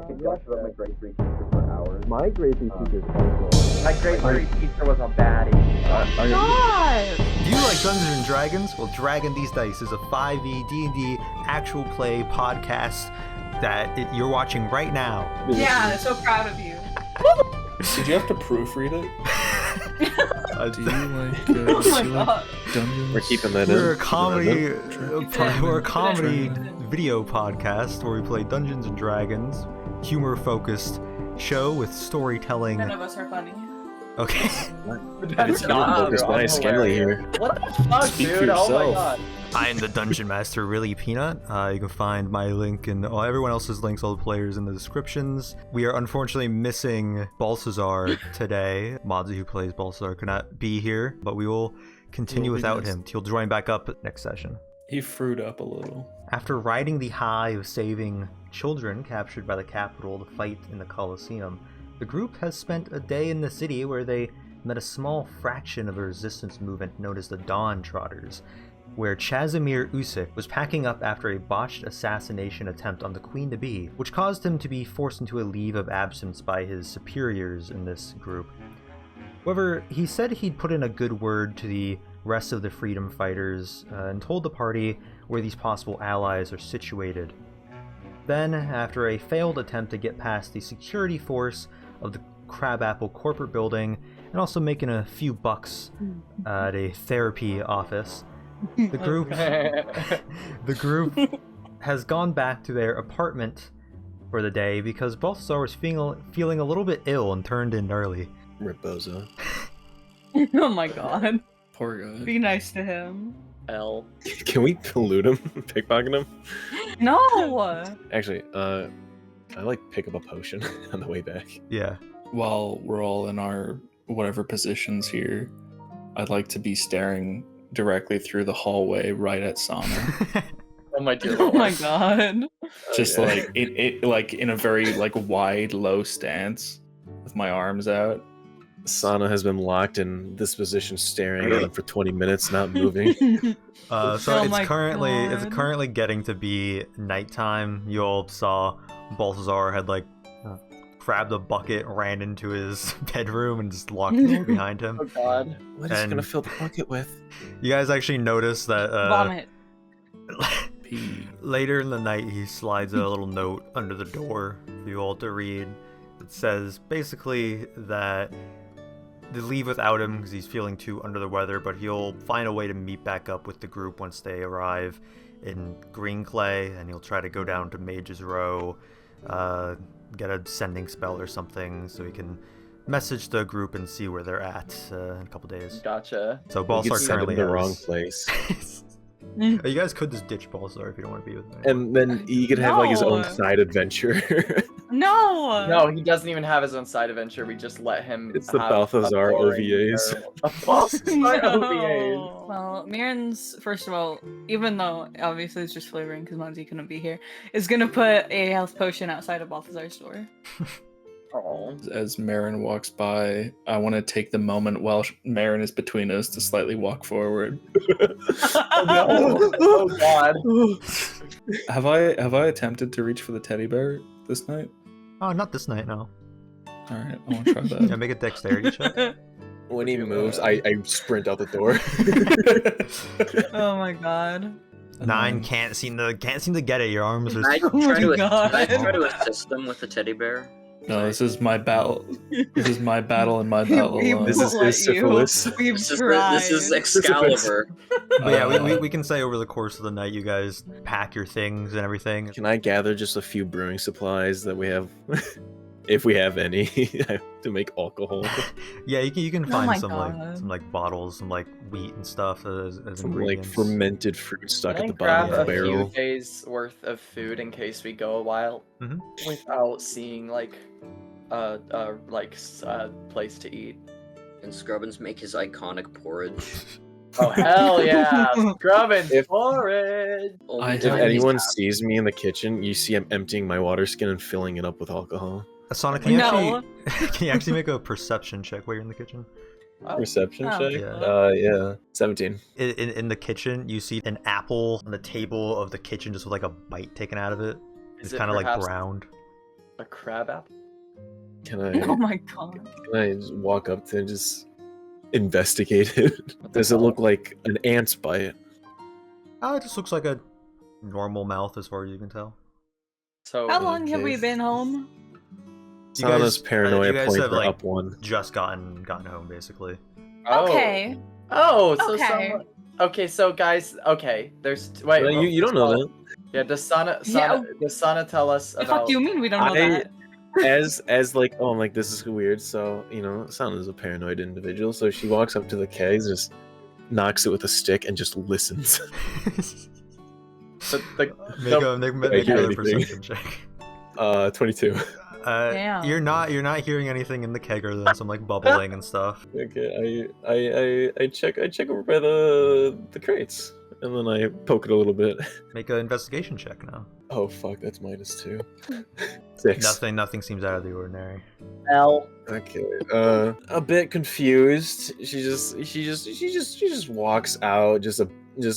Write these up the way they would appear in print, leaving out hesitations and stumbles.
could gush about my grade 3 teacher for hours. My grade 3 teacher is also... My grade 3 teacher was a baddie. God! Do you like Dungeons and Dragons? Well, Dragon Deez Dice is a 5e D&D actual play podcast that you're watching right now. Yeah, I'm so proud of you. Did you have to proofread it? Do you like, Oh my god. Dungeons? We're keeping that We're a in. comedy, we're a comedy Dragon. video podcast where we play Dungeons and Dragons, humor-focused show with storytelling. None of us are funny. Okay. It's not focused by Skimley here. What the fuck, Speak for dude? Oh my yourself. god. I am the Dungeon Master, Really Peanut. You can find my link and everyone else's links, all the players in the descriptions. We are unfortunately missing Balthazar today. Modzy, who plays Balthazar, could not be here, but we will continue without him. He'll join back up next session. He frued up a little. After riding the high of saving children captured by the capital to fight in the Colosseum, the group has spent a day in the city where they met a small fraction of a resistance movement known as the Dawn Trotters, where Chazimir Usik was packing up after a botched assassination attempt on the Queen-to-Be, which caused him to be forced into a leave of absence by his superiors in this group. However, he said he'd put in a good word to the rest of the freedom fighters and told the party where these possible allies are situated. Then, after a failed attempt to get past the security force of the Crabapple corporate building and also making a few bucks at a therapy office, the group has gone back to their apartment for the day because Balthazar was feeling a little bit ill and turned in early. Riposa. Oh my god. Poor guy. Be nice to him. L. Can we loot him? Pickpocket him? No! Actually, I like pick up a potion on the way back. Yeah. While we're all in our whatever positions here, I'd like to be staring directly through the hallway right at Sana. Oh my dear Oh lord. my god. Just yeah. like it like in a very like wide low stance with my arms out. Sana has been locked in this position, staring at him for 20 minutes, not moving. So Oh it's my currently God. getting to be nighttime. You all saw Balthazar had like grabbed a bucket, ran into his bedroom, and just locked the door behind him. Oh god. What is he And- gonna fill the bucket with? You guys actually noticed that Vomit. Pee. later in the night he slides a little note under the door for you all to read. It says basically that they leave without him because he's feeling too under the weather, but he'll find a way to meet back up with the group once they arrive in Greenclay, and he'll try to go down to Mage's Row, get a sending spell or something so he can message the group and see where they're at in a couple days. Gotcha. So You could Balthazar send him currently the has... wrong place. You guys could just ditch Balthazar if you don't want to be with me. And then he could have like his own No. side adventure. No! No, he doesn't even have his own side adventure. We just let him. It's the have Balthazar a boring OVAs. terrible- A Balthazar OVAs. No. Well, Mirren's, first of all, even though obviously it's just flavoring because Monty couldn't be here, is gonna put a health potion outside of Balthazar's door. Oh. As Marin walks by, I want to take the moment while Marin is between us to slightly walk forward. Oh god. Have I attempted to reach for the teddy bear this night? Oh, not this night, no. All right, I want to try Yeah, that. make a dexterity check. When he moves, I sprint out the door. Oh my god. 9 can't seem to get it. Your arms are. Can I Oh try my to God. can I try to assist them with the teddy bear? No, this is my battle. This is my battle and my battle We alone. This is won't his let you. syphilis. We've This is, tried. this is Excalibur. But yeah, we can say over the course of the night, you guys pack your things and everything. Can I gather just a few brewing supplies that we have, if we have any, to make alcohol? Yeah, you can Oh find my some God. like bottles, some like wheat and stuff as Some like ingredients. fermented fruit stuck Can at I the bottom grab of the a few barrel. days worth of food in case we go a while Mhm. without seeing like place to eat? And Skrubbins make his iconic porridge. Oh hell yeah! Skrubbin If- porridge. I If have- anyone sees me in the kitchen, you see I'm emptying my water skin and filling it up with alcohol. Sonic, can you No. actually can you actually make a perception check while you're in the kitchen? Reception Oh. check? Yeah. Yeah. 17. In the kitchen, you see an apple on the table of the kitchen, just with like a bite taken out of it. It's Is it kind of like perhaps- browned. A crab apple? Can I? Oh my god. Can I just walk up to it and just investigate it? What the Does it hell? look like an ant's bite? It just looks like a normal mouth as far as you can tell. So How long have we Okay. been home? You guys- Sana's paranoia you guys points have, are like, up one. Just gotten home, basically. Okay. Oh, so Okay. someone. Okay, so guys. Okay, there's. Wait. Well, you don't know that. Yeah. Does Sana Yeah. tell us The about? fuck do you mean we don't know I- that? As like, oh, I'm like, this is weird. So Sana's a paranoid individual. So she walks up to the kegs, just knocks it with a stick, and just listens. The, Make hear another anything. perception check. 22. Damn. You're not hearing anything in the keg other than some like bubbling and stuff. Okay, I check over by the crates, and then I poke it a little bit. Make an investigation check now. Oh fuck, that's -2. 6. Nothing seems out of the ordinary. L. Okay. A bit confused. She just walks out, just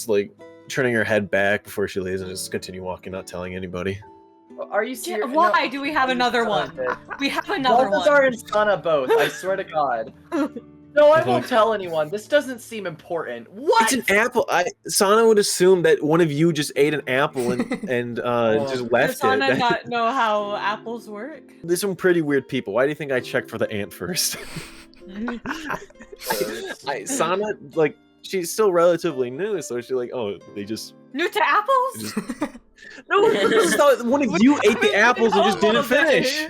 like turning her head back before she leaves, and just continue walking, not telling anybody. Are you Yeah, serious? why do we have another one? We have another Balthazar one. and Sana both. I swear to God. No, I won't tell anyone. This doesn't seem important. What? It's an apple. Sana would assume that one of you just ate an apple and just Does left Sana it. not know how apples work? There's some pretty weird people. Why do you think I checked for the ant first? Sana, like, she's still relatively new, so she's like, oh, they just. New to apples? No, it's not, one of you ate the apples and just didn't finish.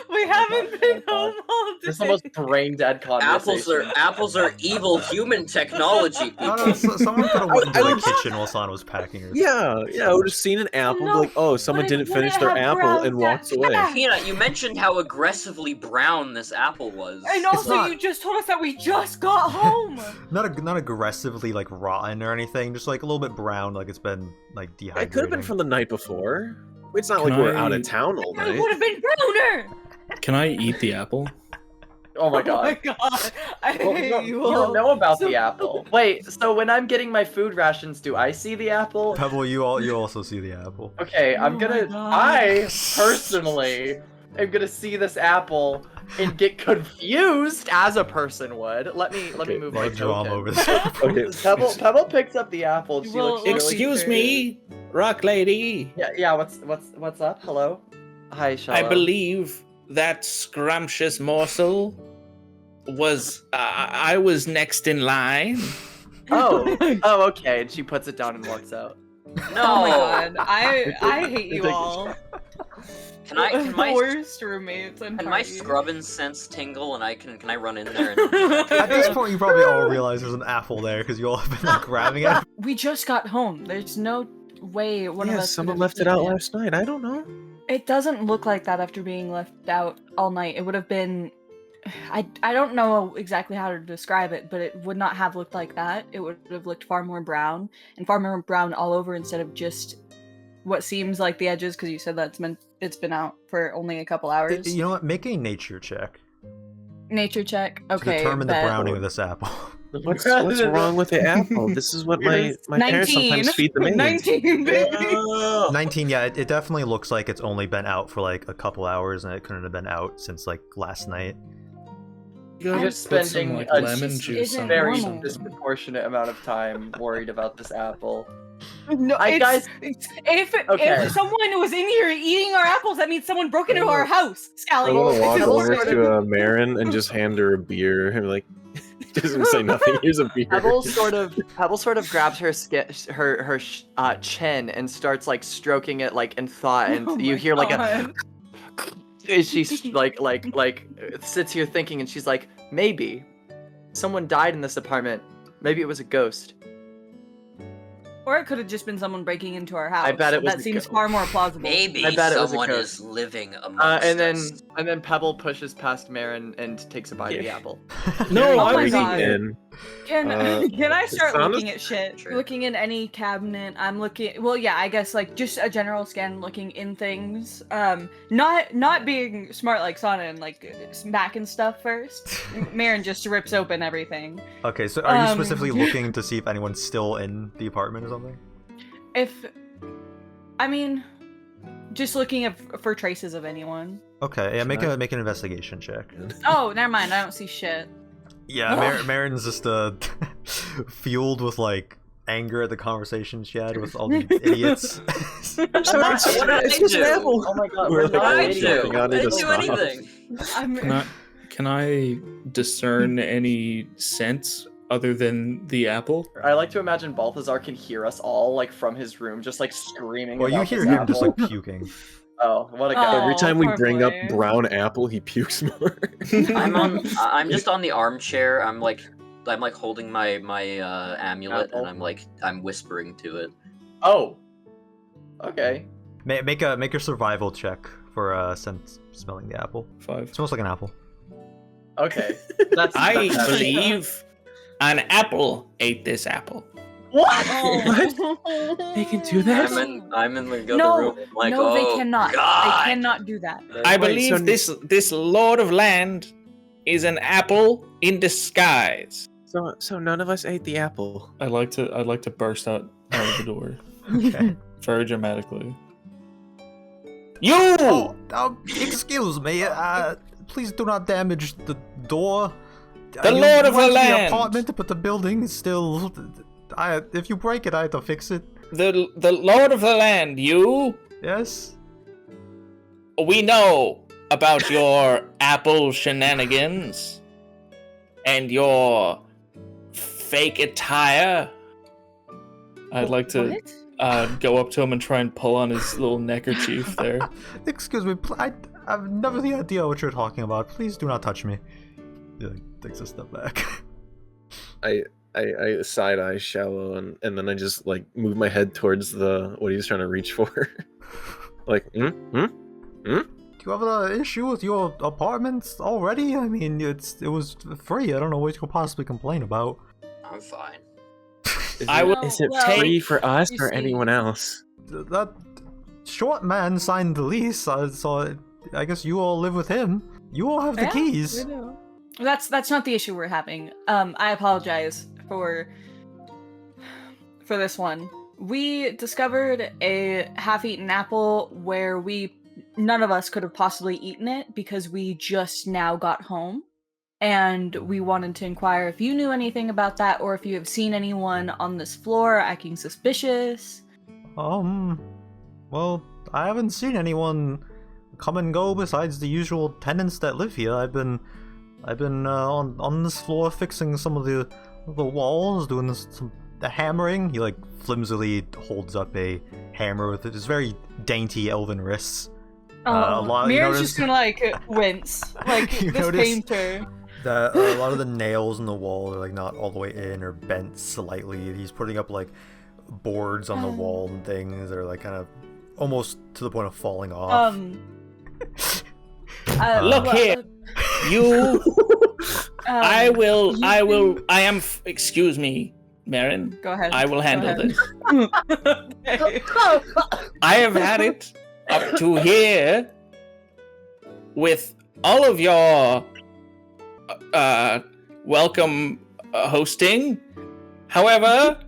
We haven't been home all day. This is the most brain dead conversation. Apples are evil human technology. No, someone could have went into I the would- kitchen while Sana was packing her. Yeah, I would have seen an apple, No, like, oh, someone but it didn't finish wouldn't their have apple and brown walks away. that Peanut, you mentioned how aggressively brown this apple was. And also, not- you just told us that we just got home. Not aggressively like rotten or anything, just like a little bit brown, like it's been like dehydrated. It could have been from the night before. It's not Can like we're out I- of town all It night. would have been browner. Can I eat the apple? Oh my Oh my God. god. I Well, hate you you don't all. know about So- the apple. Wait, so when I'm getting my food rations, do I see the apple? Pebble, you also see the apple. Okay, Oh I'm my gonna. God. I personally am gonna see this apple and get confused as a person would. Let me Okay, move A lot my of drama token. over this. Okay. Pebble picks up the apple. And You she will looks really Excuse curious. me, Rock Lady. Yeah. What's up? Hello. Hi, I Shallow. believe that scrumptious morsel was I was next in line. Oh. Okay. And she puts it down and walks out. No. Oh my god. I hate you all. Can my worst roommates and can my parties. Skrubbin sense tingle and can I run in there and At this point, you probably all realize there's an apple there because you all have been like grabbing it. We just got home. There's no way one of Yeah, us someone could have left it out eaten last night. I don't know. It doesn't look like that after being left out all night. It would have been I don't know exactly how to describe it, but it would not have looked like that. It would have looked far more brown and far more brown all over instead of just what seems like the edges because you said that it's been out for only a couple hours. You know what? Make a nature check Nature check. to Okay. determine the bet. browning of this apple. What's wrong with the apple? This is what my parents 19. sometimes feed the maids. 19, baby. 19, yeah, it definitely looks like it's only been out for like a couple hours and it couldn't have been out since like last night. You're I'm just Put some, spending like, a lemon just juice isn't on very normal. disproportionate amount of time worried about this apple. No, Okay. if someone was in here eating our apples, that means someone broke into our house. I'm Scally. gonna walk Pebble over sort to Marin and just hand her a beer. And like, doesn't say nothing. Here's a beer. Pebble sort of grabs her chin and starts like stroking it like in thought, and Oh you my hear like God. and she's like sits here thinking, and she's like, maybe someone died in this apartment. Maybe it was a ghost. Or it could have just been someone breaking into our house. I bet it was That a seems go- far more plausible. maybe I bet it was a someone ghost. is living amongst And us. then Pebble pushes past Marin and takes a bite of the Yeah. apple. No, Oh I my was God. in. Can Uh, can I start Sana's- looking at shit? Sure. Looking in any cabinet. I'm looking. Well, yeah, I guess like just a general scan, looking in things. Not being smart like Sana and like smacking stuff first. Marin just rips open everything. Okay, so are you Um, specifically looking to see if anyone's still in the apartment or something? I mean, Just looking for traces of anyone. Okay, yeah, make Can I- make an investigation check. Oh, never mind. I don't see shit. Yeah, Marin's just fueled with like anger at the conversation she had with all these idiots. What did I do? Oh my god, We're we're like, not What did I idiots. do? I I need to didn't do stop. anything. Can I discern any scent other than the apple? I like to imagine Balthazar can hear us all, like, from his room, just, like, screaming Well, you about hear this him just apple. like puking. Oh, what a guy. Every Oh, time we poor bring up boy. brown apple, he pukes more. I'm just on the armchair. I'm like holding my amulet, Apple. and I'm whispering to it. Oh. Okay. Make a survival check for smelling the apple. 5. It smells like an apple. Okay. That's believe an apple ate this apple. What? Oh. They can do that? I'm in the other No, room. I'm like, no, oh, they cannot. God. They cannot do that. I Wait, believe so- this Lord of Land is an apple in disguise. So none of us ate the apple. I'd like to burst out of the door Okay. very dramatically. You! Excuse me. Please do not damage the door. The Lord of the went to Land. The apartment, but the building is still. If you break it, I have to fix it. The Lord of the Land, you? Yes. We know about your apple shenanigans and your fake attire. I'd like to go up to him and try and pull on his little neckerchief there. Excuse me. I have never the idea what you're talking about. Please do not touch me. He like, takes a step back. I side eye shallow and then I just like move my head towards what he was trying to reach for. Like, Do you have an issue with your apartment already? I mean, it was free. I don't know what you could possibly complain about. I'm fine. Is it well, free for us you or see- anyone else? That short man signed the lease, so I guess you all live with him. You all have the keys. That's not the issue we're having. I apologize for this one. We discovered a half-eaten apple where none of us could have possibly eaten it because we just now got home. And we wanted to inquire if you knew anything about that or if you have seen anyone on this floor acting suspicious. Well, I haven't seen anyone come and go besides the usual tenants that live here. I've been on this floor fixing some of the walls, doing some hammering. He like flimsily holds up a hammer with his very dainty elven wrists. Mira's just gonna like wince, like You this notice- painter. That a lot of the nails in the wall are like not all the way in or bent slightly. He's putting up like boards on the wall and things that are like kind of almost to the point of falling off. Look here. You. I am. Excuse me, Marin. Go ahead. I will handle ahead. this. Okay. I have had it up to here with all of your welcome hosting. However,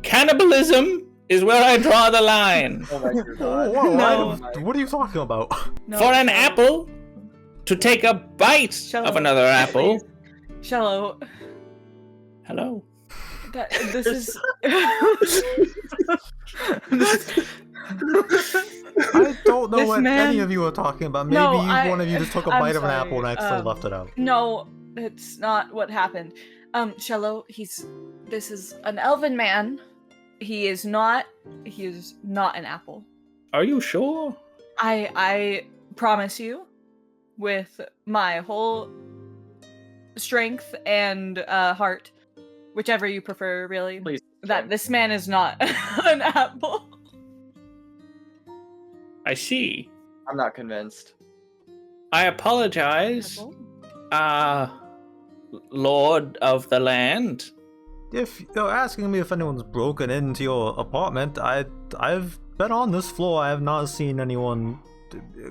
cannibalism is where I draw the line. Oh my god. No. What are you talking about? No, For an no. apple to take a bite Shut of up. another apple. Shallow. Hello. This is. I don't know This what man- any of you are talking about. Maybe No, one of you just took a I'm bite of an sorry, apple and accidentally left it out. No, it's not what happened. Shallow, this is an elven man. He is not an apple. Are you sure? I promise you, with my whole strength and heart, whichever you prefer, really, Please. that this man is not an apple. I see. I'm not convinced. I apologize, Lord of the Land. If you're asking me if anyone's broken into your apartment, I've been on this floor. I have not seen anyone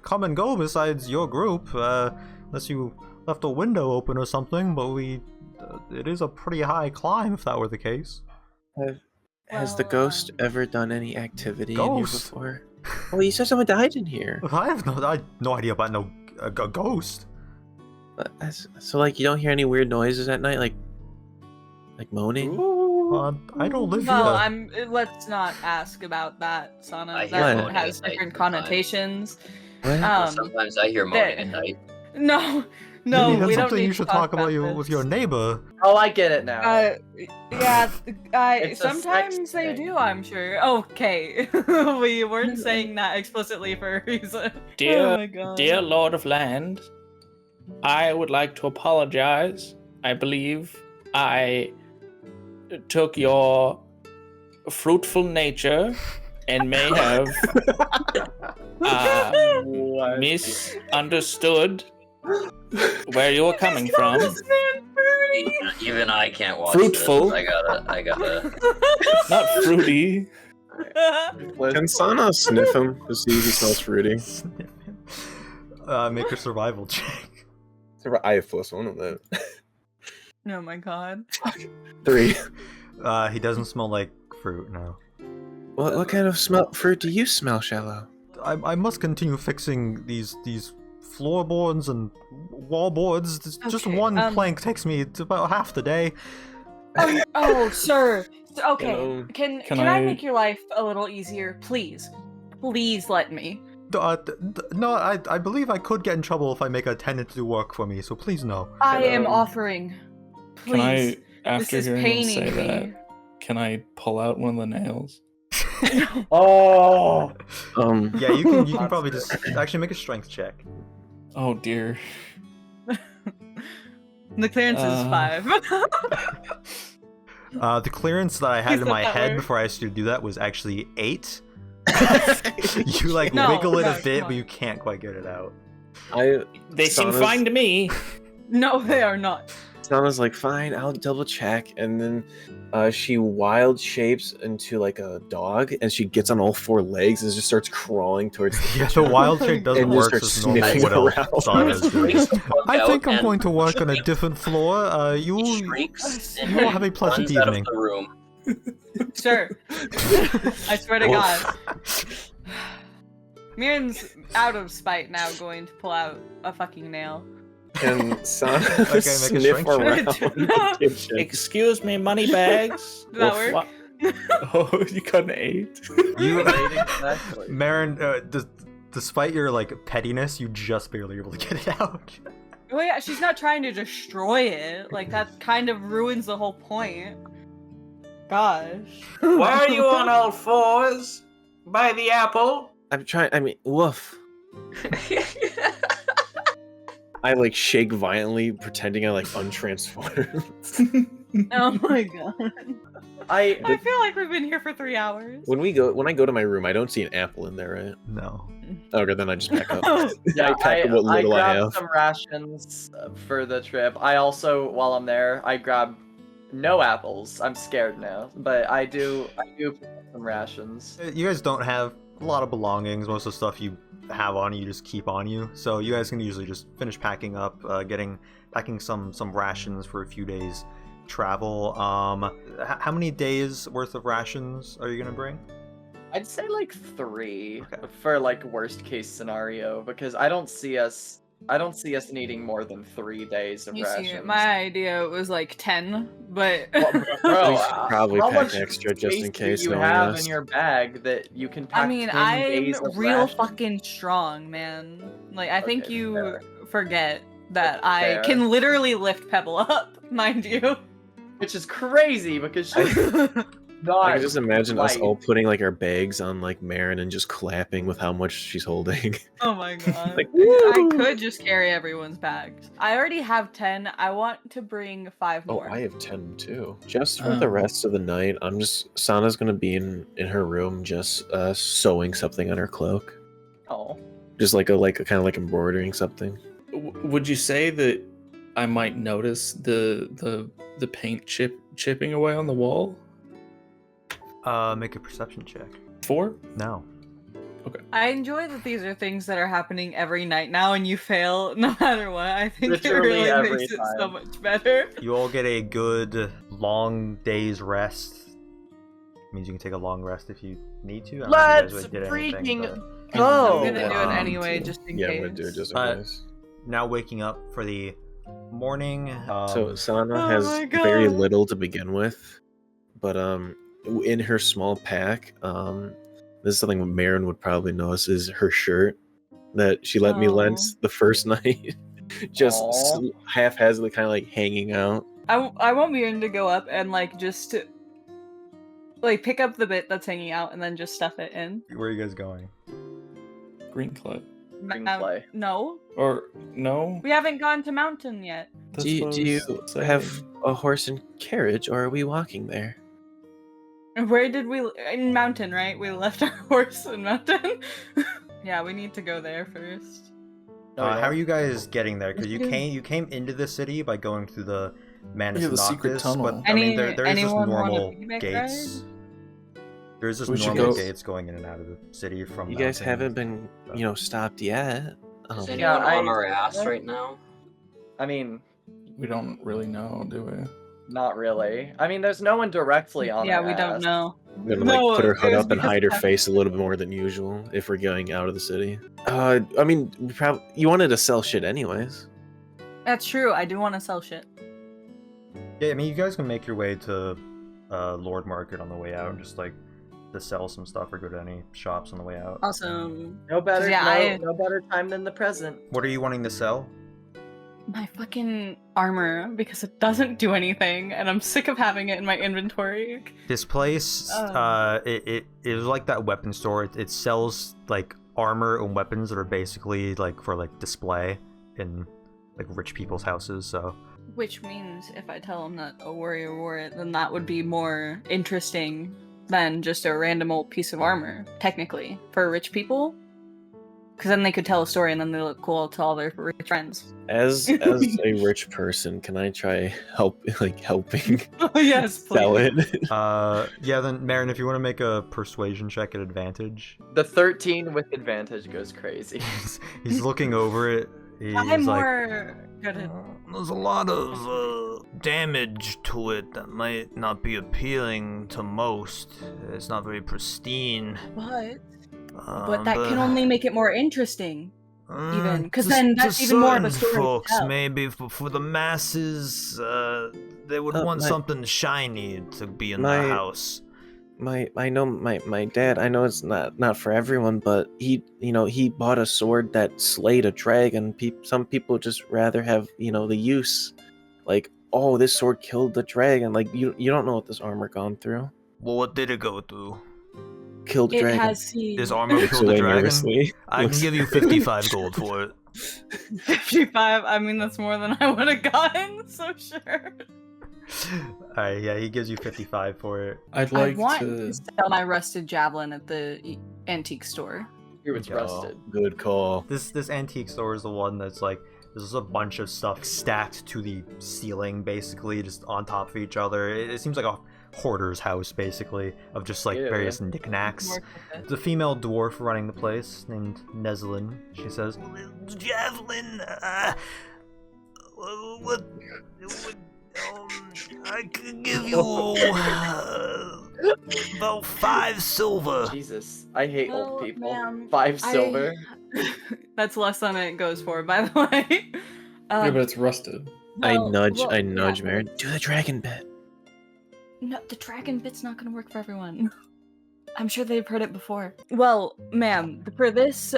come and go besides your group, unless you left a window open or something. But it is a pretty high climb if that were the case. Has the Well, ghost ever done any activity in here Ghost? before? Well, you said someone died in here. I have no idea about a ghost. So, like, you don't hear any weird noises at night, like moaning? I don't live Well, here. let's not ask about that, Sana. I hear That moaning has at night different sometimes. connotations. What? Sometimes I hear moaning at night. No, Maybe that's we don't something need you to should talk about this. with your neighbor. Oh, I get it now. Yeah, It's a sometimes sex they thing. do, I'm sure. Okay, we weren't saying that explicitly for a reason. Dear, Oh my god. dear Lord of Land, I would like to apologize. I believe I took your fruitful nature and may have What? misunderstood where you were coming from. Even I can't watch Fruitful. this. I gotta. Not fruity. Can Sana sniff him to see if he smells fruity? Make a survival check. I have +1 on that. Oh my god. 3. He doesn't smell like fruit, no. What kind of fruit do you smell, Shallow? I must continue fixing these floorboards and wallboards. Just Okay, one plank takes me to about half the day. Oh, sir. Okay, Hello. can Can I I- make your life a little easier, please? Please let me. No, I believe I could get in trouble if I make a tenant do work for me, so please no. I am Hello. offering. Please. Can I, after this is hearing him paining say me. that, can I pull out one of the nails? Oh. Yeah, you can probably just actually make a strength check. Oh dear. The clearance is 5. The clearance that I had Please in let my that head work. before I asked you to do that was actually 8. You like No, wiggle it no, a bit, come but on. you can't quite get it out. They seem Sana's- fine to me. No, they are not. Sana's like, fine, I'll double check, and then she wild shapes into like a dog, and she gets on all 4 legs and just starts crawling towards the Yeah, the kitchen. wild shape doesn't And just work starts as normal. sniffing What else around. Sana is doing. I think I'm and going to work on a different floor. he You shrieks you all have a pleasant runs out of evening. the room. Sure. I swear to God. Miran's out of spite now going to pull out a fucking nail. And Sana make a sniff strength around check. the kitchen. Excuse me, moneybags. Does that work? Oh, you got an 8. You, Exactly. Marin, despite your like pettiness, you just barely able to get it out. Well, yeah, she's not trying to destroy it. Like, that kind of ruins the whole point. Gosh. Why are you on all 4s? By the apple? I'm trying. I mean, woof. I like shake violently, pretending I like untransform. Oh my god. I I feel like we've been here for 3 hours. when I go to my room, I don't see an apple in there, right? No. Okay, then I just pack up. yeah, I pack up what I little I grabbed have. some rations for the trip. I also, while I'm there, I grabbed no apples. I'm scared now, but I do pick up some rations. You guys don't have a lot of belongings. Most of the stuff you have on you just keep on you. So you guys can usually just finish packing up, packing some rations for a few days travel. How many days worth of rations are you gonna bring? I'd say like 3 Okay. for like worst case scenario, because I don't see us needing more than 3 days of You see, rations. my idea was like 10, but Well, bro, We should probably how pack much extra just in space do case you no one have asks. in your bag that you can pack I mean, 10 I'm days of real rations? fucking strong, man. Like, I think Okay, you fair. forget that I Fair. can literally lift Pebble up, mind you. Which is crazy because she's not. I can just imagine us light. all putting like our bags on like Marin and just clapping with how much she's holding. Oh my god. Like, I woo! could just carry everyone's bags. I already have 10. I want to bring 5 Oh, more. I have 10 too. Just for the Oh. rest of the night, Sana's gonna be in her room just sewing something on her cloak. Oh. Just like a kind of like embroidering something. Would you say that I might notice the paint chipping away on the wall? Make a perception check. 4? No. I enjoy that these are things that are happening every night now and you fail no matter what. I think Literally it really every makes it so time. much better. You all get a good long day's rest. Means you can take a long rest if you need to. I don't know if you Let's guys did anything, freaking but- go. I'm gonna do it anyway, just in Yeah, I'm case. gonna do it just in Uh, case. Now waking up for the morning. So Sana Oh has my very God. little to begin with, but in her small pack, this is something Marin would probably notice is her shirt that she let me lend Oh. the first night, just Aw. haphazardly kind of like hanging out. I want Mirren to go up and like just like pick up the bit that's hanging out and then just stuff it in. Where are you guys going? Greenclay. Greenclay. No, Or no? we haven't gone to Moundton yet. That's Do what I you was have saying. a horse and carriage, or are we walking there? Where did we in Moundton? Right, we left our horse in Moundton. Yeah, we need to go there first. No, How are you guys getting there? Because Let's do- you came into the city by going through the Manus Yeah, the secret Noctis, tunnel. but I mean there is just Anyone want a normal piggyback gates. There's just We should normal go- gates going in and out of the city from. You guys Mountain. haven't been, stopped yet. Is Yeah, anyone on I- our ass right now? I mean, We don't really know, do we? not really. I mean, there's no one directly on. Yeah, our we don't ass. know. I'm gonna No, like put her it hood was up and because hide her Pep- face a little bit more than usual if we're going out of the city. I mean, you wanted to sell shit anyways. That's true. I do want to sell shit. Yeah, I mean you guys can make your way to Lord Market on the way out, just like to sell some stuff or go to any shops on the way out. Awesome. No better. Yeah, no better time than the present. What are you wanting to sell? My fucking armor, because it doesn't do anything, and I'm sick of having it in my inventory. This place, it is like that weapon store. It sells like armor and weapons that are basically like for like display in like rich people's houses. So Which means if I tell them that a warrior wore it, then that would be more interesting than just a random old piece of armor, technically, for rich people. Because then they could tell a story and then they look cool to all their rich friends. As a rich person, can I try helping Yes, please. sell it? yeah, then Marin, if you want to make a persuasion check at advantage, The 13 with advantage goes crazy. he's looking over it. He's I'm like, more good at. There's a lot of damage to it that might not be appealing to most. It's not very pristine. But that can only make it more interesting. even, 'cause to- then to that's even more of a certain story to folks, tell. maybe for the masses, they would want something shiny to be in their house. I know my dad. I know it's not for everyone, but he bought a sword that slayed a dragon. Some people just rather have the use, like, oh, this sword killed the dragon. Like you don't know what this armor gone through. Well, what did it go through? Killed It dragon. has seen This armor Looks killed the away dragon? nervously. I can give you 55 gold for it. 55. I mean, that's more than I would have gotten, so sure. Alright, yeah, he gives you 55 for it. I'd I like want to. to sell my rusted javelin at the antique store. Here it's Oh, rusted. good call. This antique store is the one that's like there's a bunch of stuff stacked to the ceiling, basically, just on top of each other. It seems like a hoarder's house, basically, of just like Yeah. various knickknacks. More like There's a female dwarf running the place named Neslin. She says, Javelin, what, I could give you about 5 silver. Jesus, I hate Well, old people. ma'am, 5 silver. That's less than it goes for, by the way. Yeah, but it's rusted. I well, nudge yeah, Marin. Do the dragon bit. No, the dragon bit's not gonna work for everyone. I'm sure they've heard it before. Well, ma'am, for this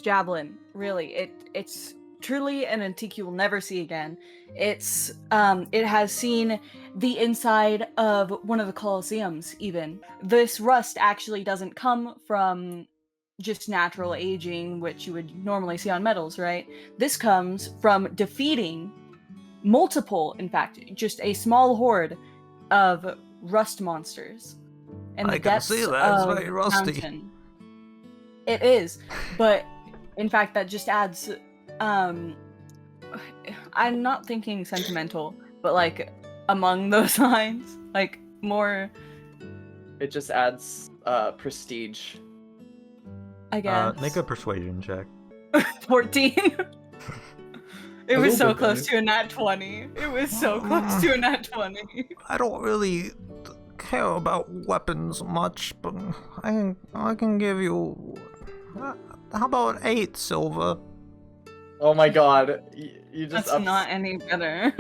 javelin, really, it's truly an antique you will never see again. It has seen the inside of one of the Colosseums, even. This rust actually doesn't come from just natural aging, which you would normally see on metals, right? This comes from defeating multiple, in fact, just a small horde of rust monsters. And I can see that, it's very rusty. Moundton. It is, but in fact, that just adds. I'm not thinking sentimental, but like among those lines, like more. It just adds prestige. I guess. make a persuasion check. 14. It A was little so bit close better. to a nat 20. It was so close to a nat 20. I don't really care about weapons much, but I can give you. How about 8 silver? Oh my god. You just That's not any better.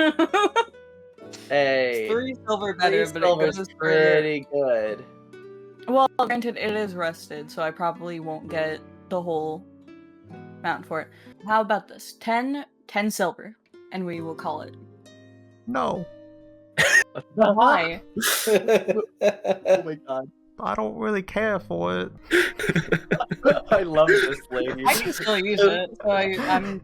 Hey. 3 silver better, 3 but silver's it goes pretty good. Well, granted, it is rusted, so I probably won't get the whole amount for it. How about this? 10 silver, and we will call it. No, Why? Oh my god. I don't really care for it. I love this lady. I can still use it, so I'm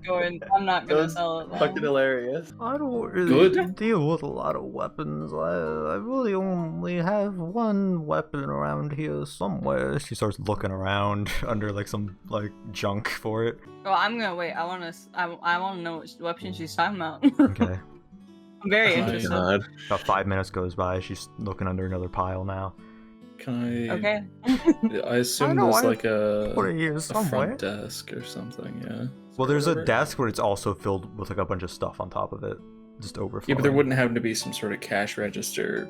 not gonna That's sell it. fucking Now. hilarious. I don't really Good. deal with a lot of weapons. I really only have one weapon around here somewhere. She starts looking around under like some like junk for it. Well, I'm gonna wait. I wanna know what weapon she's talking about. Okay. I'm very Oh my interested. God. About 5 minutes goes by. She's looking under another pile now. Can I? Okay. I assume know, there's I like Put it here a somewhere. front desk or something. Yeah. Well, there's a Whatever. desk, but it's also filled with like a bunch of stuff on top of it, just overflowing. Yeah, but there wouldn't happen to be some sort of cash register.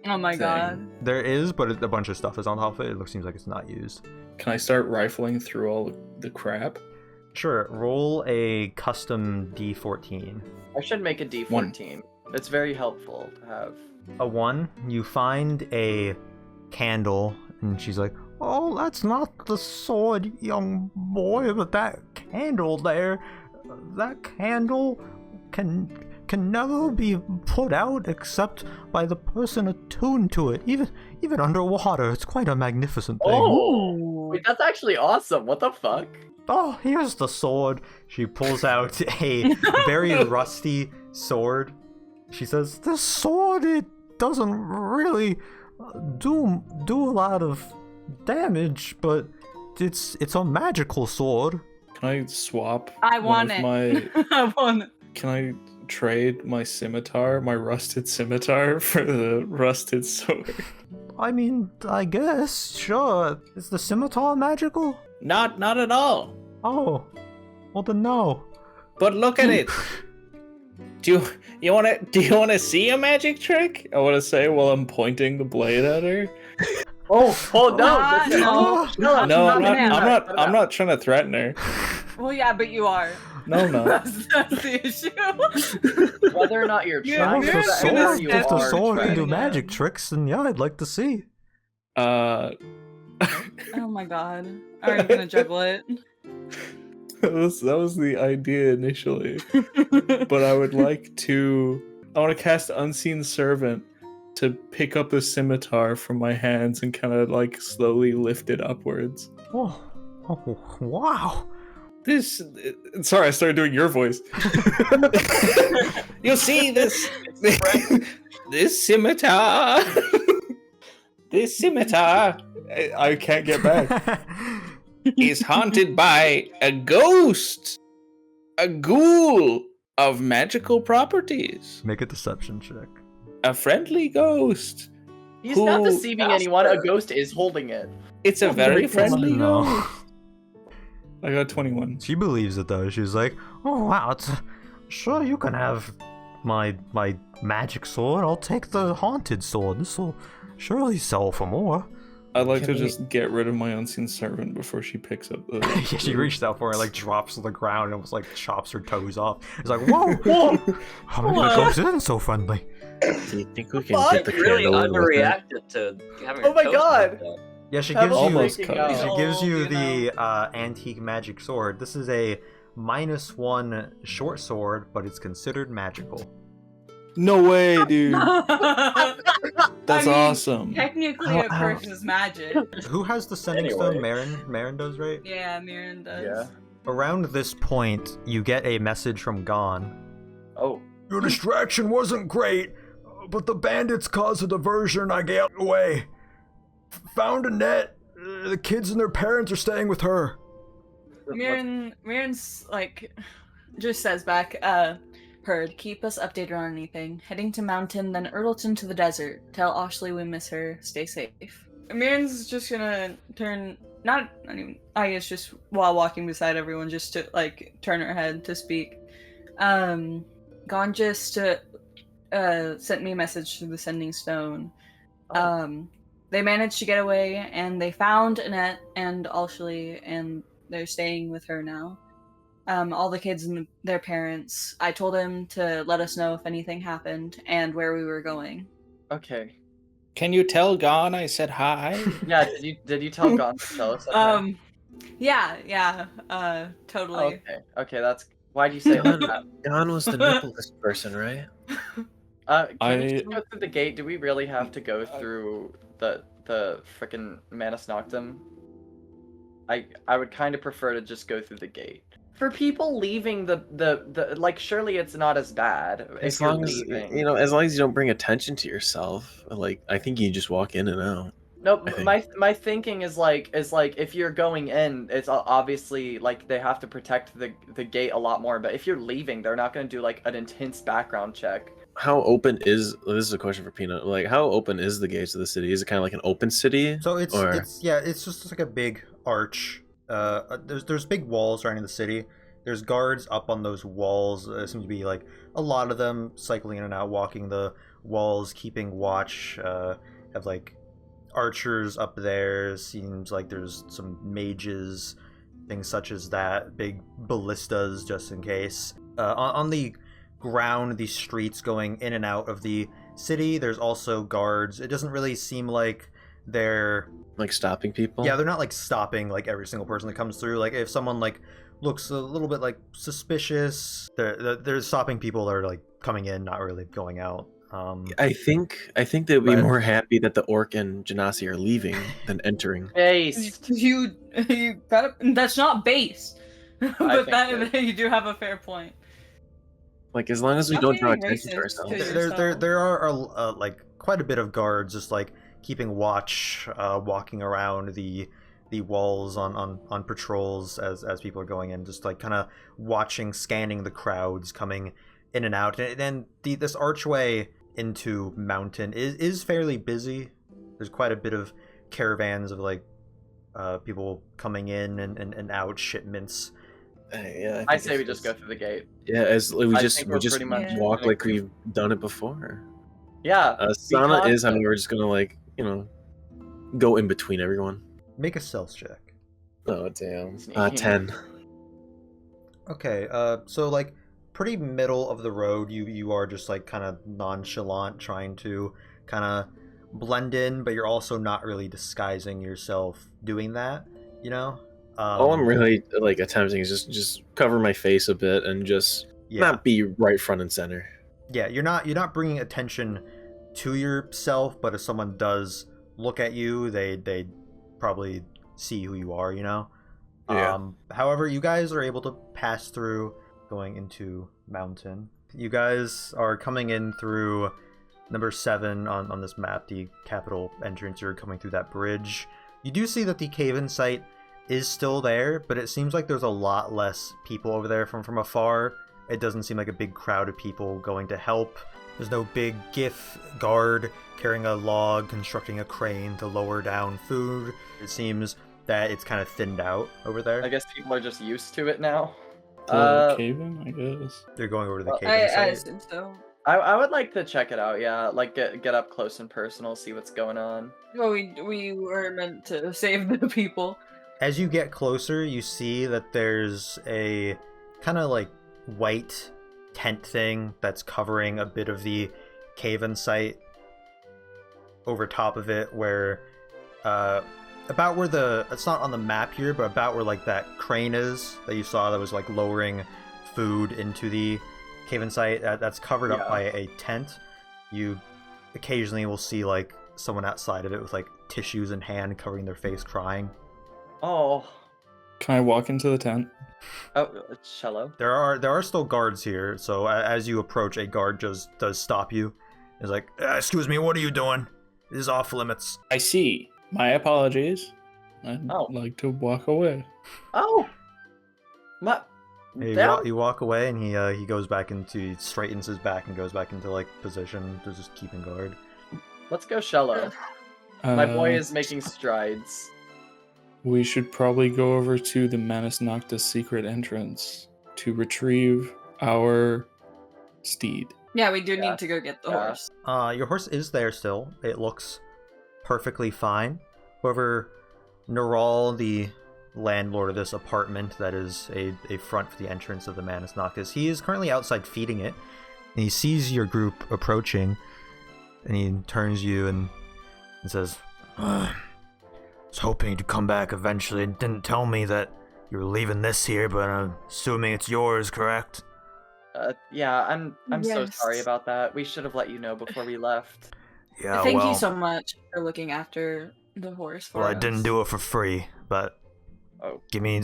Oh my thing. god. There is, but a bunch of stuff is on top of it. It seems like it's not used. Can I start rifling through all the crap? Sure. Roll a custom D14. I should make a D14. It's very helpful to have. A 1. You find a candle, and she's like, "Oh, that's not the sword, young boy, but that candle there, that candle can never be put out except by the person attuned to it. Even underwater, it's quite a magnificent thing." Oh! Wait, that's actually awesome. What the fuck? "Oh, here's the sword." She pulls out a very rusty sword. She says, "This sword, it doesn't really do a lot of damage, but it's a magical sword." Can I swap? I one want of it. My... I want it. Can I trade my scimitar, my rusted scimitar, for the rusted sword? I mean, I guess, sure. Is the scimitar magical? Not at all. Oh, well then no. But look at it. Do you want to see a magic trick? I want to say while I'm pointing the blade at her. Oh no! No, No, I'm not trying to threaten her. Well, yeah, but you are. No, I'm not. That's the issue. Whether or not you're Yeah, trying If to the yeah, threaten her, sword, you if the are sword can do trying. magic tricks, then yeah, I'd like to see. Oh my god. Are you gonna juggle it? that was the idea initially. But I would like to. I want to cast Unseen Servant to pick up the scimitar from my hands and kind of like slowly lift it upwards. Oh, wow. This. Sorry, I started doing your voice. You see this scimitar. This scimitar I can't get back. is haunted by a ghost, a ghoul of magical properties, Make a deception check. a friendly ghost. He's not Who- deceiving anyone. A ghost is holding it. It's a very friendly No. ghost. I got 21. She believes it though. She's like, "Oh wow, sure you can have my magic sword. I'll take the haunted sword. This will surely sell for more." I'd like Can to we- just get rid of my Unseen Servant before she picks up the. Yeah, she reached out for her, like drops to the ground and almost like chops her toes off. It's like, whoa, whoa! How many ghosts isn't so friendly? Do you think we can Fuck, get the Really candle with it? underreacted to having. Oh her my toes God. knocked out. Yeah, she Have gives a you Almost freaking cut. out. she gives you You know. the antique magic sword. This is a -1 short sword, but it's considered magical. No way, dude. That's I mean, awesome. Technically, it curses magic. Who has the sending stone? Marin does, right? Yeah, Mirren does. Yeah. Around this point, you get a message from Gon. Oh. Your distraction wasn't great, but the bandits caused a diversion. I got away. Found Annette. The kids and their parents are staying with her. Mirren's like, just says back, heard, keep us updated on anything. Heading to Moundton, then Erdleton to the desert. Tell Ashley we miss her. Stay safe. Mirren's just gonna turn, I guess just while walking beside everyone, just to like turn her head to speak. Gon just sent me a message through the sending stone. They managed to get away, and they found Annette and Alshali, and they're staying with her now. All the kids and their parents. I told him to let us know if anything happened and where we were going. Okay. Can you tell Gon I said hi? Yeah, did you tell Gon to tell us that? Yeah, totally. Okay, that's... Why'd you say it like that? Gon was the nippleless person, right? Can we just go through the gate? Do we really have to go through the frickin' Manus Noctum? I would kind of prefer to just go through the gate. For people leaving the like, surely it's not as bad As if you're long as leaving. as long as you don't bring attention to yourself. Like, I think you just walk in and out. No, my thinking is like if you're going in, it's obviously like they have to protect the gate a lot more. But if you're leaving, they're not going to do like an intense background check. How open is this is a question for Peanut? Like, how open is the gates of the city? Is it kind of like an open city? So it's or... it's just like a big arch. There's big walls surrounding the city. There's guards up on those walls. There seems to be like a lot of them cycling in and out, walking the walls, keeping watch. Have like archers up there. Seems like there's some mages, things such as that. Big ballistas just in case. On the ground, these streets going in and out of the city, there's also guards. It doesn't really seem like they're like stopping people. Yeah, they're not like stopping like every single person that comes through. Like if someone like looks a little bit like suspicious, they're stopping people that are like coming in, not really going out. I think they'd be more happy that the orc and Genasi are leaving than entering. Based. You got that's not based. But that you do have a fair point. Like, as long as we don't draw attention to racist ourselves. There are like quite a bit of guards just like keeping watch, walking around the walls on patrols as people are going in, just like kind of watching, scanning the crowds coming in and out. And then this archway into Moundton is fairly busy. There's quite a bit of caravans of like people coming in and out, shipments. Yeah, I say we just go through the gate. Yeah, as we just pretty much walk like we've done it before. Yeah. Sana is, we're just gonna like, go in between everyone. Make a stealth check. Oh damn. 10. Okay, so like pretty middle of the road, you are just like kind of nonchalant, trying to kind of blend in, but you're also not really disguising yourself doing that, all I'm really like attempting is just cover my face a bit and just not be right front and center. Yeah, you're not bringing attention to yourself, but if someone does look at you, they probably see who you are, Yeah. However, you guys are able to pass through going into Moundton. You guys are coming in through number 7 on this map, the capital entrance. You're coming through that bridge. You do see that the cave-in site is still there, but it seems like there's a lot less people over there from afar. It doesn't seem like a big crowd of people going to help. There's no big GIF guard carrying a log, constructing a crane to lower down food. It seems that it's kind of thinned out over there. I guess people are just used to it now. Cave-in, I guess. They're going over to the cave-in I site. assume so. I would like to check it out, yeah. Like get up close and personal, see what's going on. Well, we were meant to save the people. As you get closer, you see that there's a kind of like white tent thing that's covering a bit of the cave-in site over top of it, where about where it's not on the map here, but about where like that crane is that you saw that was like lowering food into the cave-in site, that's covered up by a tent. You occasionally will see like someone outside of it with like tissues in hand covering their face, crying. Oh. Can I walk into the tent? Oh, cello. There are still guards here, so as you approach, a guard does stop you. He's like, "Excuse me, what are you doing? This is off limits." I see. My apologies. I'd like to walk away. Oh. You walk away, and he goes back he straightens his back and goes back into like position to just keeping guard. Let's go, Shello. My boy is making strides. We should probably go over to the Manus Noctis secret entrance to retrieve our steed. Yeah, we do need to go get the horse. Your horse is there still. It looks perfectly fine. However, Neural, the landlord of this apartment that is a front for the entrance of the Manus Noctis, he is currently outside feeding it. And he sees your group approaching, and he turns to you and says, I was hoping to come back eventually. It didn't tell me that you were leaving this here, but I'm assuming it's yours, correct? Yeah, I'm so Yes. sorry about that. We should have let you know before we left. Yeah, Thank well, you so much for looking after the horse for well, us. I didn't do it for free, but Oh. give me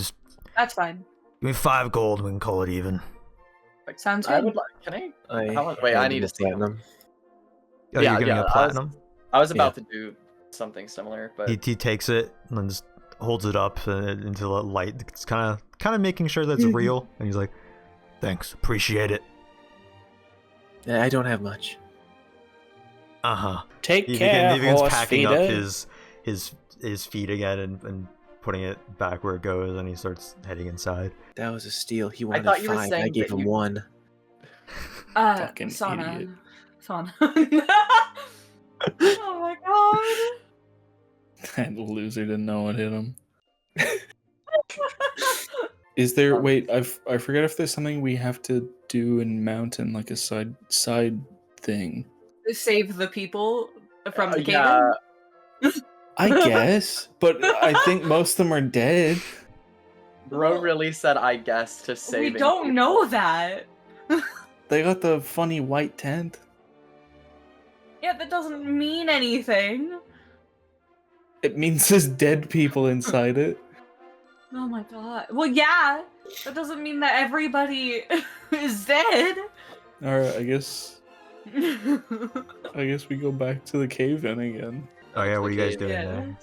5 gold, we can call it even. Sounds I good. would like. Can I? How much? Wait, I need to see. platinum. Oh, Yeah, you're giving yeah, a platinum? I was about to do something similar, but He takes it and then just holds it up into the light. It's kind of making sure that it's real, and he's like, "Thanks, appreciate it." Yeah, I don't have much. Take He care, begins horse packing feeder. up his feet again and putting it back where it goes, and he starts heading inside. That was a steal. He wanted thought you were 5. I saying gave that him you- 1. Fucking Sauna. idiot. Sauna. Oh my god. That loser didn't know what hit him. Is there? Wait, I forget if there's something we have to do in Moundton, like a side thing. Save the people from the cave. yeah. I guess, but I think most of them are dead. Bro really said, "I guess," to save. We don't know that. They got the funny white tent. Yeah, that doesn't mean anything. It means there's dead people inside it. Oh my god. Well, yeah. That doesn't mean that everybody is dead. Alright, I guess we go back to the cave in again. Oh yeah, what are you guys Okay, doing yeah. there?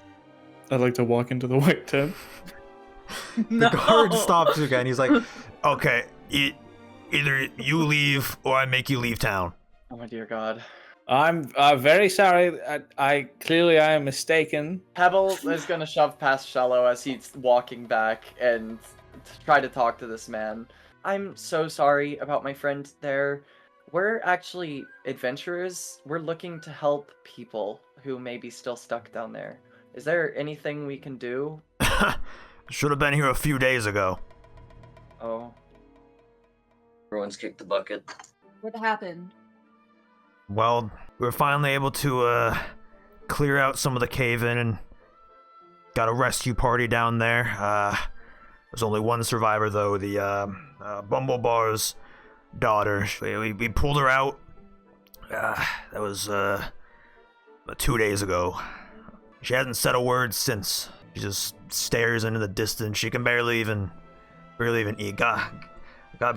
I'd like to walk into the white tent. No. The guard stops again. He's like, "Okay, either you leave or I make you leave town." Oh my dear God. I'm very sorry. I clearly I am mistaken. Pebble is gonna shove past Shallow as he's walking back and try to talk to this man. I'm so sorry about my friend there. We're actually adventurers. We're looking to help people who may be still stuck down there. Is there anything we can do? Should have been here a few days ago. Oh. Everyone's kicked the bucket. What happened? Well, we were finally able to clear out some of the cave-in and got a rescue party down there. There's only one survivor though, the Bumblebar's daughter. We pulled her out. That was about 2 days ago. She hasn't said a word since. She just stares into the distance. She can barely even eat. God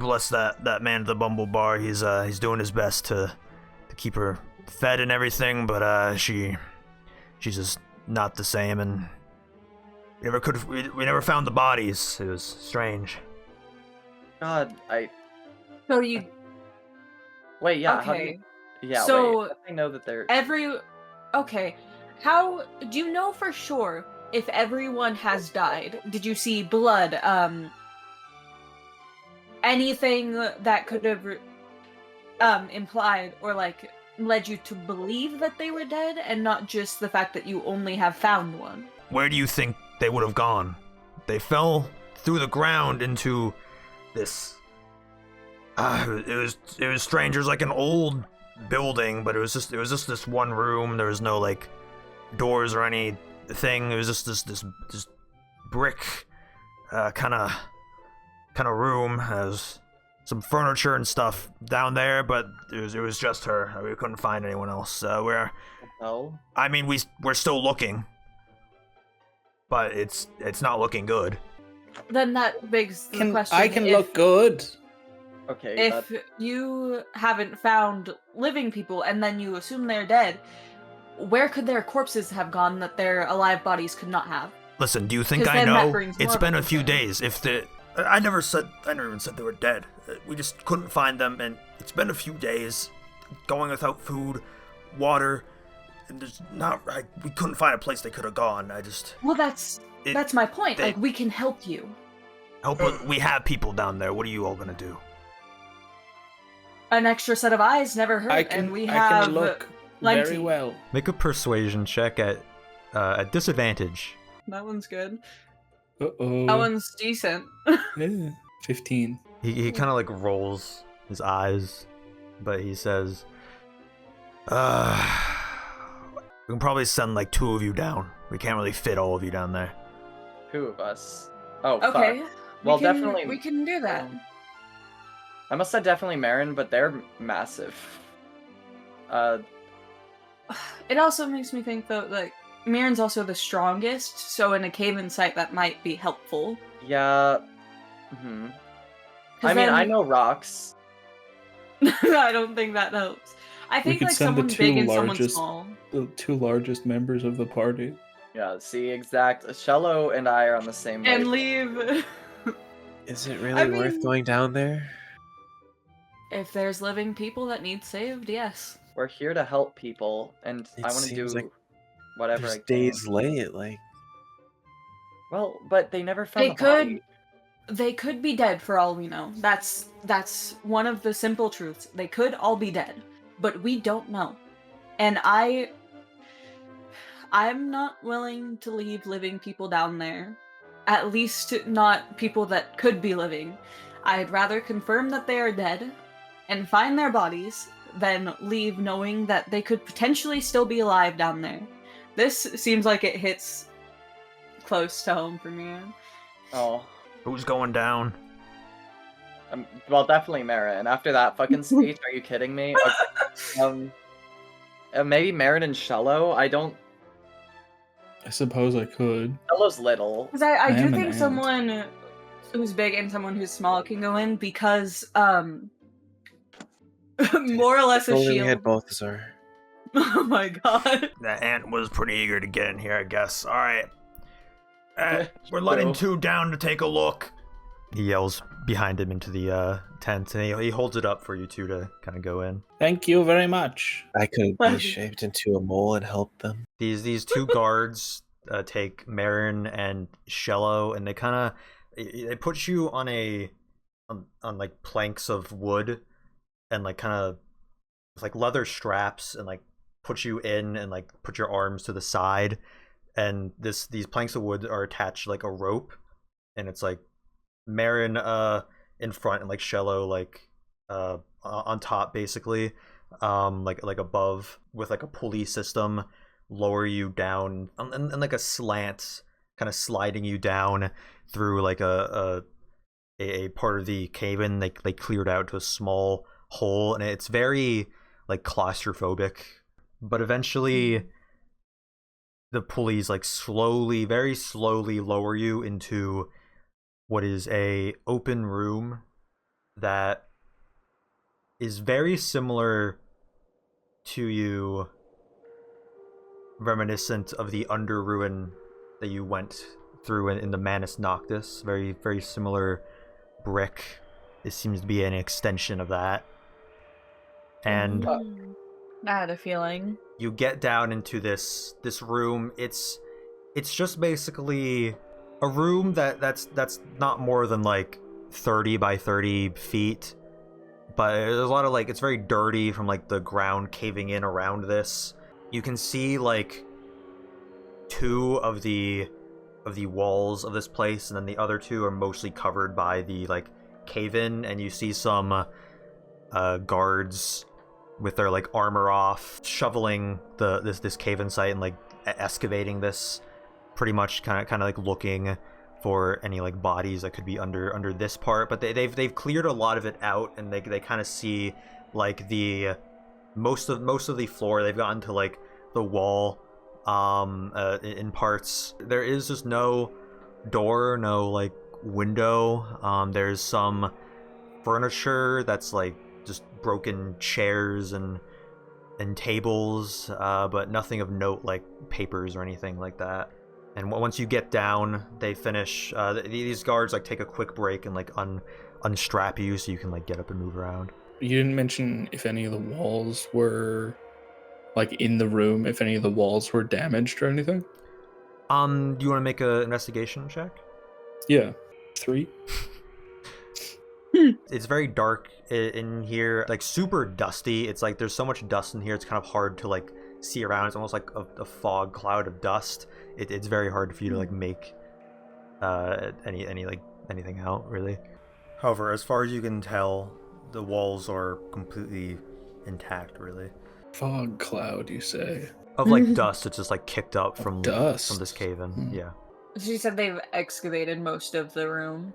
bless that man at the Bumble Bar. He's doing his best to keep her fed and everything, but she's just not the same, and we never found the bodies. It was strange. God, So you wait. Yeah. How do okay. you... Yeah. So- wait. I know that they're. Okay. How do you know for sure if everyone has died? Did you see blood? Anything that could have implied or like led you to believe that they were dead, and not just the fact that you only have found one? Where do you think they would have gone? They fell through the ground into this. It was strange. It was like an old building, but it was just this one room. There was no like doors or anything. It was just this brick kind of room. Has some furniture and stuff down there, but it was just her. We couldn't find anyone else. Oh. I mean, we're still looking, but it's not looking good. Then that begs the question. I can if, look good. Okay. If you haven't found living people and then you assume they're dead, where could their corpses have gone that their alive bodies could not have? Listen, do you think 'Cause I then that know? brings It's more been of a a few concern. days. I never even said they were dead. We just couldn't find them, and it's been a few days, going without food, water, and we couldn't find a place they could have gone. Well, that's my point. they- Like, we can help you. We have people down there. What are you all gonna do? An extra set of eyes never hurt, I can and we have look plenty. very well. Make a persuasion check at at disadvantage. That one's good. Uh-oh. That one's decent. Yeah, 15. He kind of like rolls his eyes, but he says, "We can probably send like 2 of you down. We can't really fit all of you down there." 2 of us. Oh, Okay. fuck. Well, we can, definitely. We can do that. I must have definitely Marin, but they're massive. It also makes me think though, like Mirren's also the strongest, so in a cave-in site that might be helpful. Yeah. Hmm. I mean, then... I know rocks. I don't think that helps. I think could like send the someone 2 big and someone largest- small. The 2 largest members of the party. Yeah, see, exact. Shello and I are on the same And wave. leave. Is it really worth mean- going down there? If there's living people that need saved, yes. We're here to help people, and It I want to do seems like whatever There's I can. days late, like Well, but they never found They the could body. they could be dead for all we know. That's one of the simple truths. They could all be dead, but we don't know. And I'm not willing to leave living people down there. At least not people that could be living. I'd rather confirm that they are dead and find their bodies than leave knowing that they could potentially still be alive down there. This seems like it hits close to home for me. Oh. Who's going down? Well, definitely Mara. And after that fucking speech, are you kidding me? Okay. Maybe Marin and Shello. I suppose I could. Shello's little. Because I I do am an think ant. someone who's big and someone who's small can go in because, more or less a only we shield. had Balthazar. Oh my god. That ant was pretty eager to get in here, I guess. All right. Yeah, We're letting true. 2 down to take a look. He yells behind him into the tent, and he holds it up for you 2 to kind of go in. Thank you very much. I could be shaped into a mole and help them. These 2 guards take Marin and Shello, and they put you on like planks of wood, and like kind of like leather straps, and like put you in and like put your arms to the side, and these planks of wood are attached to, like a rope, and it's like Marin in front and like Shello like on top basically, like above, with like a pulley system lower you down and like a slant kind of sliding you down through like a part of the cave-in they cleared out to a small hole, and it's very like claustrophobic. But eventually the pulleys like very slowly lower you into what is a open room that is very similar to you, reminiscent of the under ruin that you went through in the Manus Noctis. Very, very similar brick. It seems to be an extension of that. And I had a feeling. you get down into this room. It's just basically a room that's not more than like 30 by 30 feet, but there's a lot of like, it's very dirty from like the ground caving in around this. You can see like 2 of the walls of this place, and then the other 2 are mostly covered by the like cave-in, and you see some guards with their like armor off, shoveling this cave-in site and like excavating this, pretty much kind of like looking for any like bodies that could be under this part. But they've cleared a lot of it out, and they kind of see like the most of the floor. They've gotten to like the wall in parts. There is just no door, no like window. There's some furniture that's like just broken chairs and tables, but nothing of note like papers or anything like that. And once you get down, they finish. These guards like take a quick break and like unstrap you so you can like get up and move around. You didn't mention if any of the walls were like in the room, if any of the walls were damaged or anything. Do you want to make an investigation check? Yeah, 3. It's very dark in here, like super dusty. It's like there's so much dust in here, it's kind of hard to like see around. It's almost like a fog cloud of dust. It's very hard for you to like make anything out really. However, as far as you can tell, the walls are completely intact really. Fog cloud, you say? Of like dust, it's just like kicked up from dust from this cave-in. Yeah. She said they've excavated most of the room.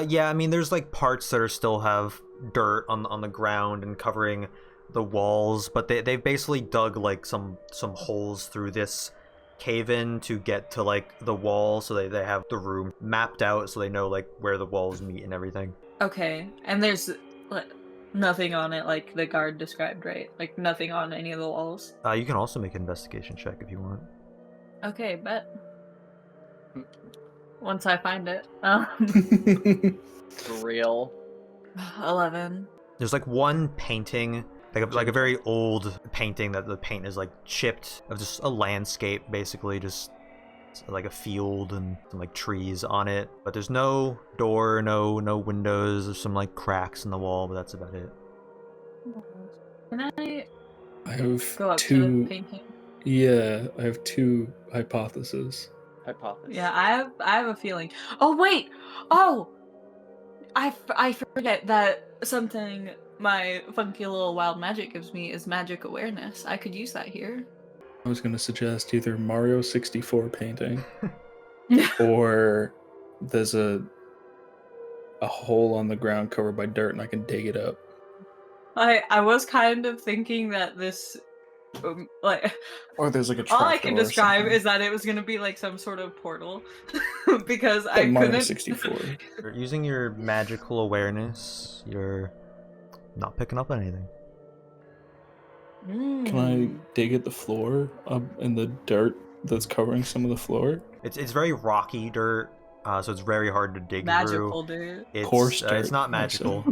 Yeah, I mean, there's like parts that are still have dirt on the ground and covering the walls, but they've basically dug like some holes through this cave-in to get to like the wall, so they have the room mapped out so they know like where the walls meet and everything. Okay, and there's like nothing on it like the guard described, right? Like nothing on any of the walls. You can also make an investigation check if you want. Okay, bet. Once I find it. For real. 11. There's like one painting, like a very old painting that the paint is like chipped, of just a landscape basically, just like a field and some like trees on it. But there's no door, no windows. There's some like cracks in the wall, but that's about it. Can I have go up to two. the painting? Yeah, I have two hypotheses. Yeah, I have a feeling. Oh wait! Oh! I forget that something my funky little wild magic gives me is magic awareness. I could use that here. I was gonna suggest either Mario 64 painting, or there's a hole on the ground covered by dirt and I can dig it up. I was kind of thinking that this like Or there's like a all I trapdoor can or describe something. is that it was gonna be like some sort of portal because Like I Mario couldn't 64. Using your magical awareness, you're not picking up anything. Can I dig at the floor in the dirt that's covering some of the floor? It's very rocky dirt, so it's very hard to dig magical through. dude. It's, Coarse dirt, it's not I magical.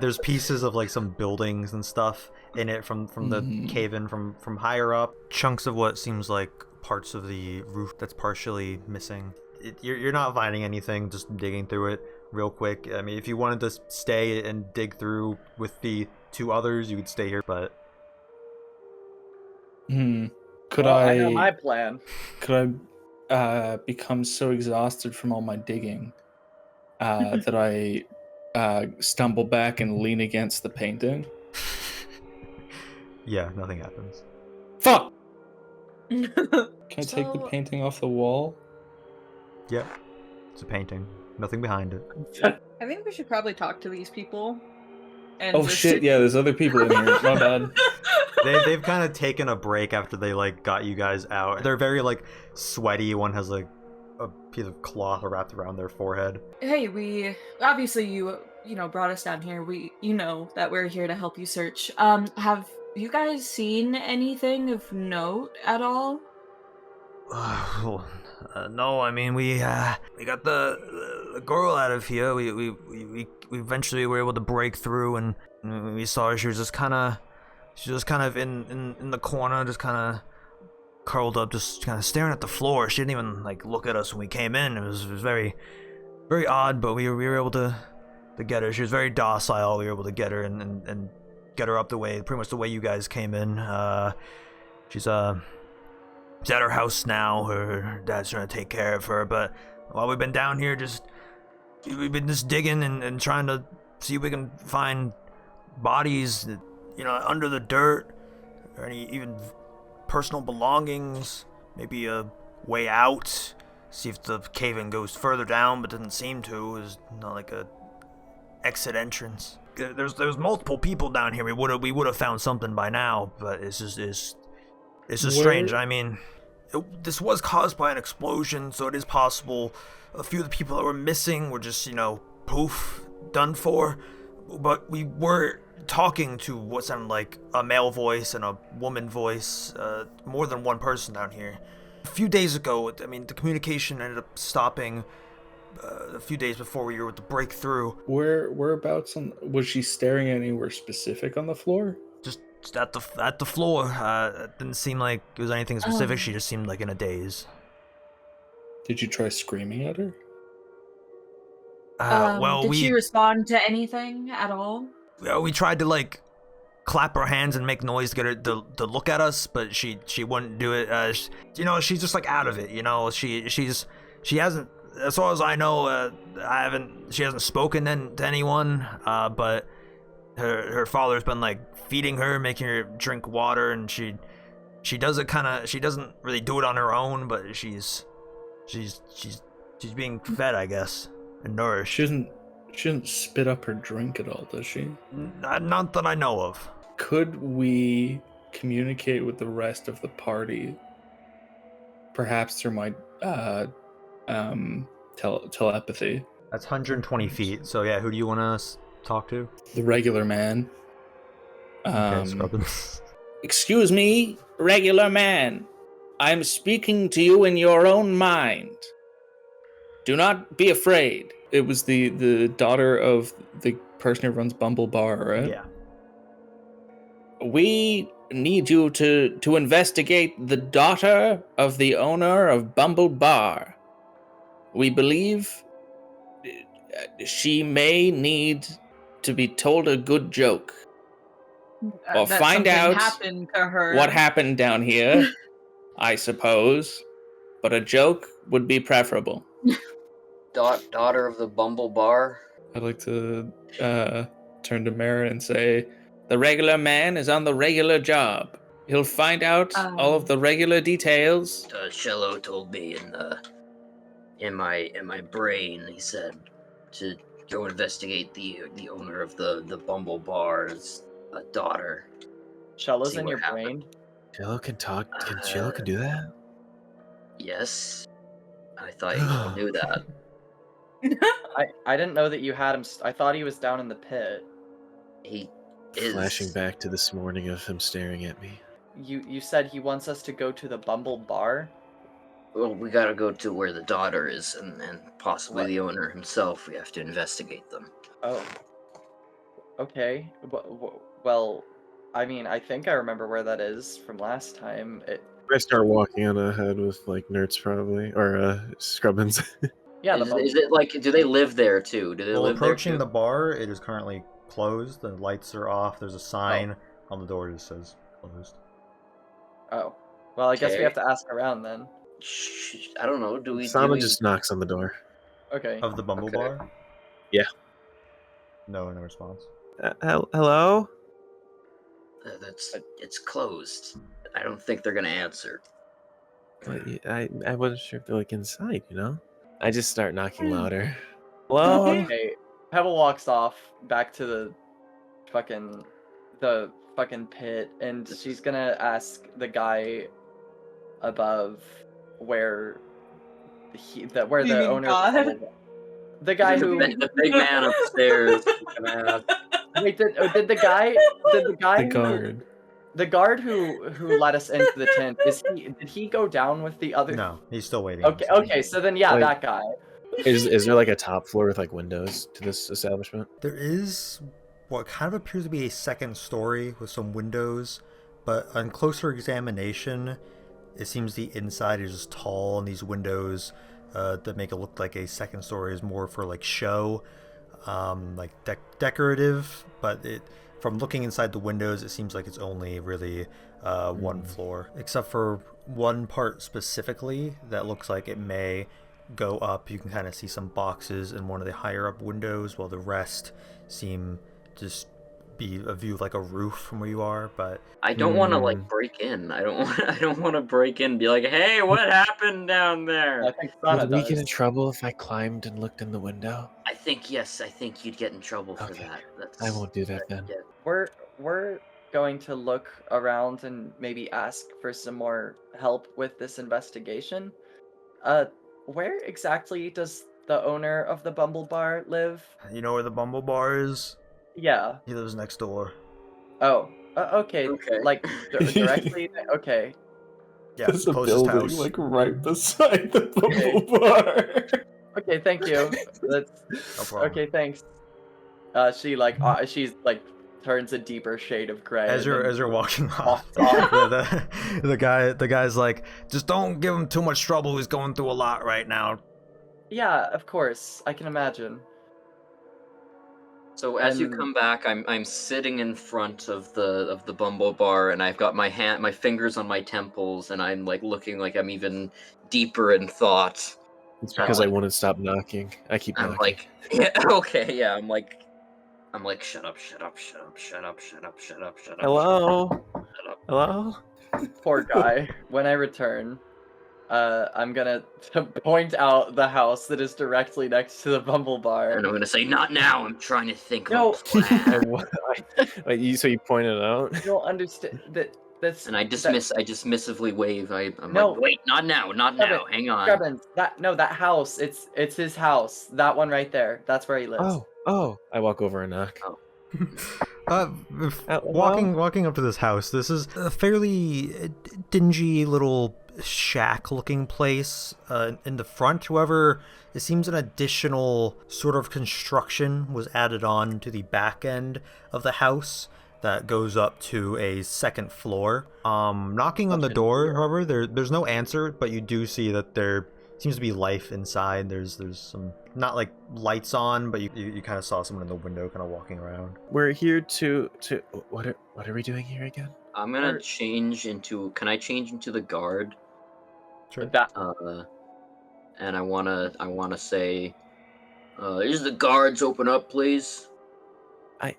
There's pieces of like some buildings and stuff in it from the cave-in from higher up. Chunks of what seems like parts of the roof that's partially missing. You're not finding anything, just digging through it real quick. I mean, if you wanted to stay and dig through with the two others, you could stay here, but... Could Well, I know my plan. Could I become so exhausted from all my digging that I stumble back and lean against the painting? Yeah, nothing happens. Fuck! Can I take the painting off the wall? Yep. It's a painting. Nothing behind it. I think we should probably talk to these people. And Oh just- shit, yeah, there's other people in here. My bad. They've kind of taken a break after they like got you guys out. They're very like sweaty. One has like a piece of cloth wrapped around their forehead. Hey, we obviously you brought us down here. You know that we're here to help you search. Have you guys seen anything of note at all? No, I mean we got the girl out of here. We eventually were able to break through, and we saw her. She was just kind of in the corner, just kind of curled up, just kind of staring at the floor. She didn't even like look at us when we came in. It was very, very odd, but we were able to get her. She was very docile. We were able to get her and get her up pretty much the way you guys came in. She's at her house now. Her dad's trying to take care of her, but while we've been down here, we've been just digging and trying to see if we can find bodies, under the dirt, or any even personal belongings, maybe a way out. See if the cave-in goes further down, but doesn't seem to. It's not like a exit entrance. There's multiple people down here. We would have found something by now, but it's just strange. I mean, this was caused by an explosion, so it is possible a few of the people that were missing were just, poof, done for. But we were talking to what sounded like a male voice and a woman voice, more than one person down here. A few days ago, I mean, the communication ended up stopping a few days before we were with the breakthrough. Whereabouts was she staring anywhere specific on the floor? Just at the floor. It didn't seem like it was anything specific. She just seemed like in a daze. Did you try screaming at her? Did she respond to anything at all? We tried to clap her hands and make noise to get her to look at us, but she wouldn't do it. She's just like out of it. She hasn't, as far as I know, she hasn't spoken to anyone. But her father's been like feeding her, making her drink water, and she does it she doesn't really do it on her own, but she's being fed, I guess, and nourished. She doesn't spit up her drink at all, does she? Not that I know of. Could we communicate with the rest of the party? Perhaps through my telepathy. That's 120 feet. So yeah, who do you want to talk to? The regular man. Okay, Skrubbin. Excuse me, regular man. I'm speaking to you in your own mind. Do not be afraid. It was the daughter of the person who runs Bumble Bar, right? Yeah. We need you to investigate the daughter of the owner of Bumble Bar. We believe she may need to be told a good joke. Or That find something out happened to her. what happened down here, I suppose. But a joke would be preferable. Daughter of the Bumble Bar. I'd like to turn to Mara and say, The regular man is on the regular job. He'll find out all of the regular details. Shello told me in my brain, he said to go investigate the owner of the Bumble Bar's daughter. Shello's See in what your happened. brain. Jello can talk. Jello can do that. Yes, I thought you all knew that. I didn't know that you had him. I thought he was down in the pit. He is. Flashing back to this morning of him staring at me. You said he wants us to go to the Bumble Bar. Well, we gotta go to where the daughter is, and possibly the owner himself. We have to investigate them. Oh. Okay. Well, I mean, I think I remember where that is from last time. I start walking on ahead with like nerds probably, or Skrubbins. Yeah. Is it like? Do they live there too? Do they Well, live approaching there the too? bar, it is currently closed. The lights are off. There's a sign on the door that says closed. Oh. Well, I guess we Okay. have to ask around then. Shh, I don't know. Do we? Sama do we... just knocks on the door. Okay. Of the Bumble Okay. Bar? Yeah. No response. Hello? It's closed. I don't think they're gonna answer. I wasn't sure if they're like inside, I just start knocking louder. Hello? Okay. Pebble walks off back to the fucking pit, and she's gonna ask the guy above where where You the mean owner God? the guy the, who the big man upstairs. wait did the guy the guard. the guard who let us into the tent did he go down with the other? No, he's still waiting. Okay, so then yeah, Wait. that guy. Is there like a top floor with like windows to this establishment? There is what kind of appears to be a second story with some windows, but on closer examination, it seems the inside is just tall, and these windows that make it look like a second story is more for like show, like decorative. But from looking inside the windows, it seems like it's only really one floor, except for one part specifically that looks like it may go up. You can kind of see some boxes in one of the higher up windows, while the rest seem just be a view of like a roof from where you are. But I don't want to like break in. I don't want to break in and be like, hey, what happened down there? I think Sana Would we does. get in trouble if I climbed and looked in the window? I think you'd get in trouble for Okay. that. I won't do that then. Yeah. We're going to look around and maybe ask for some more help with this investigation. Where exactly does the owner of the Bumble Bar live? you know where the Bumble Bar is? Yeah. He lives next door. Oh. Okay. Okay. Like directly. Okay. Yeah, There's a closest building house. like right beside the Bumble Bar. Okay. Thank you. That's No problem. okay. Thanks. She's like turns a deeper shade of gray. As and then you're walking off, walks off. the guy's like, just don't give him too much trouble. He's going through a lot right now. Yeah, of course. I can imagine. So as you come back, I'm sitting in front of the Bumble Bar, and I've got my fingers on my temples, and I'm like looking like I'm even deeper in thought. It's because I wouldn't stop knocking. I keep I'm knocking. like, yeah, okay, yeah. I'm like, shut up, shut up, shut up, shut up, shut up, shut up, shut up. Hello? Shut up. Hello? Poor guy. When I return, I'm gonna point out the house that is directly next to the Bumble Bar. And I'm gonna say, not now. I'm trying to think No. of a plan. Wait, so you pointed out? You don't understand that. That's And I dismissively wave. I'm No. like, wait, not now, not now. Hang on. Skrubbin, that house. It's his house. That one right there. That's where he lives. Oh. I walk over and knock. Walking up to this house, this is a fairly dingy little shack-looking place. In the front, however, it seems an additional sort of construction was added on to the back end of the house that goes up to a second floor. Knocking on the door, however, there's no answer, but you do see that there seems to be life inside. There's some, not like lights on, but you kind of saw someone in the window kind of walking around. We're here to what are we doing here again? I'm gonna change into. Can I change into the guard? Sure. And I wanna say, is the guards open up, please? I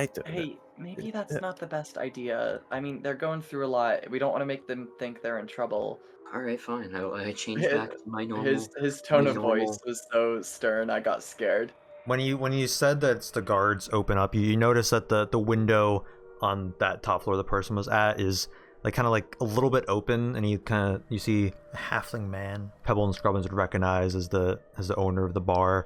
don't know. Hey, maybe that's not the best idea. I mean, they're going through a lot. We don't want to make them think they're in trouble. All right, fine. I changed back to my normal. His tone of voice was so stern. I got scared. When you said that it's the guards open up, you notice that the window on that top floor the person was at is like kind of like a little bit open, and you see a halfling man Pebble and Skrubbins would recognize as the owner of the bar.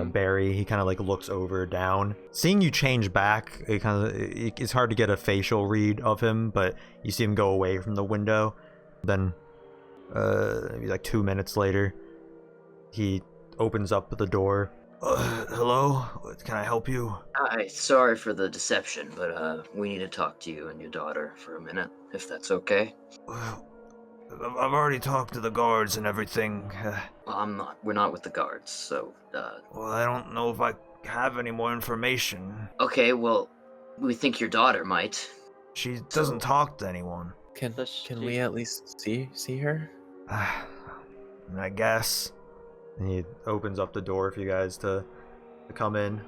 Barry, he kind of like looks over down, seeing you change back. It's hard to get a facial read of him, but you see him go away from the window. Then maybe like 2 minutes later, he opens up the door. Hello, can I help you? Hi, sorry for the deception, but we need to talk to you and your daughter for a minute, if that's okay. Well, I've already talked to the guards and everything. Well, we're not with the guards, so, Well, I don't know if I have any more information. Okay, well, we think your daughter might. She doesn't talk to anyone. Can we at least see her? I guess. And he opens up the door for you guys to come in.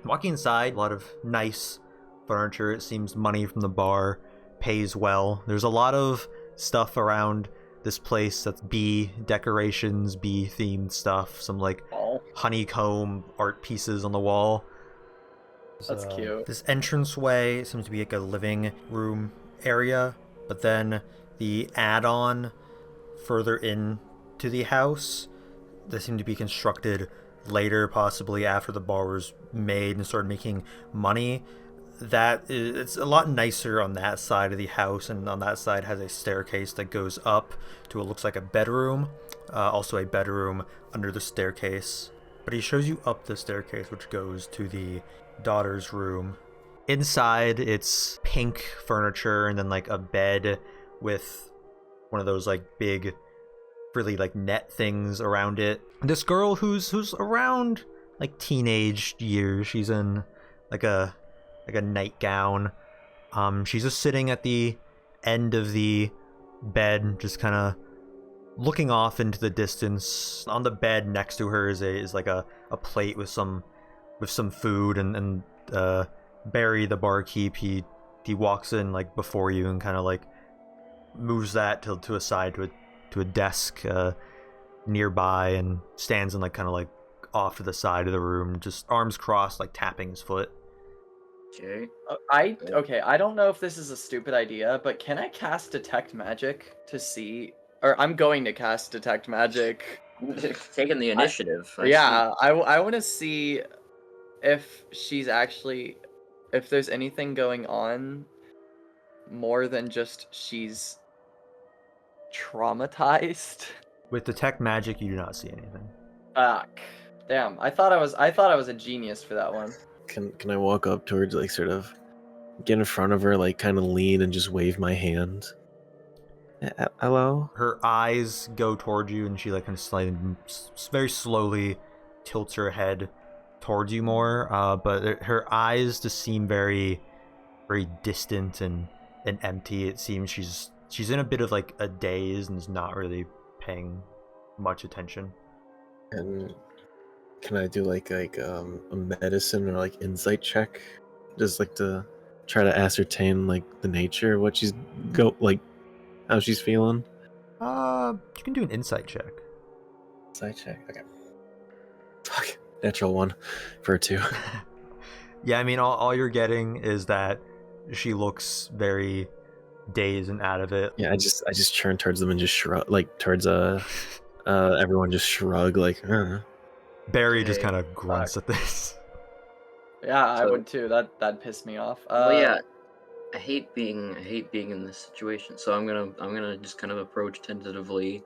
Walking inside, a lot of nice furniture. It seems money from the bar pays well. There's a lot of stuff around this place that's bee decorations, bee themed stuff. Some like honeycomb art pieces on the wall. That's cute. This entranceway seems to be like a living room area, but then the add-on further in to the house, they seem to be constructed later, possibly after the bar was made and started making money. It's a lot nicer on that side of the house, and on that side has a staircase that goes up to what looks like a bedroom, also a bedroom under the staircase. But he shows you up the staircase, which goes to the daughter's room. Inside, it's pink furniture and then like a bed with one of those like big, really like net things around it. This girl who's around like teenage years, she's in like a nightgown. She's just sitting at the end of the bed, just kind of looking off into the distance. On the bed next to her is like a plate with some food, and Barry, the barkeep, he walks in like before you and kind of like moves that to a side to a desk nearby, and stands in like kind of like off to the side of the room, just arms crossed, like tapping his foot. Okay. I don't know if this is a stupid idea, but can I cast Detect Magic to see? Or I'm going to cast Detect Magic. Taking the initiative. I want to see if she's actually, if there's anything going on more than just she's traumatized. With Detect Magic, you do not see anything. Fuck. Damn. I thought I was a genius for that one. Can I walk up towards, like, sort of get in front of her, like kind of lean and just wave my hand? Hello? Her eyes go towards you, and she like kind of slightly, very slowly tilts her head towards you more, but her eyes just seem very, very distant and empty. It seems she's in a bit of like a daze and is not really paying much attention. And can I do like a medicine or like insight check, just like to try to ascertain like the nature of what she's how she's feeling? You can do an insight check. Insight check. Okay. Fuck. Natural 1 for a 2. Yeah, I mean, all you're getting is that she looks very dazed and out of it. Yeah, I just turn towards them and just shrug, like towards everyone just shrug, like. Barry just kind of grunts at this. Yeah, I So- would too. That'd piss me off. Well, yeah, I hate being in this situation. So I'm gonna just kind of approach tentatively.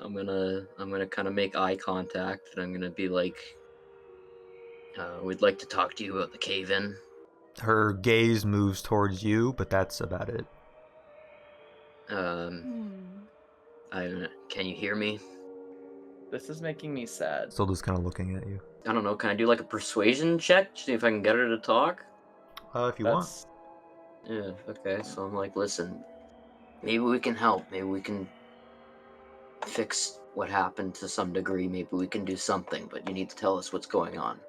I'm gonna kind of make eye contact, and I'm gonna be like, "We'd like to talk to you about the cave-in." Her gaze moves towards you, but that's about it. Can you hear me? This is making me sad. Still just kind of looking at you. I don't know. Can I do like a persuasion check to see if I can get her to talk? If you want. Yeah. Okay. So I'm like, listen, maybe we can help. Maybe we can fix what happened to some degree. Maybe we can do something. But you need to tell us what's going on.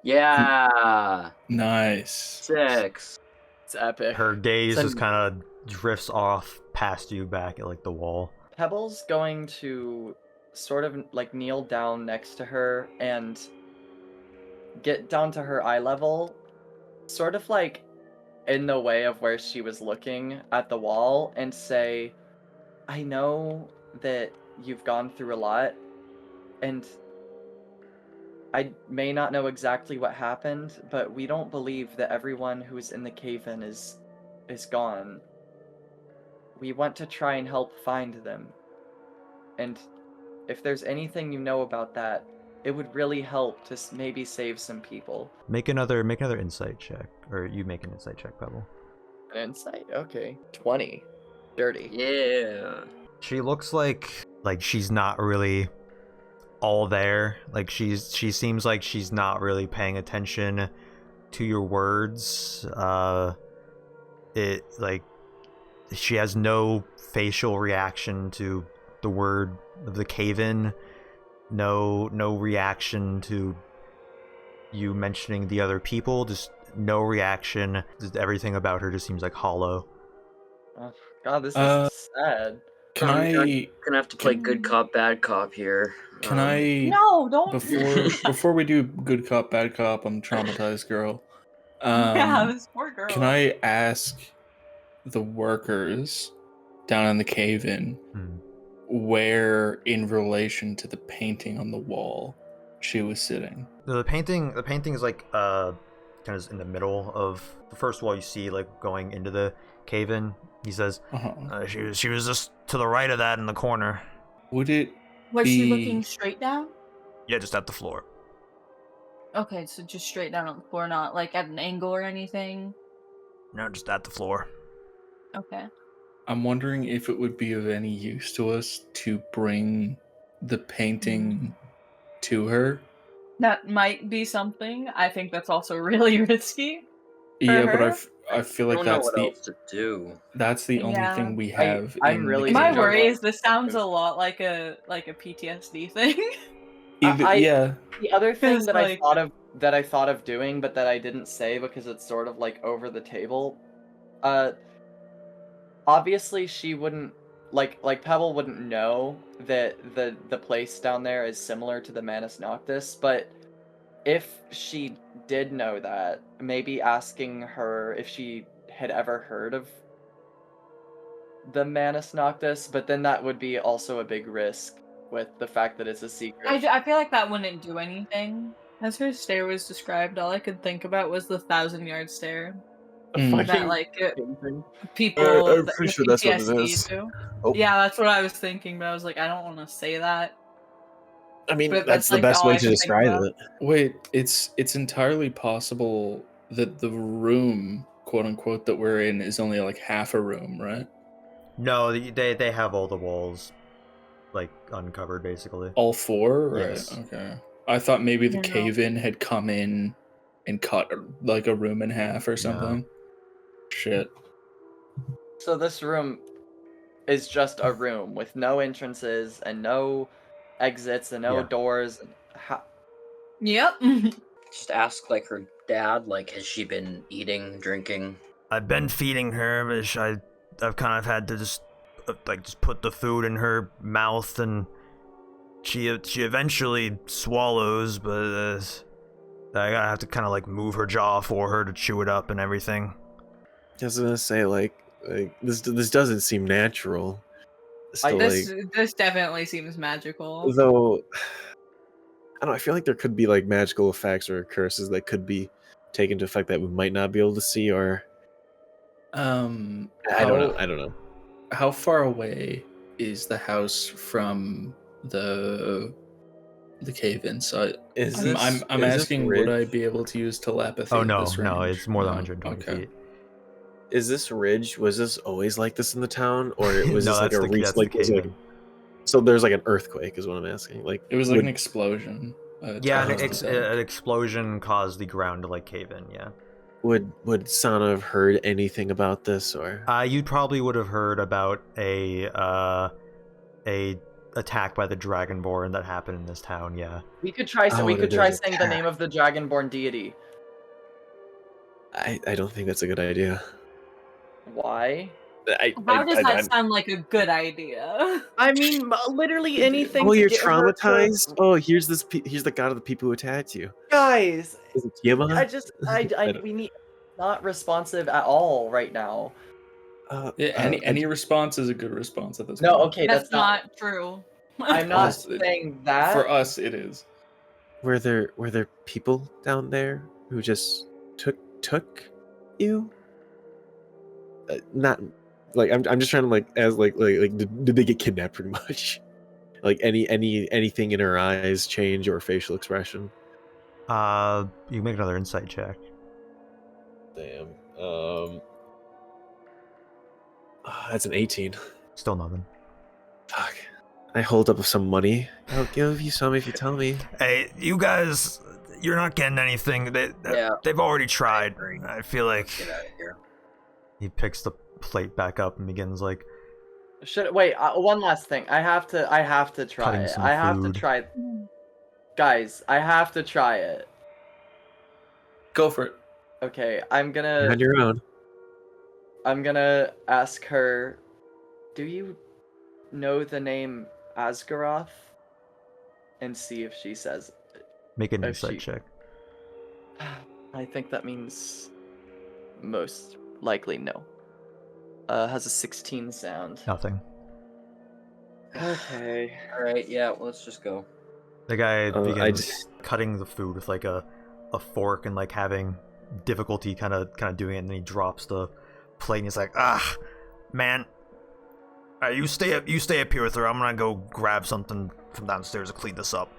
Yeah. Nice. 6. It's epic. Her gaze Send- just kind of drifts off past you back at like the wall. Pebble's going to sort of like kneel down next to her and get down to her eye level, sort of like in the way of where she was looking at the wall, and say, I know that you've gone through a lot, and I may not know exactly what happened, but we don't believe that everyone who's in the cave-in is gone. We want to try and help find them. And if there's anything you know about that, it would really help to maybe save some people. Make another insight check, or you make an insight check, Pebble. An insight? Okay. 20. Dirty. Yeah. She looks like she's not really all there. Like she seems like she's not really paying attention to your words. It like she has no facial reaction to the word of the cave-in. No reaction to you mentioning the other people. Just no reaction. Just everything about her just seems like hollow. Oh, God, this is sad. Can I Gonna have to play good cop, bad cop here. Can I No, don't. before we do good cop, bad cop, I'm traumatized girl. Yeah, this poor girl. Can I ask the workers down in the cave-in where, in relation to the painting on the wall, she was sitting? The painting is like kind of in the middle of the first wall you see, like going into the cave-in. He says, she was just to the right of that in the corner. Would it Was be... she looking straight down? Yeah, just at the floor. Okay, so just straight down on the floor, not like at an angle or anything. No, just at the floor. Okay. I'm wondering if it would be of any use to us to bring the painting to her. That might be something. I think that's also really risky. Yeah, but her? I feel I like don't know that's what the else to do. that's the only Yeah. thing we have. I'm in really- the My game. worry is this sounds a lot like a PTSD thing. Yeah. The other thing that like- I thought of doing, but that I didn't say because it's sort of like over the table. Obviously she wouldn't like Pebble wouldn't know that the place down there is similar to the Manus Noctis, but if she did know that, maybe asking her if she had ever heard of the Manus Noctis, but then that would be also a big risk with the fact that it's a secret. I feel like that wouldn't do anything. As her stare was described, all I could think about was the 1,000-yard stare. That like people. I'm that pretty with sure that's what it PTSD is. do. Oh. Yeah, that's what I was thinking, but I was like, I don't want to say that. I mean, But that's that's, the like, best all way I to can think describe about. it. Wait, it's entirely possible that the room, quote unquote, that we're in is only like half a room, right? No, they have all the walls like uncovered basically. All 4? Right. Yes. Okay. I thought maybe the No, no. cave-in had come in and cut like a room in half or something. Shit. So this room is just a room with no entrances and no exits and no Yeah. doors. Yep. Just ask like her dad, like, has she been eating, drinking? I've been feeding her, but I've kind of had to just put the food in her mouth, and she eventually swallows, but I gotta have to kind of like move her jaw for her to chew it up and everything. I was gonna say like this doesn't seem natural. So, This definitely seems magical. though I don't know, I feel like there could be like magical effects or curses that could be taken into effect that we might not be able to see, or I don't know. How far away is the house from the cave-in? So I'm asking, would I be able to use telepathy? Oh at no, this no, range? it's more than No? 120 Okay. feet. Is this ridge, was this always like this in the town, or was No, this like that's a the- that's the like, was it, cave-in. so there's like an earthquake is what I'm asking. Like It was like would- an explosion. Yeah, an, Tiles the deck. an explosion caused the ground to like cave in. Yeah. would Sana have heard anything about this, or You probably would have heard about a attack by the Dragonborn that happened in this town. Yeah. We could try. Oh, we it could try is saying the name of the Dragonborn deity. I don't think that's a good idea. Why? How does that sound like a good idea? I mean, literally anything. Oh, to you're get her to- traumatized. Oh, here's the god of the people who attacked you. Guys, Is it Tiamat? we need not responsive at all right now. Yeah, any response is a good response at this No, point. okay, That's that's not. not true. I'm not Us, it- saying that. For us, it is. Were there people down there who just took you? Not like I'm just trying to like as like did they get kidnapped pretty much? Like anything in her eyes change or facial expression? You can make another insight check. Damn. That's an 18. Still nothing. Fuck. I hold up some money. I'll give you some if you tell me. Hey, you guys, you're not getting anything. They've already tried. I feel like Get out of here. He picks the plate back up and begins like Wait, one last thing. I have to try Cutting it. some I have food. to try. Guys, I have to try it. Go for it. Okay, You're on your own. I'm gonna ask her, do you know the name Asgaroth? And see if she says it. make an Oh, insight she- check. I think that means most likely no. Has a 16 sound. Nothing. Okay. All right, yeah, let's just go. The guy I begins just- cutting the food with like a fork and like having difficulty kind of doing it, and then he drops the plate and he's like, man. You stay up here with her. I'm gonna go grab something from downstairs to clean this up.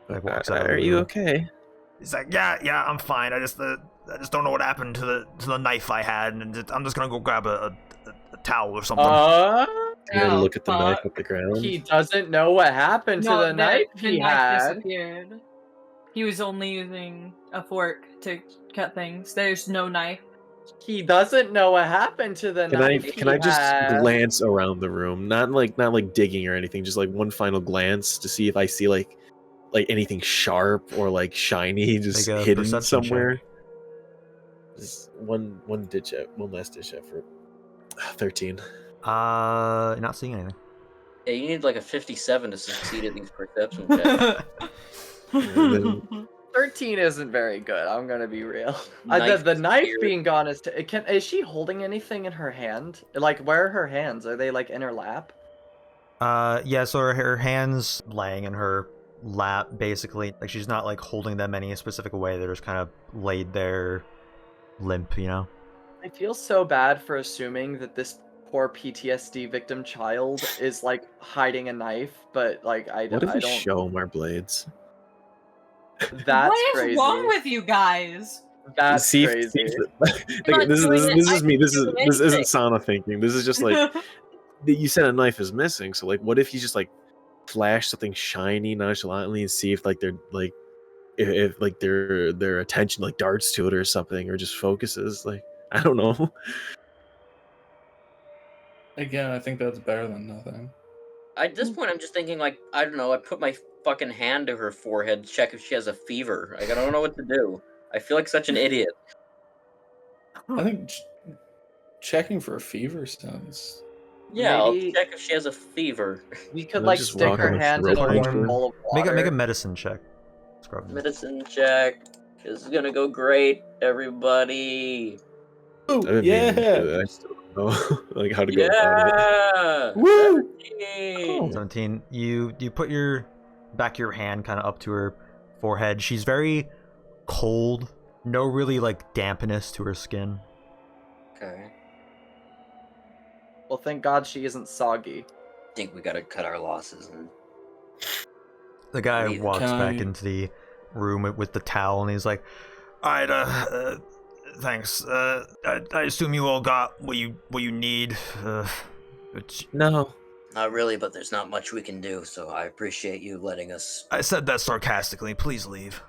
like walks out. Are you okay? He's like, yeah, I'm fine. I just don't know what happened to the knife I had, and I'm just gonna go grab a towel or something. You gotta Oh, look at the knife fuck. at the ground. He doesn't know what happened to the knife the he knife had. disappeared. He was only using a fork to cut things. There's no knife. He doesn't know what happened to the knife. Can I just had. glance around the room? Not like digging or anything, just like one final glance to see if I see like anything sharp or like shiny just Make a hidden perception somewhere. check. Just one last ditch effort. 13. You're not seeing anything. Yeah, you need like a 57 to succeed at these perception checks. And then 13 isn't very good. I'm gonna be real. Knife The knife disappeared. being gone is. Is she holding anything in her hand? Like, where are her hands? Are they like in her lap? Yeah, so her hands laying in her lap, basically. Like, she's not like holding them any specific way. They're just kind of laid there, limp, you know. I feel so bad for assuming that this poor PTSD victim child is like hiding a knife, but like I what if we don't. show them our blades? That's what is crazy. wrong with you guys? That's See if- crazy. see if- You're not this doing is me. This anything. isn't Sana thinking. This is just like you said a knife is missing. So like, what if he's just like flash something shiny nonchalantly and see if like they're like if like their attention like darts to it or something or just focuses. Like I don't know. Again, I think that's better than nothing. At this point, I'm just thinking, like, I don't know, I put my fucking hand to her forehead to check if she has a fever. Like, I don't know what to do. I feel like such an idiot. I think checking for a fever sounds. Yeah, Maybe- I'll check if she has a fever. We could Let's like just stick walk her on a hand in a rope warm bridge. bowl of Make water. a medicine check. Skrubbin. Medicine check. This is gonna go great, everybody. Ooh, I yeah. still don't know like how to go about it. Yeah! Woo! 17. 17. You put your back of your hand kind of up to her forehead. She's very cold. No really like dampness to her skin. Okay. Well, thank God she isn't soggy. I think we gotta cut our losses and The guy Leave. walks Can back I- into the room with the towel and he's like, "Alright, thanks. I assume you all got what you need. No. not really, but there's not much we can do, so I appreciate you letting us. I said that sarcastically. Please leave.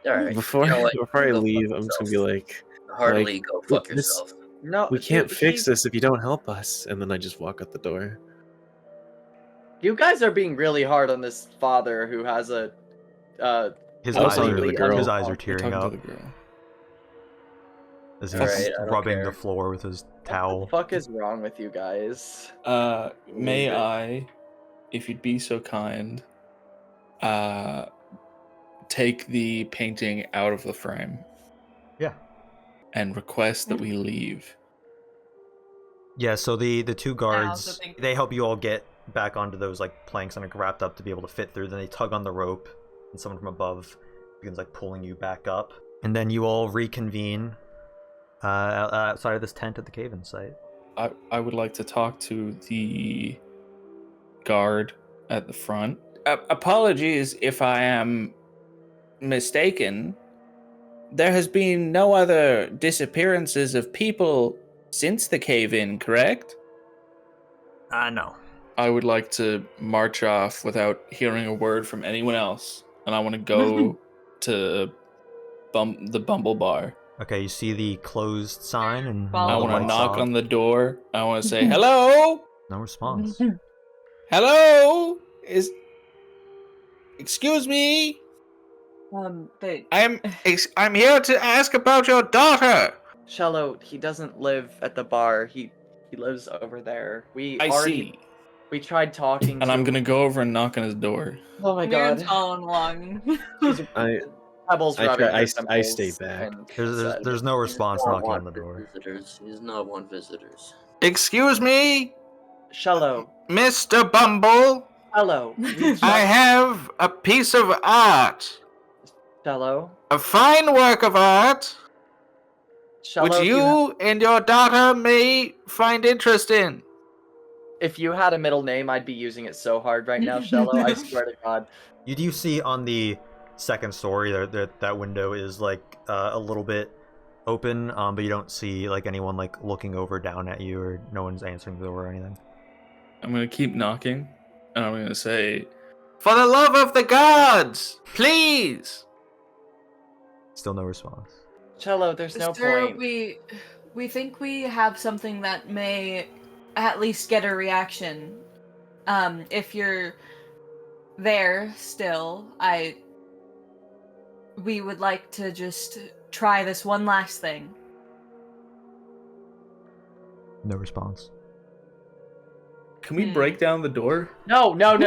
Alright. Before you know what? before I Go fuck leave, I'm just gonna be yourself. like, Heartily like, go fuck this- yourself. No, we can't dude, fix this if you don't help us. And then I just walk out the door. You guys are being really hard on this father who has a His I was eyes talking are to the girl. his eyes are We're tearing talking up to the girl. as he's Alright, I don't rubbing care. the floor with his What towel. the fuck is wrong with you guys? May Leave it. I, if you'd be so kind, take the painting out of the frame Yeah. and request that we leave. Yeah, so the two guards, so thank you. they help you all get back onto those like planks and like wrapped up to be able to fit through. Then they tug on the rope and someone from above begins like pulling you back up. And then you all reconvene outside of this tent at the cave-in site. I would like to talk to the guard at the front. Apologies if I am mistaken. There has been no other disappearances of people since the cave-in, correct? No. I would like to march off without hearing a word from anyone else, and I want to go to the Bumble Bar. Okay, you see the closed sign and Follow I all the want to lights knock off. on the door. I want to say, Hello? No response. Hello? Excuse me? They I'm here to ask about your daughter. Shello, he doesn't live at the bar. He lives over there. I see. We tried talking And to I'm gonna go over and knock on his door. Oh my Miran's god. following along. Pebbles I rubbing try- her I temples stay back. and There's no response He's not knocking on the want door. Visitors. He's not want visitors. Excuse me, Shello, Mr. Bumble. Shello, I have a piece of art. Shello, A fine work of art, Shello. which you and your daughter may find interest in. If you had a middle name, I'd be using it so hard right now, Shello. I swear to God. You do see on the second story that window is like a little bit open, but you don't see like anyone like looking over down at you, or no one's answering the door or anything. I'm gonna keep knocking, and I'm gonna say, For the love of the gods, please. Still no response. Shello, there's no Sir, point. we think we have something that may at least get a reaction. If you're there still, we would like to just try this one last thing. No response. "Can we break down the door?" No. We Can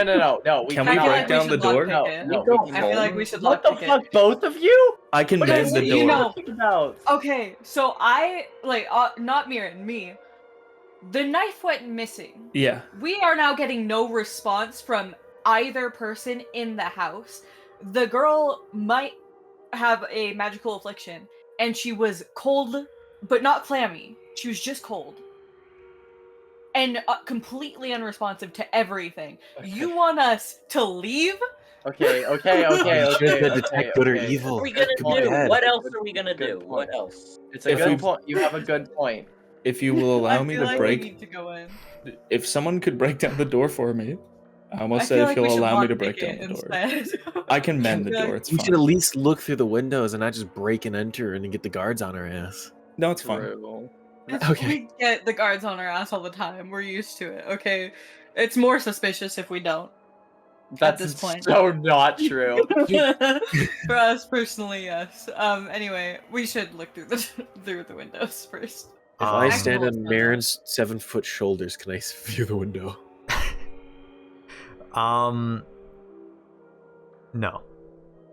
we cannot. break down the door? No, it. no, Go we I feel can't. like we should What the lockpick it. fuck, both of you? I can But mend it's- the you door. know- Talking about? Okay, so I not Miran, me. The knife went missing. Yeah. We are now getting no response from either person in the house. The girl might have a magical affliction, and she was cold, but not clammy. She was just cold. And completely unresponsive to everything. You want us to leave? Okay. Should detect good or evil. What are we gonna Come on, do? Dad. What else are we gonna Good do? point. What else? It's a If good we- point. You have a good point. If you will allow I me feel to like break, we need to go in. if someone could break down the door for me, I almost I said feel if like we you'll should allow me to lockpick break down it the door. instead. I can mend the Yeah. door. It's We should at fine. least look through the windows and not just break and enter and get the guards on our ass. No, it's fine. True. Okay. We get the guards on our ass all the time. We're used to it. Okay, it's more suspicious if we don't. That's this point. so not true. For us personally, yes. Anyway, we should look through the windows first. If I Um, stand Actual on stuff. Marin's 7-foot shoulders, can I view the window? No.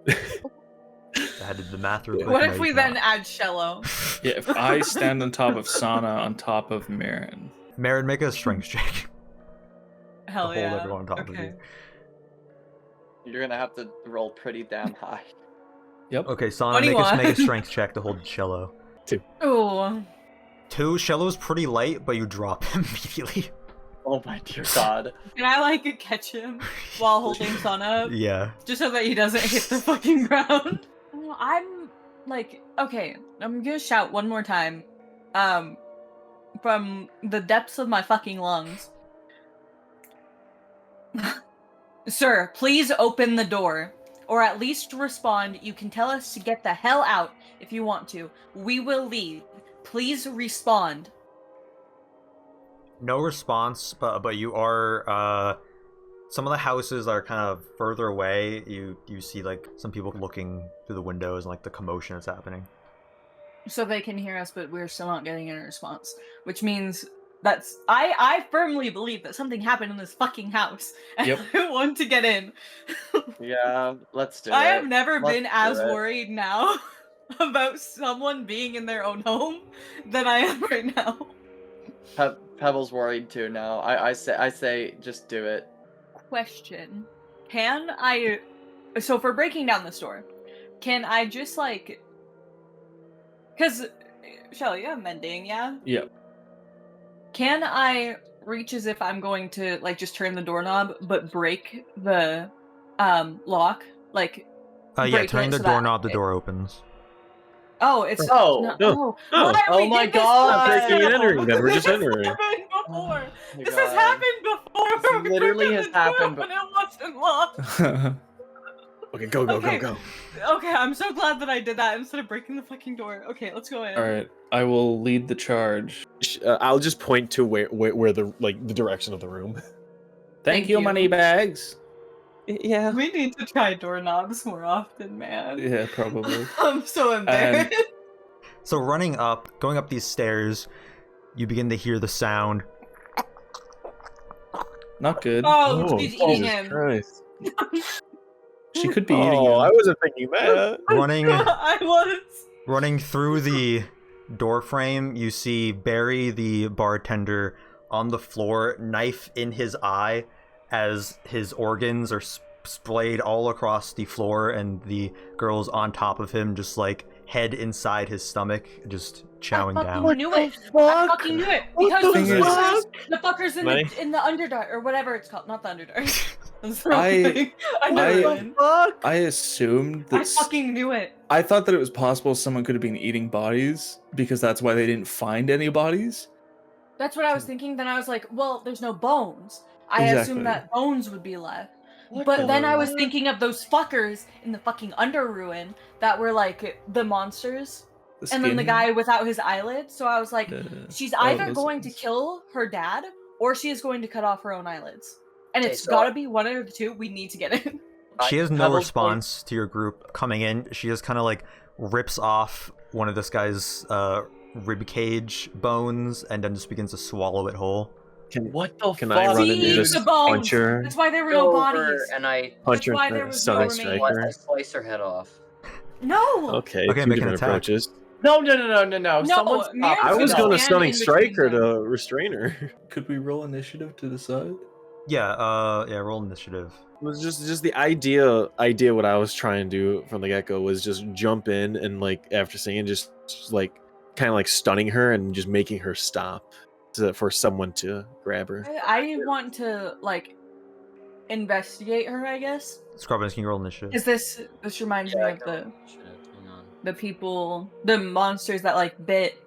I had to do the math real quick. What No, if you we cannot. then add Shello? Yeah, if I stand on top of Sana on top of Marin. Marin, make a strength check. Hell hold yeah. everyone on top of Okay. you. You're gonna have to roll pretty damn high. Yep. Okay, Sana, make 21. a strength check to hold Shello. Ooh. 2, Shello's pretty light, but you drop him immediately. Oh my dear god. Can I like catch him while holding Sun up? Yeah. Just so that he doesn't hit the fucking ground. I'm like, okay, I'm gonna shout one more time. From the depths of my fucking lungs. Sir, please open the door. Or at least respond. You can tell us to get the hell out if you want to. We will leave. Please respond. No response, but you are some of the houses are kind of further away. You see like some people looking through the windows and like the commotion that's happening. So they can hear us, but we're still not getting any response. Which means that's I firmly believe that something happened in this fucking house. And Yep. I want to get in. Yeah, let's do it. I have never Let's been do as it. worried now about someone being in their own home than I am right now. Pebble's worried too now. I say just do it. Question. Can I... So for breaking down this door, can I just like... Because, Shelly, you have mending, yeah? Yep. Can I reach as if I'm going to like just turn the doorknob, but break the lock? Like, Yeah, break turning it the so that- doorknob, the door opens. Oh, it's Oh, no. no. Why are Oh we my did this God. twice? Breaking and entering, then we're just This entering. has happened before. Oh my This has God. happened before. This We literally broke has the door happened when it wasn't locked. Okay, go, Okay. go. Okay, I'm so glad that I did that instead of breaking the fucking door. Okay, let's go in. All right, I will lead the charge. I'll just point to where the the direction of the room. Thank you, you. moneybags. Yeah. We need to try doorknobs more often, man. Yeah, probably. I'm so embarrassed. So going up these stairs, you begin to hear the sound. Not good. Oh, she's eating Jesus him. Christ. She could be eating Oh, him. I wasn't thinking that. I was. Running through the door frame, you see Barry, the bartender, on the floor, knife in his eye, as his organs are splayed all across the floor, and the girl's on top of him, just like head inside his stomach, just chowing I down. fucking knew it. I fucking knew it. Because the the fuckers in Nice. the Underdark, or whatever it's called. Not the Underdark. I Underdark. I assumed I that fucking knew it. I thought that it was possible someone could have been eating bodies because that's why they didn't find any bodies. That's what I was thinking. Then I was like, well, there's no bones. I Exactly. assumed that bones would be left. What But the then I was fuck? thinking of those fuckers in the fucking under ruin that were like the monsters. And then the skin. guy without his eyelids. So I was like, she's either those going to ones. kill her dad or she is going to cut off her own eyelids. And Okay, it's so- gotta be one of the two. We need to get in. She has no Pebbles response to your group coming in. She just kind of like rips off one of this guy's rib cage bones and then just begins to swallow it whole. What the Can fuck? I run See, into this the bones. puncher? That's why there were Go no over bodies. and I Puncher why there and was Sonic no slice, Striker. I slice her head off. No! Okay, Okay, two make an different attack. approaches. No. No, Someone stop. Mira's I was gonna going to stand Stunning in between Striker them. to restrain her. Could we roll initiative to decide? Yeah, roll initiative. It was just the idea what I was trying to do from the get-go was just jump in and like after saying just like kind of like stunning her and just making her stop for someone to grab her. I want to, like, investigate her, I guess. Skrubbin, can you roll initiative? Is this reminds me I of got the it. Shit, hang on. the people, the monsters that like bit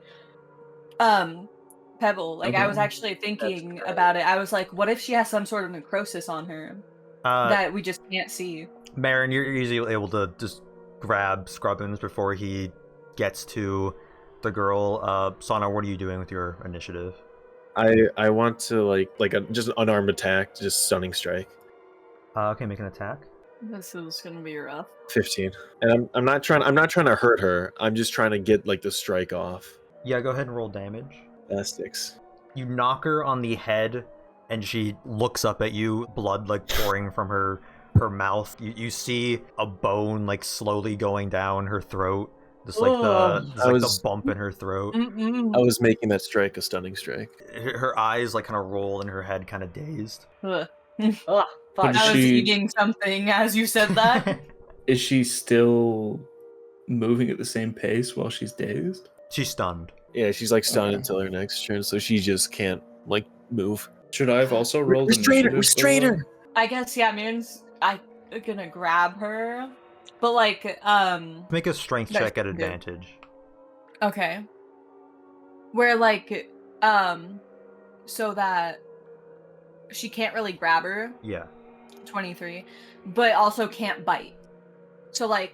Pebble. Like, I was actually thinking about it. I was like, what if she has some sort of necrosis on her that we just can't see? Marin, you're easily able to just grab Skrubbins before he gets to the girl. Sana, what are you doing with your initiative? I want to just an unarmed attack, just stunning strike. Okay, make an attack. This is gonna be rough. 15. And I'm not trying to hurt her. I'm just trying to get the strike off. Yeah, go ahead and roll damage. That sticks. You knock her on the head, and she looks up at you, blood pouring from her mouth. You see a bone slowly going down her throat. Just the bump in her throat. I was making that strike a stunning strike. Her eyes kind of roll and her head kind of dazed. Ugh. I was eating something as you said that. Is she still moving at the same pace while she's dazed? She's stunned. Yeah, she's stunned until her next turn, so she just can't move. Should I have also rolled restrain her? I guess Marin's gonna grab her, but make a strength check at advantage. Okay. Where so that she can't really grab her. Yeah. 23, but also can't bite. So I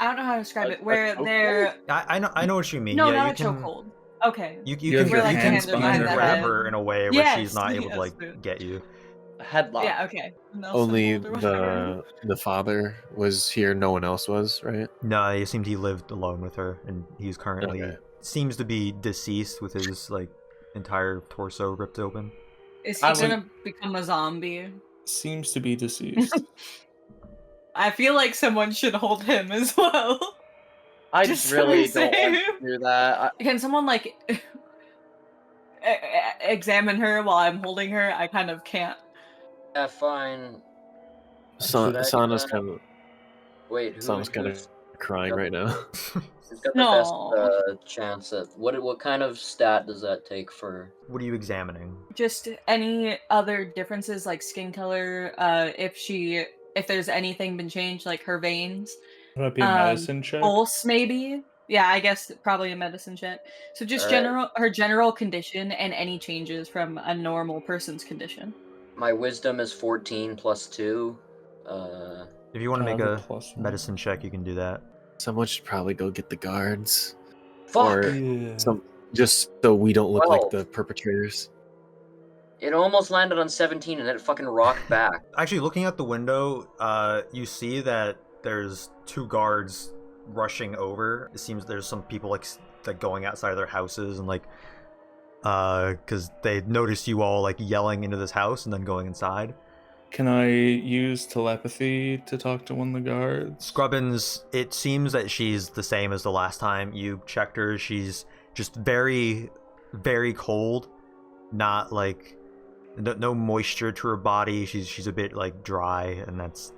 don't know how to describe it. Where they're I know what you mean. No, yeah, not a chokehold. Okay. You can grab her in a way where she's not able to get you. A headlock. Yeah. Okay. Only the father was here. No one else was, right? No, it seemed he lived alone with her, and he's currently seems to be deceased with his entire torso ripped open. Is he gonna become a zombie? Seems to be deceased. I feel like someone should hold him as well. I just really don't want to do that. Can someone examine her while I'm holding her? I kind of can't. Yeah, fine. Sana's kind of. Wait, Sana's kind of crying right now. Who's got the best chance at what kind of stat does that take for? What are you examining? Just any other differences like skin color. If there's anything been changed, like her veins. Would that be a medicine check? Pulse, maybe. Yeah, I guess probably a medicine check. So just her general condition and any changes from a normal person's condition. My wisdom is 14 plus 2. If you want to make a medicine check, you can do that. Someone should probably go get the guards. Fuck! Just so we don't look like the perpetrators. It almost landed on 17 and then it fucking rocked back. Actually, looking out the window, you see that there's 2 guards rushing over. It seems there's some people going outside of their houses and because they noticed you all yelling into this house and then going inside. Can I use telepathy to talk to one of the guards? Skrubbins, it seems that she's the same as the last time you checked her. She's just very, very cold. Not no moisture to her body. She's a bit dry, and that's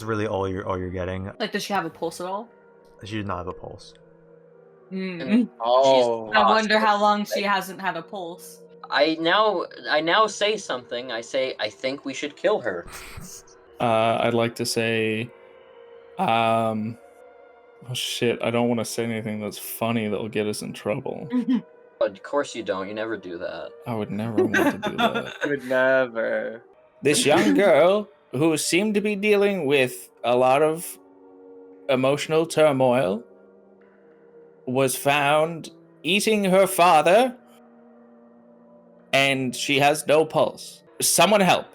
really all you're getting. Does she have a pulse at all? She did not have a pulse. Oh. I wonder how long she hasn't had a pulse. I now say something. I say I think we should kill her. I'd like to say, oh shit! I don't want to say anything that's funny that will get us in trouble. Of course you don't. You never do that. I would never want to do that. I would never. This young girl who seemed to be dealing with a lot of emotional turmoil was found eating her father, and she has no pulse. Someone help.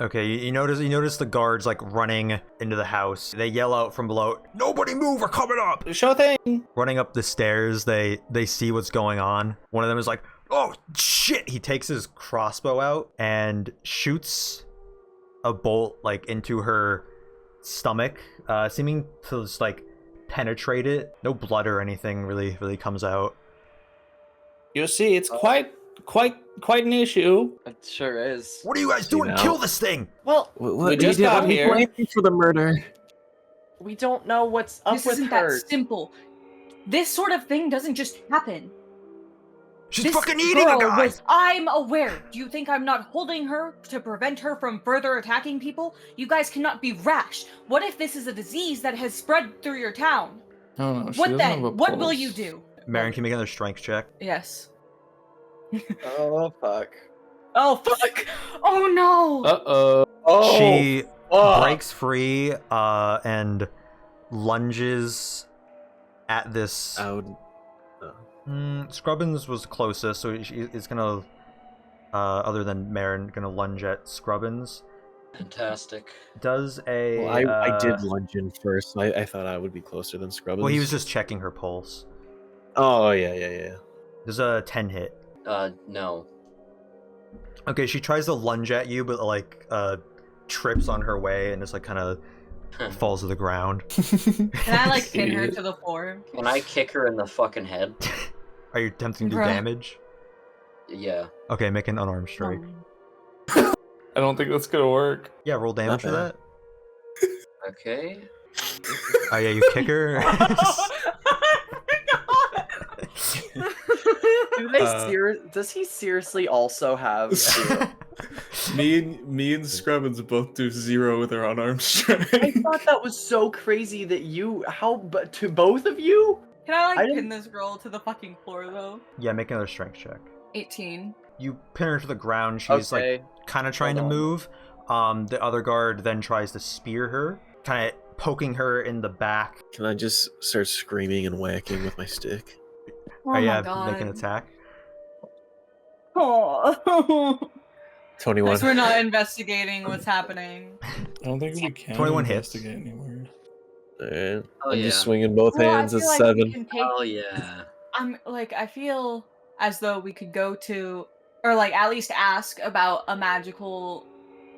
Okay, you notice the guards running into the house. They yell out from below, "Nobody move, we're coming up!" Sure thing. Running up the stairs, they see what's going on. One of them is like, "Oh shit!" He takes his crossbow out and shoots a bolt into her stomach, seeming to just penetrate it. No blood or anything really comes out. You see, it's quite an issue. It sure is. What are you guys doing? Kill this thing! Well, we just got here for the murder. We don't know what's up This with isn't her. that simple. This sort of thing doesn't just happen. She's This fucking eating a girl guy! I'm aware. Do you think I'm not holding her to prevent her from further attacking people? You guys cannot be rash. What if this is a disease that has spread through your town? No, she What doesn't then? have a What will pulse. you do? Marin, can you make another strength check? Yes. Oh fuck. Oh fuck! Oh no! Uh-oh. Oh. She fuck. breaks free and lunges at this. I would. Skrubbins was closest, so it's gonna, other than Marin, gonna lunge at Skrubbins. Fantastic. Does a. Well, I did lunge in first. I thought I would be closer than Skrubbins. Well, he was just checking her pulse. Oh yeah. Does a 10 hit? No. Okay, she tries to lunge at you, but like trips on her way and just like kind of falls to the ground. Can I like pin her to the floor? Can I kick her in the fucking head? Are you attempting to do Bruh. damage? Yeah. Okay, make an unarmed strike. I don't think that's gonna work. Yeah, roll damage for that. Okay. Oh yeah, you kick her. Does he seriously also have zero? Me and Skrubbins both do 0 with our unarmed strike. I thought that was so crazy that but to both of you? Can I I like didn't- pin this girl to the fucking floor though? Yeah, make another strength check. 18. You pin her to the ground. She's Okay. like kind of trying to Hold on. move. The other guard then tries to spear her, kind of poking her in the back. Can I just start screaming and whacking with my stick? Oh yeah, my god. make an attack. Oh. 21. Guess we're not investigating what's happening. I don't think we can 21 hits. investigate anywhere. Alright. Oh, I'm yeah. just swinging both Well, I hands. feel It's like we 7. can take- Oh yeah. I'm like, I feel as though we could go to, or like at least ask about a magical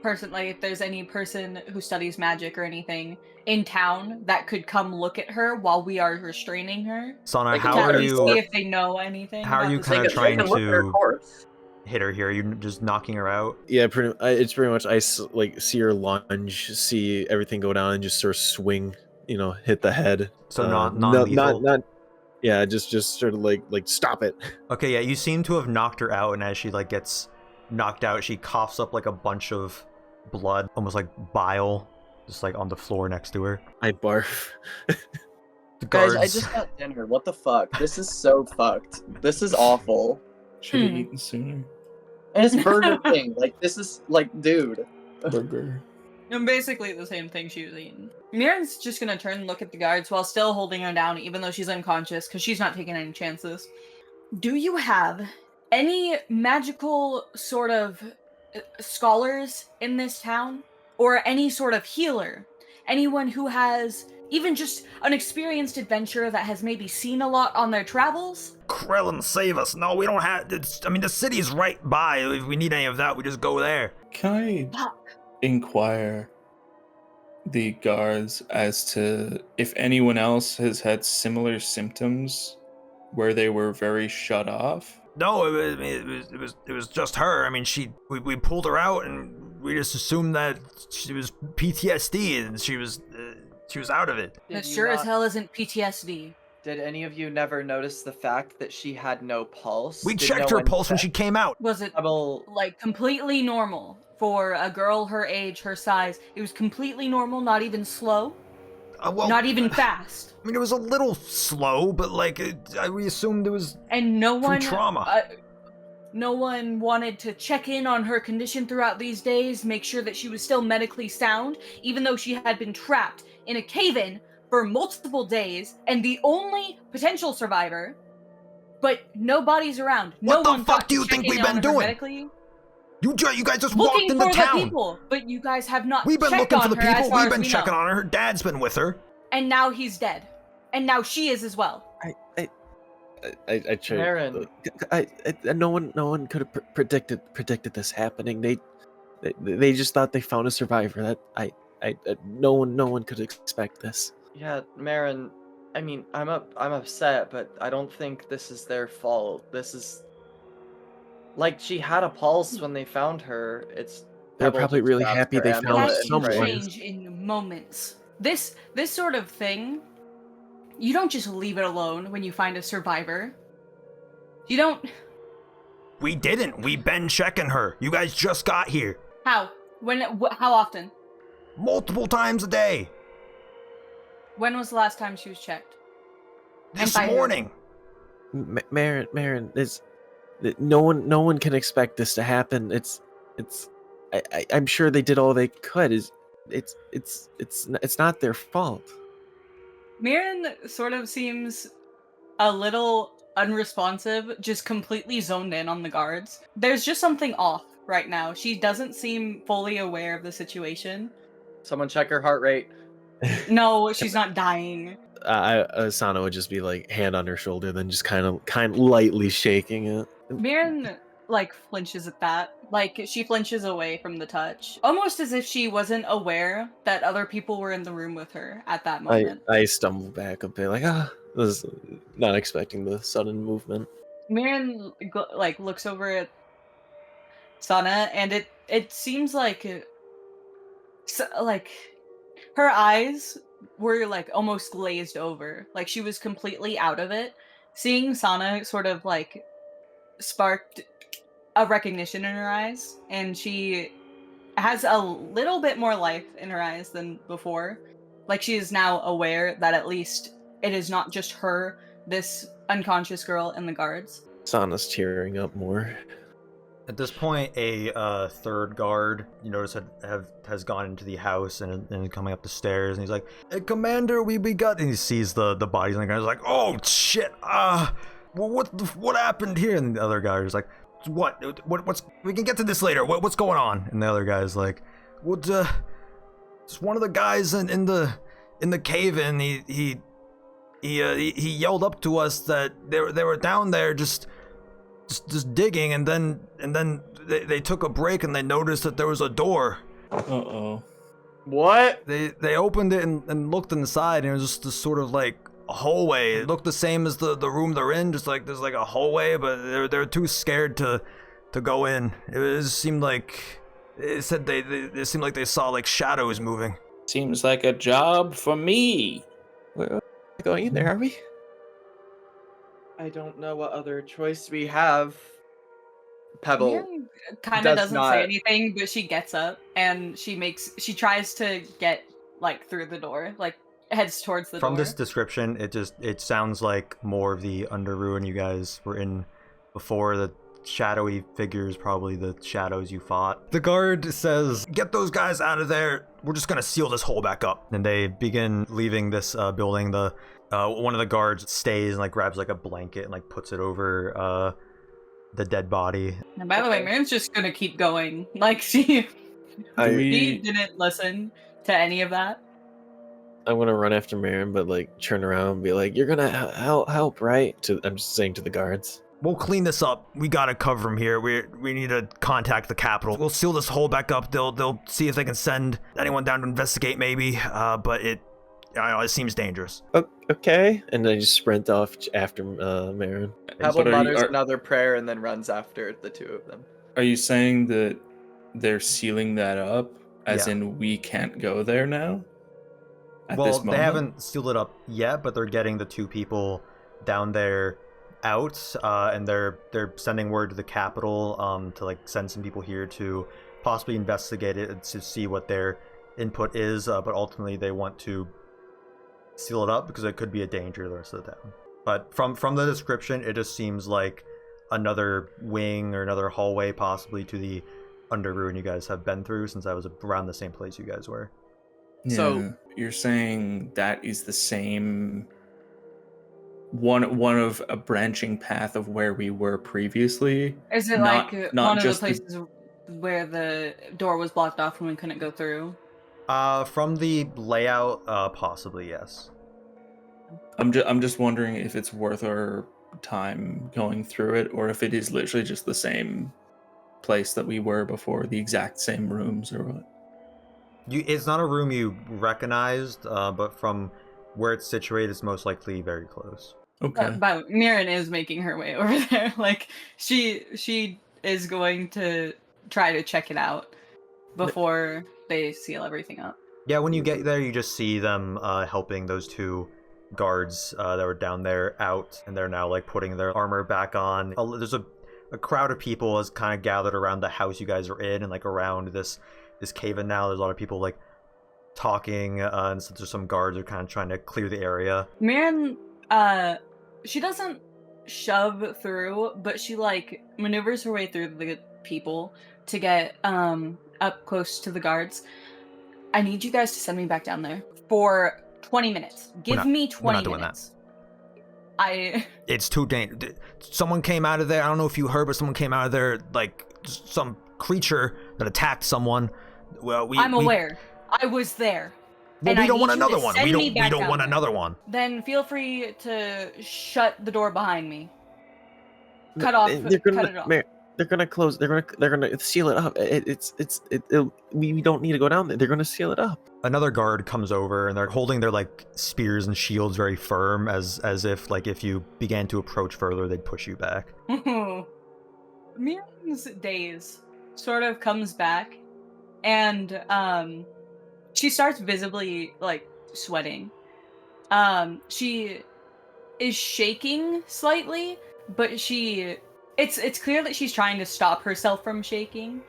person, like if there's any person who studies magic or anything in town that could come look at her while we are restraining her. Sana, Like, how to are at least see you if they know anything. how are about you this kinda situation. trying They can look at her to- corpse. hit her here? You're just knocking her out. Yeah, it's pretty much like see her lunge, see everything go down, and just sort of swing, hit the head. So not non-lethal. Yeah, just sort of like stop it. Okay, yeah, you seem to have knocked her out, and as she like gets knocked out, she coughs up like a bunch of blood, almost like bile, just like on the floor next to her. I barf. The Guys, guards. I just got dinner. What the fuck? This is so fucked. This is awful. Should have Hmm. eaten sooner. And it's Burger King. Like, this is, like, dude. Burger. And basically the same thing she was eating. Miran's just gonna turn and look at the guards while still holding her down, even though she's unconscious, because she's not taking any chances. Do you have any magical sort of scholars in this town? Or any sort of healer? Anyone who has even just an experienced adventurer that has maybe seen a lot on their travels? Krellin, save us. No, we don't have. The city's right by. If we need any of that, we just go there. Can I Fuck. inquire the guards as to if anyone else has had similar symptoms where they were very shut off? No, it was just her. I mean, we pulled her out and we just assumed that she was PTSD and she was out of it. It sure as hell isn't PTSD. Did any of you never notice the fact that she had no pulse? We Did checked no her one pulse when check? she came out. Was it Well, like completely normal for a girl her age, her size? It was completely normal, not even slow, Well, not even fast. I mean, it was a little slow, but like we assumed it was. And no From one trauma. No one wanted to check in on her condition throughout these days, make sure that she was still medically sound, even though she had been trapped in a cave-in for multiple days, and the only potential survivor, but no bodies around. What No the one fuck thought do to you check think in we've on been her doing? medically. You guys just Looking walked into for town. the people, but you guys have not We've been checked looking on for the her as people. far We've as been we checking know. on her. Her dad's been with her. And now he's dead. And now she is as well. I tried. Marin. No one could have predicted this happening. They just thought they found a survivor. No one could expect this. yeah, Marin, I mean, I'm upset, but I don't think this is their fault. This is... Like, she had a pulse when they found her. They're Pebble probably just really grabbed happy her they amulet found That and can someone. prayed. change in moments. This sort of thing, you don't just leave it alone when you find a survivor. You don't... We didn't. We've been checking her. You guys just got here. How? How often? Multiple times a day. When was the last time she was checked? This by who? morning. Marin, no one can expect this to happen. I'm sure they did all they could. It's not their fault. Mirren sort of seems a little unresponsive, just completely zoned in on the guards. There's just something off right now. She doesn't seem fully aware of the situation. Someone check her heart rate. No, she's not dying. Sana would just be like hand on her shoulder, then just kind of lightly shaking it. Mirren like flinches at that. Like she flinches away from the touch, almost as if she wasn't aware that other people were in the room with her at that moment. I stumble back a bit, like I was not expecting the sudden movement. Mirren like looks over at Sana, and it seems like her eyes were like almost glazed over, like she was completely out of it. Seeing Sana sort of like sparked a recognition in her eyes, and she has a little bit more life in her eyes than before. Like she is now aware that at least it is not just her, this unconscious girl, and the guards. Sana's tearing up more. At this point, a third guard, you notice, has gone into the house and coming up the stairs, and he's like, "Hey, Commander, we got," and he sees the bodies on the ground. He's like, "Oh shit! What happened here?" And the other guy is like, "What's? We can get to this later. What's going on?" And the other guy's like, "What? It's one of the guys in the cave-in. He yelled up to us that they were down there just digging, and then they took a break and they noticed that there was a door." Uh-oh. What? They opened it and looked inside, and it was just this sort of like a hallway. It looked the same as the room they're in, just like there's like a hallway, but they're too scared to go in. It seemed like it said it seemed like they saw like shadows moving. Seems like a job for me. We're going in there, are we? I don't know what other choice we have. Pebble Kind of does doesn't not- say anything, but she gets up and she tries to get like through the door, like heads towards the door. From this description, it sounds like more of the Underruin you guys were in before. The shadowy figures, probably the shadows you fought. The guard says, "Get those guys out of there. We're just gonna seal this hole back up." And they begin leaving this building. The one of the guards stays and like grabs like a blanket and like puts it over the dead body. And by the way, Marin's just gonna keep going. Like she didn't listen to any of that. I'm gonna run after Marin, but like turn around and be like, "You're gonna help, right?" I'm just saying to the guards. "We'll clean this up. We gotta cover them here. We need to contact the capital. We'll seal this hole back up. They'll see if they can send anyone down to investigate, maybe. But it seems dangerous." Okay, and I just sprint off after Marin. Pebble mutters another prayer and then runs after the two of them. Are you saying that they're sealing that up, as Yeah. in we can't go there now? At Well, this they moment? haven't sealed it up yet, but they're getting the two people down there out, and they're sending word to the capital to like send some people here to possibly investigate it and to see what their input is. But ultimately, they want to seal it up because it could be a danger to the rest of the town. But from the description, it just seems like another wing or another hallway, possibly to the Underruin you guys have been through, since I was around the same place you guys were. Yeah. So- You're saying that is the same one of a branching path of where we were previously? Is it Not- like not one of the just the- places where the door was blocked off and we couldn't go through? From the layout, possibly yes. I'm just wondering if it's worth our time going through it, or if it is literally just the same place that we were before, the exact same rooms, or what. It's not a room you recognized, but from where it's situated, it's most likely very close. Okay. But Mirren is making her way over there. Like she is going to try to check it out before they seal everything up. Yeah, when you get there, you just see them helping those two guards that were down there out, and they're now like putting their armor back on. There's a crowd of people has kind of gathered around the house you guys are in, and like around this cave-in now. There's a lot of people like talking, and so there's some guards are kind of trying to clear the area. Mirren, she doesn't shove through, but she like maneuvers her way through the people to get up close to the guards. I need you guys to send me back down there for 20 minutes. Give me 20 minutes. It's too dangerous. Someone came out of there. I don't know if you heard, but someone came out of there, like some creature that attacked someone. Well, I'm aware. I was there. Well, we don't want another one. We don't want another one. Then feel free to shut the door behind me. Cut They're gonna, it off. They're gonna close. They're gonna seal it up. We don't need to go down there. They're gonna seal it up. Another guard comes over and they're holding their like spears and shields very firm, as if like if you began to approach further, they'd push you back. Miriam's daze sort of comes back, and she starts visibly like sweating. She is shaking slightly, but it's clear that she's trying to stop herself from shaking.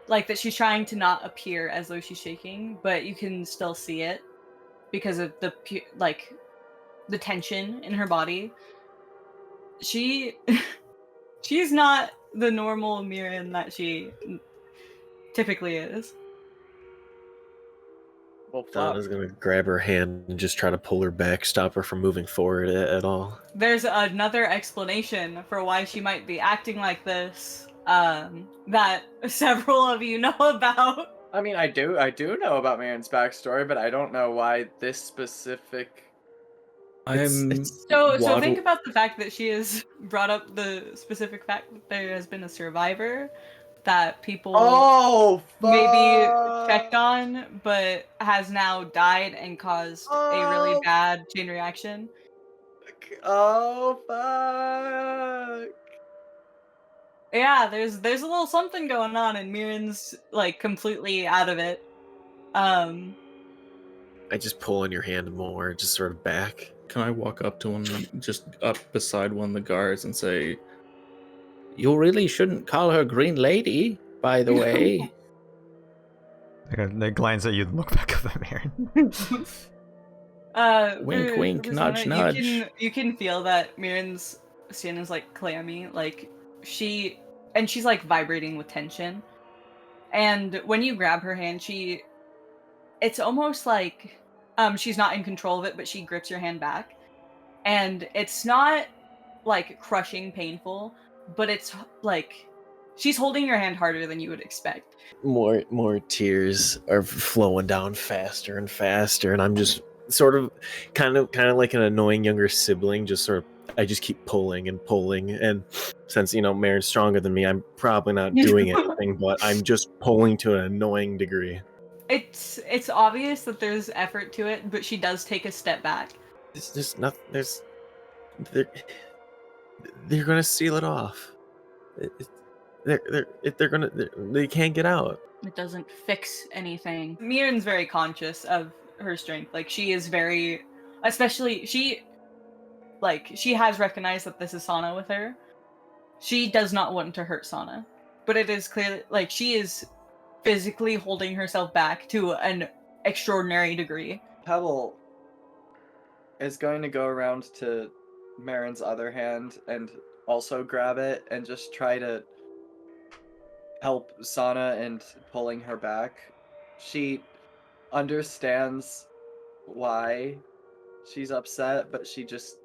Like that she's trying to not appear as though she's shaking, but you can still see it because of the tension in her body. She's not the normal Miriam that she typically is. Well, Donna's gonna grab her hand and just try to pull her back, stop her from moving forward at all. There's another explanation for why she might be acting like this, that several of you know about. I mean, I do know about Miriam's backstory, but I don't know why this specific. So think about the fact that she has brought up the specific fact that there has been a survivor that people maybe checked on, but has now died and caused a really bad chain reaction. Oh fuck! Yeah, there's a little something going on, and Mirren's like completely out of it. I just pull on your hand more, just sort of back. Can I walk up to one, just up beside one of the guards and say, You really shouldn't call her Green Lady, by the way. They glance at you and look back up at Mirren. Wink, wink, nudge, nudge. You can feel that Mirren's skin is like clammy, like she's like vibrating with tension. And when you grab her hand, it's almost like she's not in control of it, but she grips your hand back. And it's not like crushing painful, but it's like she's holding your hand harder than you would expect. More tears are flowing down faster and faster, and I'm just sort of kind of like an annoying younger sibling, just sort of I just keep pulling, and since Marin's stronger than me, I'm probably not doing anything, but I'm just pulling to an annoying degree. It's obvious that there's effort to it, but she does take a step back. It's just nothing. They're gonna seal it off. They can't get out. It doesn't fix anything. Mirren's very conscious of her strength. Like she is very, especially she has recognized that this is Sana with her. She does not want to hurt Sana, but it is clear like she is physically holding herself back to an extraordinary degree. Pebble is going to go around to Marin's other hand and also grab it and just try to help Sana in pulling her back. She understands why she's upset, but she just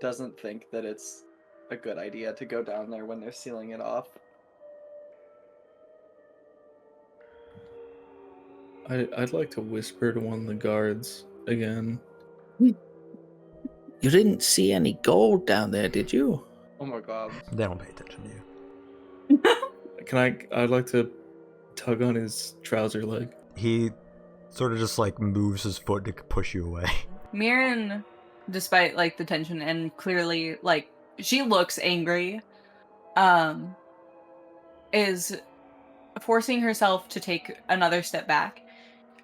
doesn't think that it's a good idea to go down there when they're sealing it off. I'd like to whisper to one of the guards again. You didn't see any gold down there, did you? Oh my god. They don't pay attention to you. I'd like to tug on his trouser leg. He sort of just like moves his foot to push you away. Mirren, despite like the tension and clearly like she looks angry, is forcing herself to take another step back.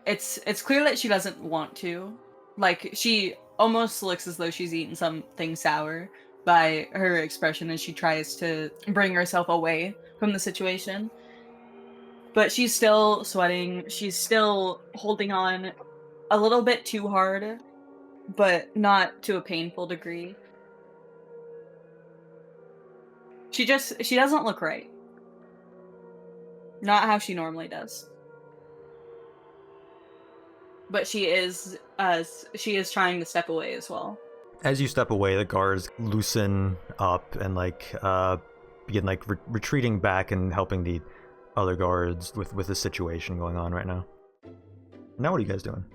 It's clear that she doesn't want to. Like she almost looks as though she's eaten something sour by her expression as she tries to bring herself away from the situation. But she's still sweating. She's still holding on a little bit too hard, but not to a painful degree. She doesn't look right. Not how she normally does. But she is trying to step away as well. As you step away, the guards loosen up and begin retreating back and helping the other guards with the situation going on right now. Now what are you guys doing?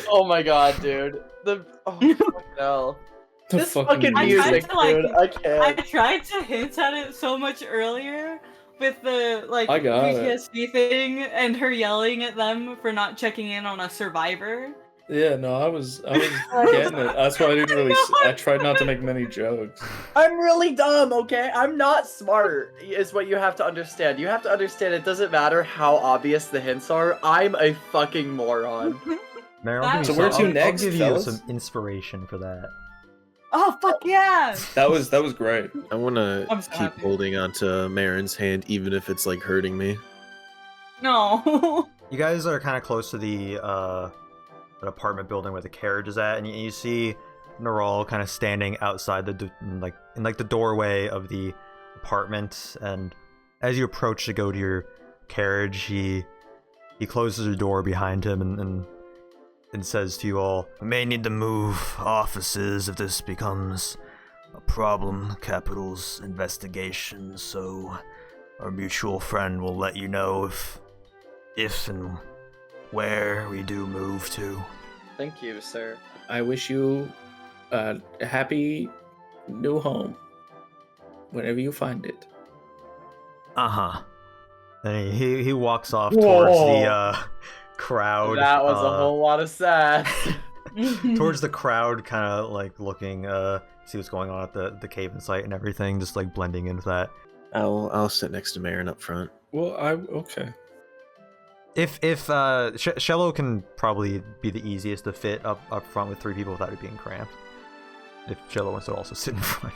Oh my god, dude. No. The This fucking I music, tried to, dude. I can't. I tried to hint at it so much earlier with the I got it. PTSD thing and her yelling at them for not checking in on a survivor. Yeah, no, I was getting it. That's why I didn't really. I tried not to make many jokes. I'm really dumb, okay? I'm not smart, is what you have to understand. You have to understand it doesn't matter how obvious the hints are. I'm a fucking moron. Mary, I'll give So you where some- to I'll next, give fellas? you some inspiration for that. Oh fuck yeah! That was great. I want to I'm so keep happy. holding onto Marin's hand, even if it's like hurting me. No. You guys are kind of close to the an apartment building where the carriage is at, and you see Naral kind of standing outside in the doorway of the apartment. And as you approach to go to your carriage, he closes the door behind him and says to you all, "We may need to move offices if this becomes a problem. Capital's investigation, so our mutual friend will let you know if and where we do move to." Thank you, sir. I wish you a happy new home whenever you find it. Uh-huh. And he walks off towards the crowd. That was a whole lot of sass. Towards the crowd, kind of like looking, see what's going on at the cave and site and everything, just like blending in with that. I'll sit next to Marin up front. Well, okay. If Shello can probably be the easiest to fit up front with 3 people without it being cramped. If Shello wants to also sit in front.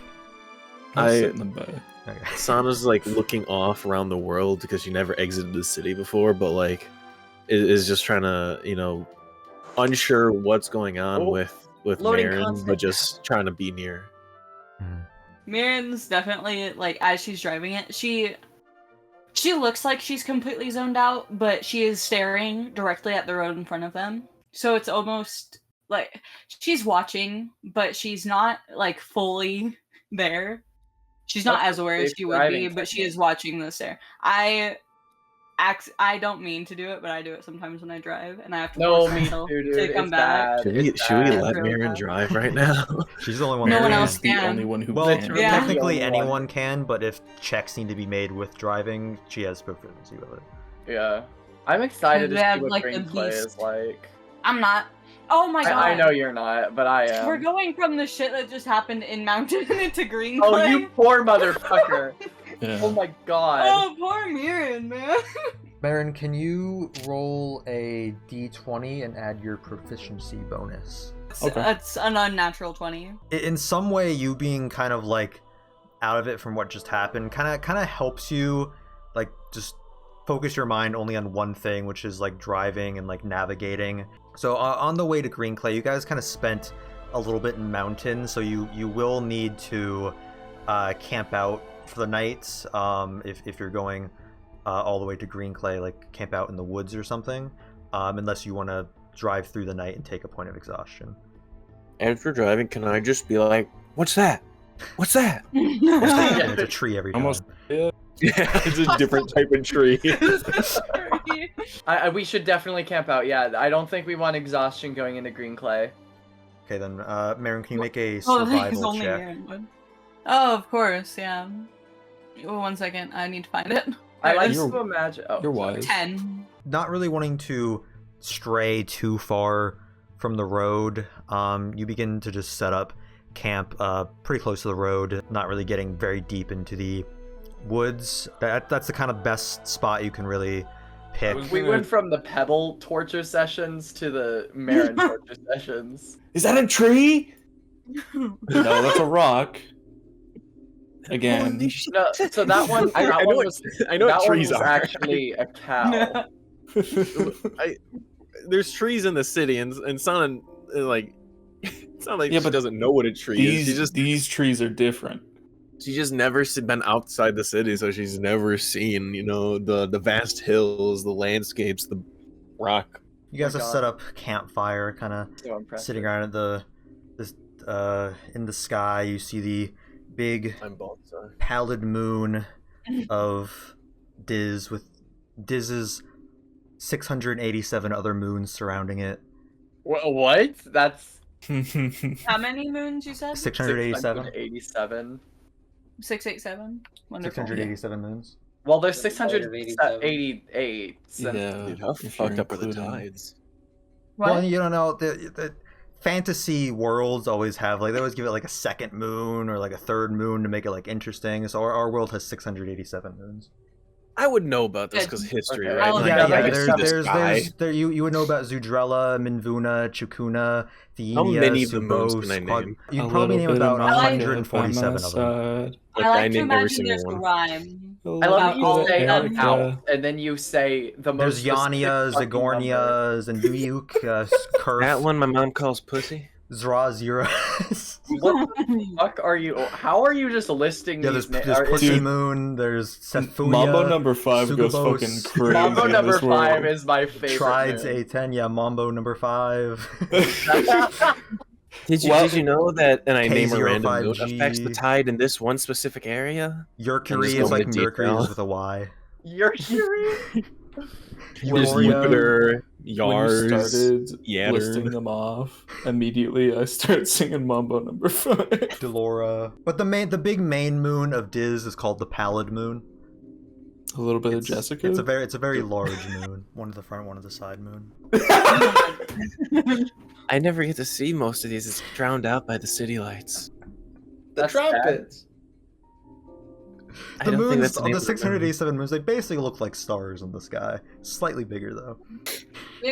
I'll sit in the back. Okay. Sana's like looking off around the world because she never exited the city before, but like is just trying to, unsure what's going on Oh, with loading Marin, constant. but just trying to be near. Marin's definitely, like, as she's driving it, she looks like she's completely zoned out, but she is staring directly at the road in front of them. So it's almost like she's watching, but she's not, like, fully there. She's not That's as aware as safe she would be, driving but she is watching the stare. I don't mean to do it, but I do it sometimes when I drive, and I have to No, force me myself too, dude. to come It's back. bad. Should we, It's should we bad. let Really Marin bad. drive right now? She's the only one. No one that else is the can. only one who Well, can. Yeah. technically The only one. anyone can, but if checks need to be made with driving, she has proficiency with it. Yeah. I'm excited to They see have, what like, the Greenclay beast. is like. I'm not. Oh my god. I know you're not, but I am. We're going from the shit that just happened in Moundton into Greenclay. Oh, you poor motherfucker. Yeah. Oh my god. Oh, poor Mirren, man. Marin, can you roll a d20 and add your proficiency bonus? Okay. That's an unnatural 20. In some way, you being kind of like out of it from what just happened kind of helps you like just focus your mind only on one thing, which is like driving and like navigating. So on the way to Greenclay, you guys kind of spent a little bit in Moundton, so you will need to camp out for the night if you're going all the way to Greenclay, like camp out in the woods or something, unless you want to drive through the night and take a point of exhaustion. As we're driving, can I just be like, "What's that? What's that?" And it's a tree every time. Almost. Yeah, it's a different type of tree. We should definitely camp out. Yeah, I don't think we want exhaustion going into Greenclay. Okay, then, Marin, can you make a Oh, it's survival only check? Mirren would. Oh, of course, yeah. Oh, 1 second, I need to find it. I like You're- to imagine. Oh, You're sorry. wise. 10. Not really wanting to stray too far from the road, you begin to just set up camp pretty close to the road, not really getting very deep into the woods. That's the kind of best spot you can really pick. We went from the Pebble torture sessions to the Marin torture sessions. Is that a tree? No, that's a rock. Again. No, so that one, I know one what- was, I know that what one trees was are. actually a cow. There's trees in the city, and Sana, like, it's not like Yeah, she but doesn't know what a tree is. She just These trees are different. She just never been outside the city, so she's never seen, the vast hills, the landscapes, the rock. You guys my have God. set up campfire, kind of So impressive. sitting around in the sky. You see the big I'm both, so. pallid moon of Diz with Diz's 687 other moons surrounding it. What? That's How many moons you said? 687. 687. 687. Wonderful. 687 moons. Well, there's That's a height of 688. So Yeah. Dude, how if fucked you're up are the including- tides? What? Well, you don't know. The fantasy worlds always have, like, they always give it, like, a second moon or, like, a third moon to make it, like, interesting. So our world has 687 moons. I would know about this Yeah, because history, okay. right? I'll- Like, Yeah, I could see the sky. You would know about Zudrella, Minvuna, Chukuna, How Theenia, many of the moons Subos, can I name? Quad- You'd A probably name little bit about of magic by 147 my of them. side. Like, I like I to named every imagine single there's a one. rhyme. I love that you About say all of them. out, and then you say the most. There's Yania, specific fucking number. Zagornia, Zenduyuk, That Kurf, one my mom calls pussy. Zrazira. What the fuck are you? How are you just listing Yeah, these? there's are- Pussy Dude. Moon, there's Sephunia, Mambo number 5 goes Sugabos, fucking crazy. Mambo in number this 5 world. is my favorite. Trides moon. A10, yeah, Mambo number 5. Did you Well- did you know that? And I name a random moon K05G. affects the tide in this one specific area. Mercury just is go like into Mercury detail. is with a Y. You're hearing? There's Gloria. Jupiter, When you Yars, started Yatter. listing them off, immediately I start singing Mambo number 5. Delora. But the big main moon of Diz is called the Pallid Moon. A little bit of It's, Jessica. it's a very large moon. One of the front, one of the side moon. I never get to see most of these. It's drowned out by the city lights. That's trumpets. I The don't think moons, that's the name the of the moon. 687 moons, they basically look like stars in the sky. Slightly bigger though.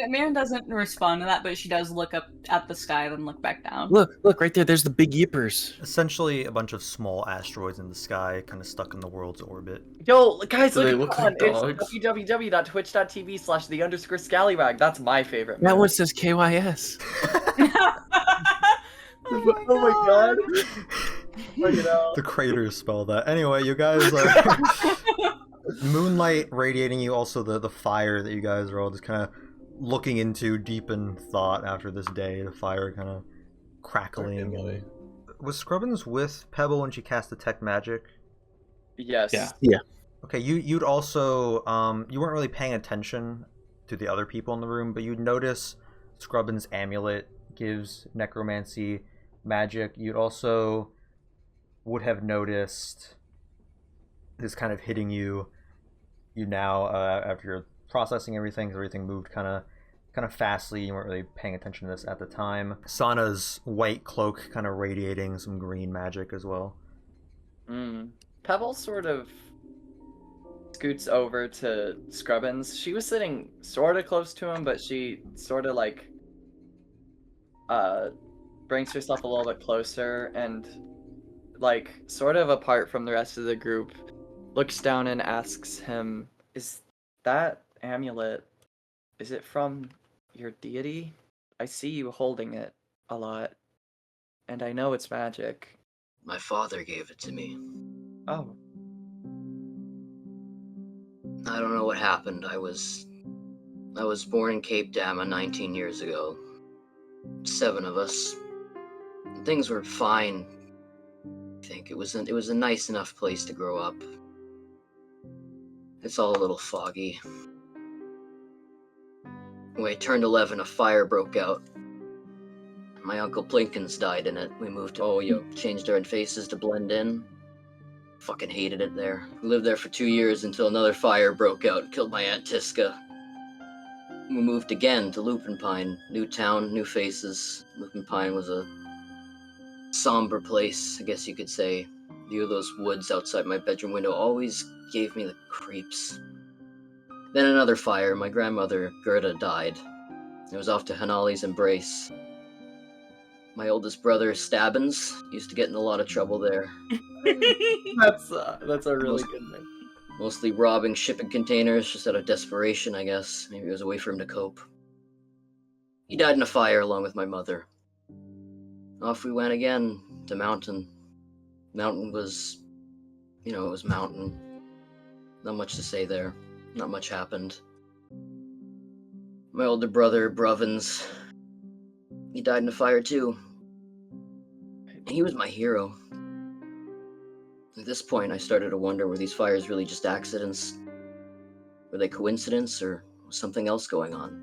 Miriam doesn't respond to that, but she does look up at the sky, then look back down. Look right there. There's the big yippers. Essentially a bunch of small asteroids in the sky, kind of stuck in the world's orbit. Yo, guys, Do they look look at like that. dogs? It's www.twitch.tv/the_scallywag. That's my favorite. That moon. one says KYS. Oh my god. Look it out. The craters spell that. Anyway, you guys moonlight radiating you, also the fire that you guys are all just kind of looking into deep in thought after this day, the fire kind of crackling. Emily. Was Skrubbins with Pebble when she cast Detect Magic? Yes. Yeah. Okay, you'd also you weren't really paying attention to the other people in the room, but you'd notice Skrubbin's amulet gives necromancy magic. You'd also would have noticed this kind of hitting you now after you're processing everything, 'cause everything moved kind of fastly. You weren't really paying attention to this at the time. Sana's white cloak kind of radiating some green magic as well. Pebble sort of scoots over to Skrubbins. She was sitting sort of close to him, but she sort of like brings herself a little bit closer and like sort of apart from the rest of the group, looks down and asks him, "Is that amulet, is it from your deity? I see you holding it a lot, and I know it's magic." My father gave it to me. Oh. I don't know what happened. I was born in Cape Dama 19 years ago. 7 of us. Things were fine. I think it was a nice enough place to grow up. It's all a little foggy. When I turned 11, a fire broke out. My Uncle Plinkins died in it. We moved changed our faces to blend in. Fucking hated it there. We lived there for 2 years until another fire broke out and killed my Aunt Tiska. We moved again to Lupin Pine. New town, new faces. Lupin Pine was a somber place, I guess you could say. View of those woods outside my bedroom window always gave me the creeps. Then another fire. My grandmother, Gerda, died. I was off to Hanali's embrace. My oldest brother, Stabbins, used to get in a lot of trouble there. That's a really good name. Mostly robbing shipping containers just out of desperation, I guess. Maybe it was a way for him to cope. He died in a fire along with my mother. Off we went again to Moundton. Moundton was it was Moundton. Not much to say there. Not much happened. My older brother, Bruvins, he died in a fire too. He was my hero. At this point, I started to wonder, were these fires really just accidents? Were they coincidence, or was something else going on?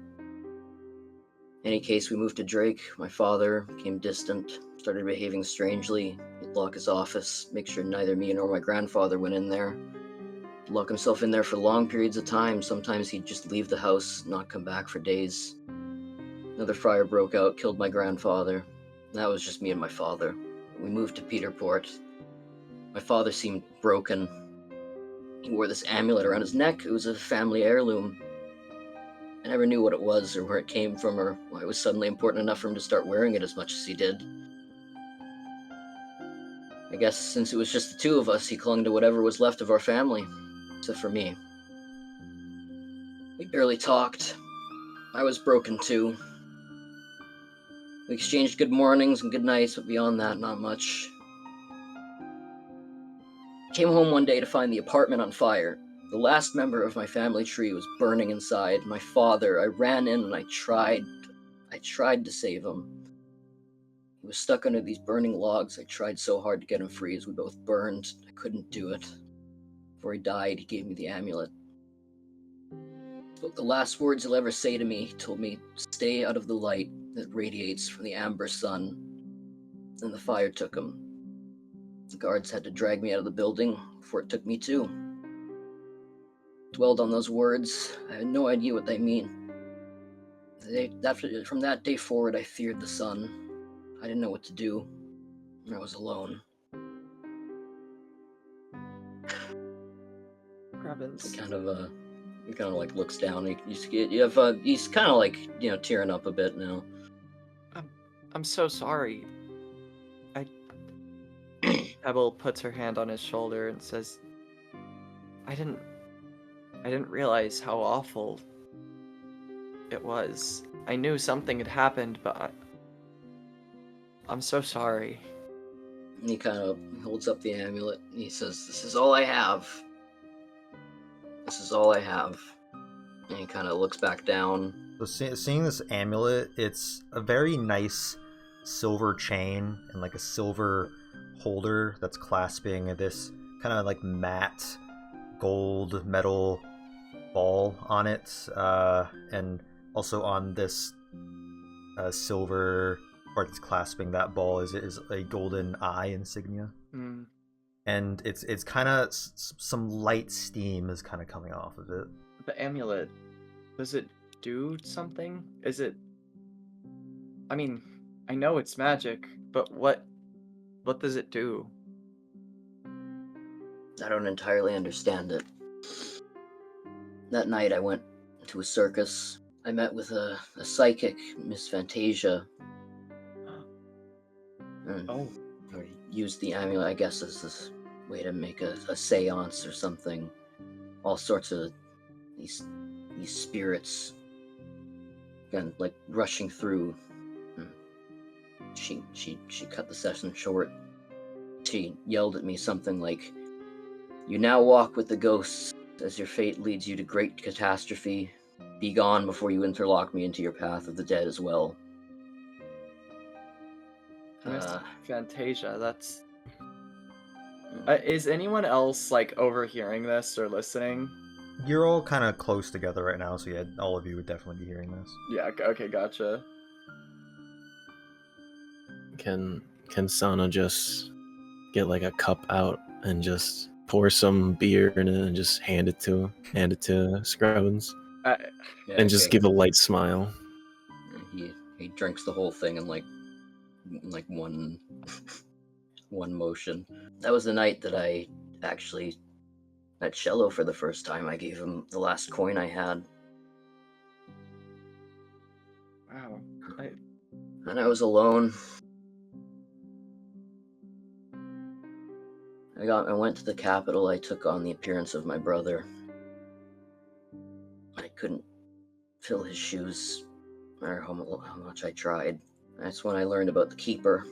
In any case, we moved to Drake. My father became distant, started behaving strangely. He'd lock his office, make sure neither me nor my grandfather went in there. He'd lock himself in there for long periods of time. Sometimes he'd just leave the house, not come back for days. Another fire broke out, killed my grandfather. That was just me and my father. We moved to Peterport. My father seemed broken. He wore this amulet around his neck. It was a family heirloom. I never knew what it was or where it came from or why it was suddenly important enough for him to start wearing it as much as he did. I guess since it was just the two of us, he clung to whatever was left of our family, except for me. We barely talked. I was broken too. We exchanged good mornings and good nights, but beyond that, not much. I came home one day to find the apartment on fire. The last member of my family tree was burning inside. My father, I ran in and I tried to save him. He was stuck under these burning logs. I tried so hard to get him free as we both burned. I couldn't do it. Before he died, he gave me the amulet. But the last words he'll ever say to me, he told me, stay out of the light that radiates from the amber sun. And the fire took him. The guards had to drag me out of the building before it took me too. Dwelled on those words. I had no idea what they mean. From that day forward, I feared the sun. I didn't know what to do. I was alone. Grubbins. He kind of like looks down. He's kind of like tearing up a bit now. I'm so sorry. Pebble puts her hand on his shoulder and says, I didn't realize how awful it was. I knew something had happened, but I'm so sorry. And he kind of holds up the amulet and he says, this is all I have. This is all I have. And he kind of looks back down. So seeing this amulet, it's a very nice silver chain and like a silver holder that's clasping this kind of like matte gold metal ball on it, and also on this silver part that's clasping that ball is a golden eye insignia. And it's kind of some light steam is kind of coming off of it. The amulet, does it do something? Is it, I mean, I know it's magic, but what does it do? I don't entirely understand it. That night I went to a circus. I met with a psychic, Miss Fantasia. Or used the amulet, I guess, as this way to make a seance or something. All sorts of these spirits, again, like rushing through. She cut the session short. She yelled at me something like, "You now walk with the ghosts, as your fate leads you to great catastrophe. Be gone before you interlock me into your path of the dead as well." Fantasia, that's... is anyone else, like, overhearing this or listening? You're all kind of close together right now, so yeah, all of you would definitely be hearing this. Yeah, okay, gotcha. Can Sana just get like a cup out and just pour some beer in it and just hand it to Skrubbins, and just give a light smile? He drinks the whole thing in like one motion. That was the night that I actually met Shello for the first time. I gave him the last coin I had. Wow. And I was alone. I went to the capital. I took on the appearance of my brother. I couldn't fill his shoes, no matter how much I tried. That's when I learned about the Keeper.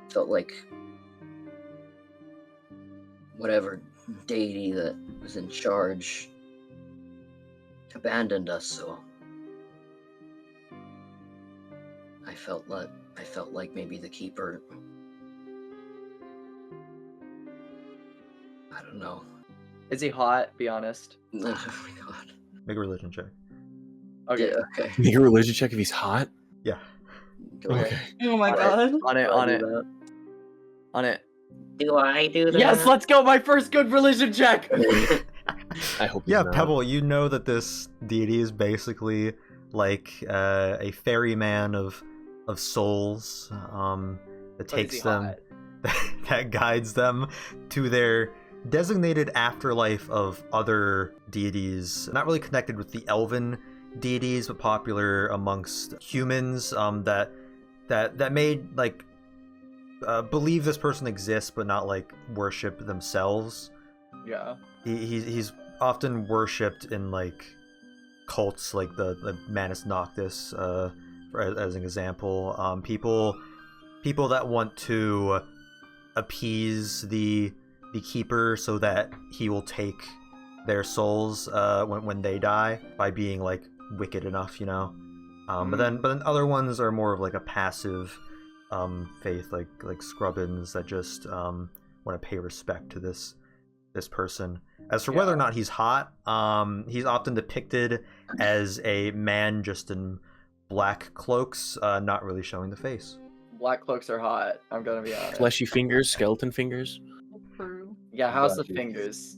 Felt like whatever deity that was in charge abandoned us, so I felt like maybe the keeper, I don't know. Is he hot? Be honest. Oh my god. Make a religion check. Okay. Yeah, okay. Make a religion check if he's hot. Yeah. Go ahead. Okay. Oh my On god. it. On it. Do I On do it. that? On it. Do I do that? Yes, let's go. My first good religion check. I hope. He's Yeah, not. Pebble, you know that this deity is basically like a ferryman of souls that But is takes he them, hot? that guides them to their designated afterlife of other deities, not really connected with the elven deities, but popular amongst humans that made like believe this person exists, but not like worship themselves. Yeah. He's often worshipped in like cults, like the Manus Noctis, as an example. People that want to appease the keeper so that he will take their souls when they die by being like wicked enough, you know. But then other ones are more of like a passive faith, like Skrubbins that just want to pay respect to this person. As for whether or not he's hot, he's often depicted as a man just in black cloaks, not really showing the face. Black cloaks are hot. I'm gonna be honest. Fleshy fingers, skeleton fingers. Yeah, how's the fingers?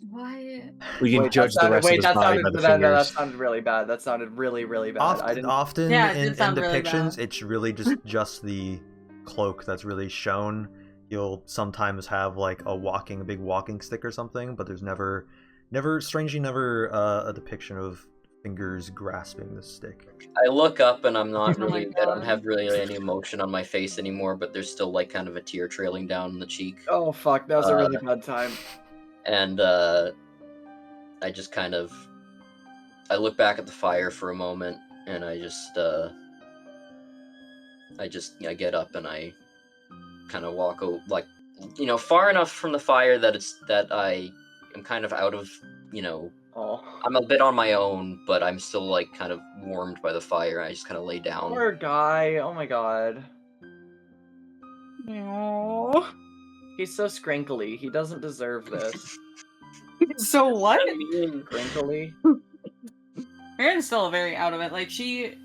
Why? We can judge the rest of his that body sounded, by the no, that fingers. sounded really bad. That sounded really, really bad. I didn't. Often Yeah, it did in sound really depictions, bad. it's really just the cloak that's really shown. You'll sometimes have like a big walking stick or something, but there's never a depiction of fingers grasping the stick. I look up and I'm not Oh my really, I don't God. have really any emotion on my face anymore, but there's still like kind of a tear trailing down the cheek. Oh fuck, that was a really bad time. And I just kind of, I look back at the fire for a moment, and I get up and I kind of walk like, you know, far enough from the fire that I am kind of out of, you know, Oh, I'm a bit on my own, but I'm still like kind of warmed by the fire. I just kind of lay down. poor guy. Oh my god. No. He's so scrinkly. He doesn't deserve this. So what? Scrinkly. Marin's still very out of it. Like she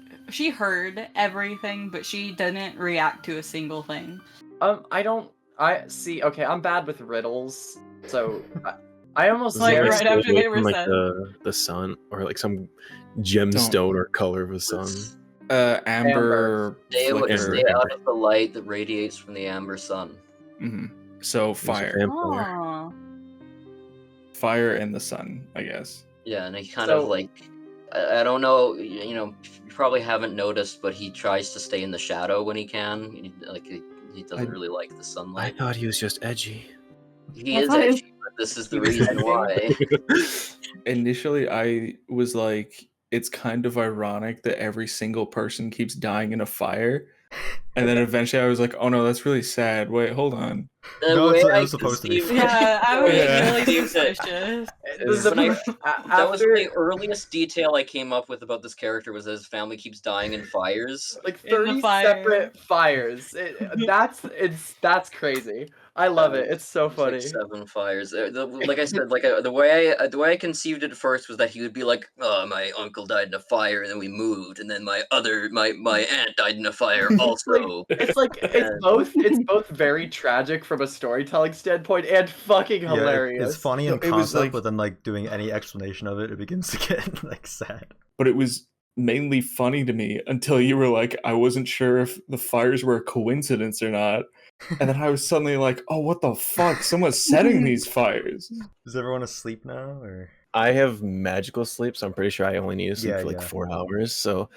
heard everything, but she didn't react to a single thing. I see. Okay, I'm bad with riddles, so I almost Like, scared- right after they were like said. the sun or like some gemstone or color of the sun. Amber. Stay flicker. out of the light that radiates from the amber sun. Mhm. So There's a fire, vampire. Oh. fire and the sun, I guess. Yeah, and he kind So- of like, I don't know, you know, you probably haven't noticed, but he tries to stay in the shadow when he can. He doesn't really like the I sunlight. thought he was just edgy. He I is thought it- edgy, but this is the reason why. Initially, I was like, it's kind of ironic that every single person keeps dying in a fire. And then eventually I was like, oh no, that's really sad. Wait, hold on. The No, way it I was supposed to be. conceived- Yeah, I was Yeah. really Conceived it. suspicious. This is When I- That was after the earliest detail I came up with about this character was that his family keeps dying in fires. like In the 30 fire. separate fires. That's crazy. I love it. It's so It's like funny. 7 fires. Like I said, the way I conceived it at first was that he would be like, "Oh, my uncle died in a fire, and then we moved, and then my aunt died in a fire also." It's both very tragic from a storytelling standpoint and fucking Yeah, hilarious. it's funny No, in it was concept, like- but then like doing any explanation of it, it begins to get like sad. But it was mainly funny to me until you were like, I wasn't sure if the fires were a coincidence or not. And then I was suddenly like, oh, what the fuck? Someone's setting these fires. Is everyone asleep now, or? I have magical sleep, so I'm pretty sure I only need to sleep Yeah, for like yeah. 4 hours. So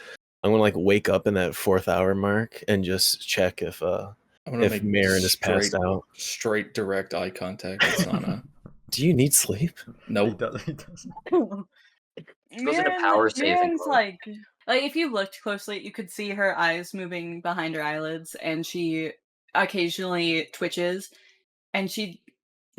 I'm gonna like wake up in that 4th hour mark and just check if I'm gonna if make Marin is passed out. straight direct eye contact with Sana. Do you need sleep? He Nope. does. He doesn't. goes into power saving Marin's mode. like if you looked closely, you could see her eyes moving behind her eyelids, and she occasionally twitches, and she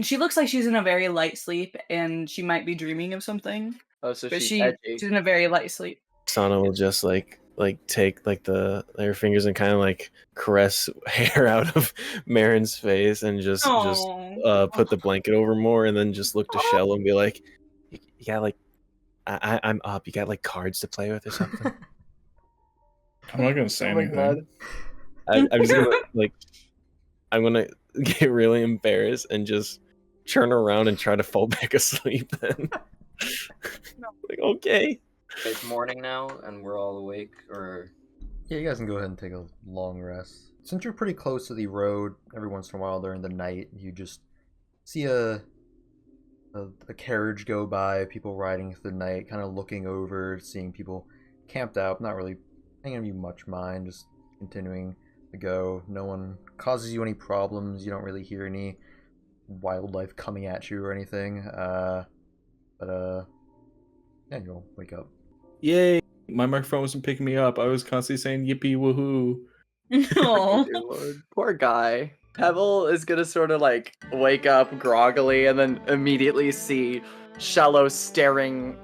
She looks like she's in a very light sleep, and she might be dreaming of something. Oh, so But she's edgy. she's in a very light sleep. Sana will just like take like her fingers and kind of like caress hair out of Marin's face and just put the blanket over more and then just look to Shell and be like, you got like I'm up. You got like cards to play with or something. I'm not gonna say anything. I'm just gonna like I'm gonna get really embarrassed and just turn around and try to fall back asleep then. Like, okay. It's morning now, and we're all awake, or... Yeah, you guys can go ahead and take a long rest. Since you're pretty close to the road, every once in a while during the night, you just see a carriage go by, people riding through the night, kind of looking over, seeing people camped out, not really paying you much mind, just continuing to go. No one causes you any problems, you don't really hear any wildlife coming at you or anything, but yeah, you'll wake up. Yay! My microphone wasn't picking me up. I was constantly saying yippee woohoo. Oh, Dear Lord. Poor guy. Pebble is gonna sort of like wake up groggily and then immediately see Shallow staring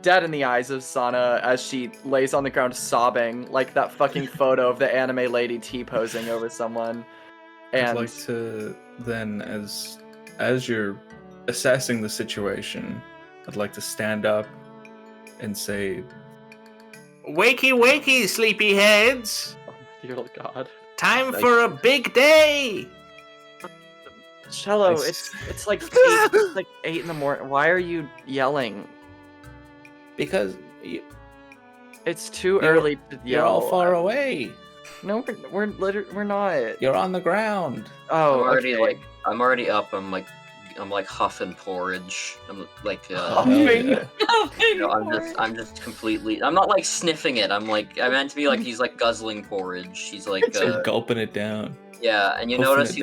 dead in the eyes of Sana as she lays on the ground sobbing, like that fucking photo of the anime lady T-posing over someone. And I'd like to then, as you're assessing the situation, I'd like to stand up and say, Wakey, wakey, sleepyheads! oh my dear God. Time for a big day! Shallow, it's like it's like 8 in the morning. Why are you yelling? Because It's too early to yell. you're all far away. No, we're not. You're on the ground. Oh, I'm already up. I'm like huffing porridge. I'm like, Huffing? I'm just completely. I'm not like sniffing it. I meant to be like he's like guzzling porridge. He's like, you're gulping it down. yeah. And you Huffing notice it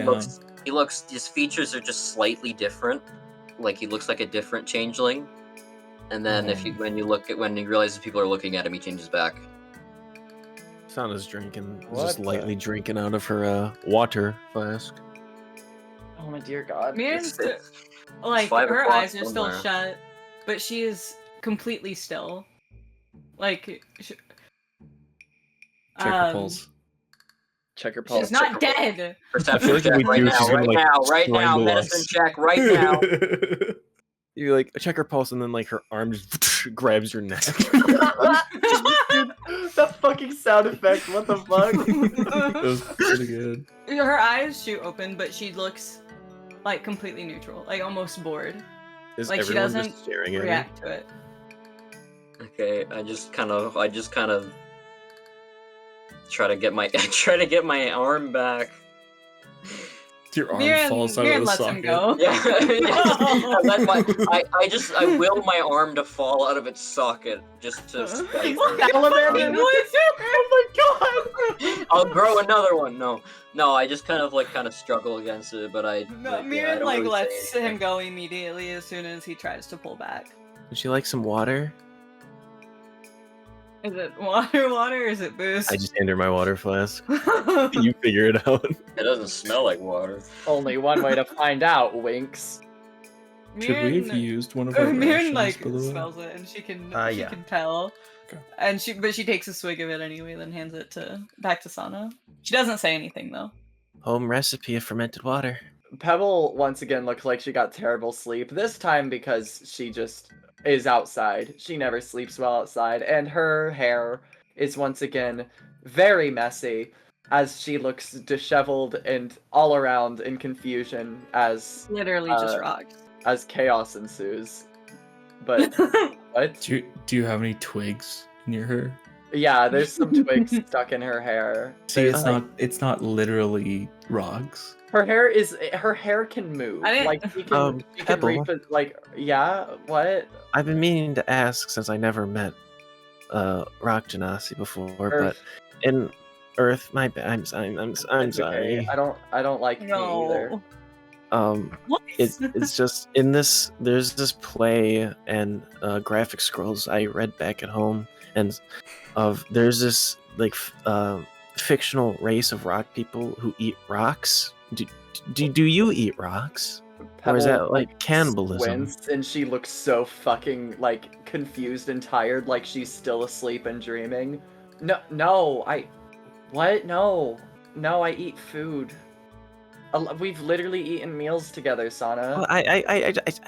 he looks. His features are just slightly different. Like he looks like a different changeling. And then when you realize people are looking at him, he changes back. Sana's drinking, just lightly drinking out of her water flask. Oh my dear God. Miran's like 5 her o'clock eyes are still somewhere. shut, but she is completely still. Like, Check her pulse. Check her pulse. she's not dead. Perception like check we right do, now, she's gonna, right like, now, right now. strangle Medicine us. check right now. You like check her pulse and then like her arm just grabs your neck. That fucking sound effect. What the fuck? That was pretty good. Her eyes shoot open, but she looks like completely neutral, like almost bored. Is Like she everyone doesn't just staring at react to it. Okay, I just kind of try to get my arm back. Your arm falls out Miran of the lets socket. him go. Yeah, I will my arm to fall out of its socket just to spite her. Oh my God! I'll grow another one. No, I just kind of struggle against it, but I. No, I Miran don't like really lets say him anything. go immediately as soon as he tries to pull back. Would you like some water? Is it water, or is it booze? I just hand her my water flask. You figure it out. It doesn't smell like water. Only one way to find out, winks. Should we have used one of our Miran rations, like by the way? smells it and she can Yeah. can tell. Okay. And she takes a swig of it anyway, then hands it back to Sana. She doesn't say anything though. Home recipe of fermented water. Pebble once again looks like she got terrible sleep. This time because she just is outside. She never sleeps well outside, and her hair is once again very messy as she looks disheveled and all around in confusion as Literally just rocks. as chaos ensues. But what? Do you have any twigs in your hair? Yeah, there's some twigs stuck in her hair. See, There's, it's not literally rocks. her hair can move. I didn't- Like she can, Pebble. yeah, what? I've been meaning to ask since I never met Rock Genasi before, Earth. but in Earth, I'm It's sorry. okay. I don't like me either. What? It's just in this. There's this play and graphic scrolls I read back at home, and there's this like fictional race of rock people who eat rocks. Do you eat rocks? Or is Pebble, that like cannibalism? squints, and she looks so fucking like confused and tired, like she's still asleep and dreaming. No, what? No, I eat food. We've literally eaten meals together, Sana. Well, I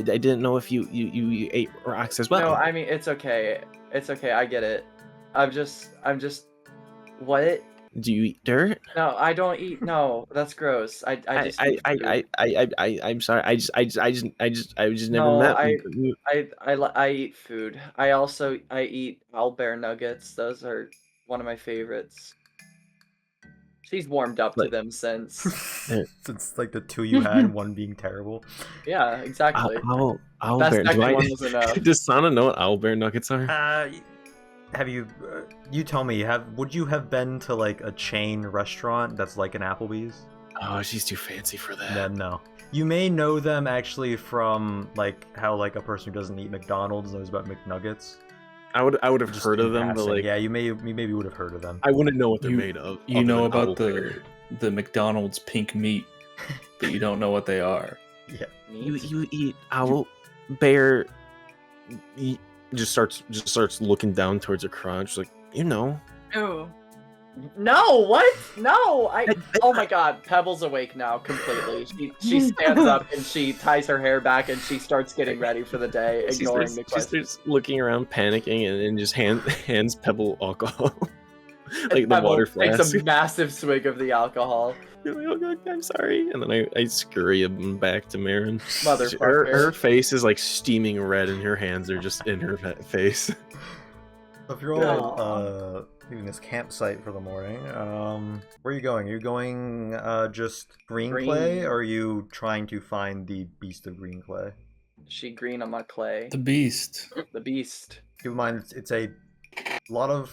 didn't know if you ate rocks as well. No, I mean it's okay. It's okay. I get it. I'm just. What? Do you eat dirt? No, I don't eat. No, that's gross. I just. eat food. I'm sorry. I just never No, met. I eat food. I eat owlbear nuggets. Those are one of my favorites. She's warmed up to them since. Since like the two you had, one being terrible. Yeah, exactly. Owlbear. That second one was enough. Does Sana know what owlbear nuggets are? Have you? You tell me. Would you have been to like a chain restaurant that's like an Applebee's? Oh, she's too fancy for that. No. You may know them actually from like how like a person who doesn't eat McDonald's knows about McNuggets. I would have Just heard in of them, but passing. like Yeah, you maybe would have heard of them. I wouldn't know what they're You- made of. You other know than about owlbear. the McDonald's pink meat, but you don't know what they are. Yeah. You eat owl bear. Just starts looking down towards her crotch, like Ooh. No, what? No, oh my god, Pebble's awake now completely. She stands up and she ties her hair back and she starts getting ready for the day, ignoring the She question. starts looking around, panicking, and then just hands Pebble alcohol, like the Pebble water takes flask. a massive swig of the alcohol. You're like, oh god, I'm sorry, and then I scurry him back to Marin. Motherfucker. Her face is like steaming red, and her hands are just in her face. If you're all leaving this campsite for the morning, where are you going? Are you going just Greenclay, or are you trying to find the Beast of Greenclay? She green on my clay. The beast. The beast. Keep in mind, it's a lot of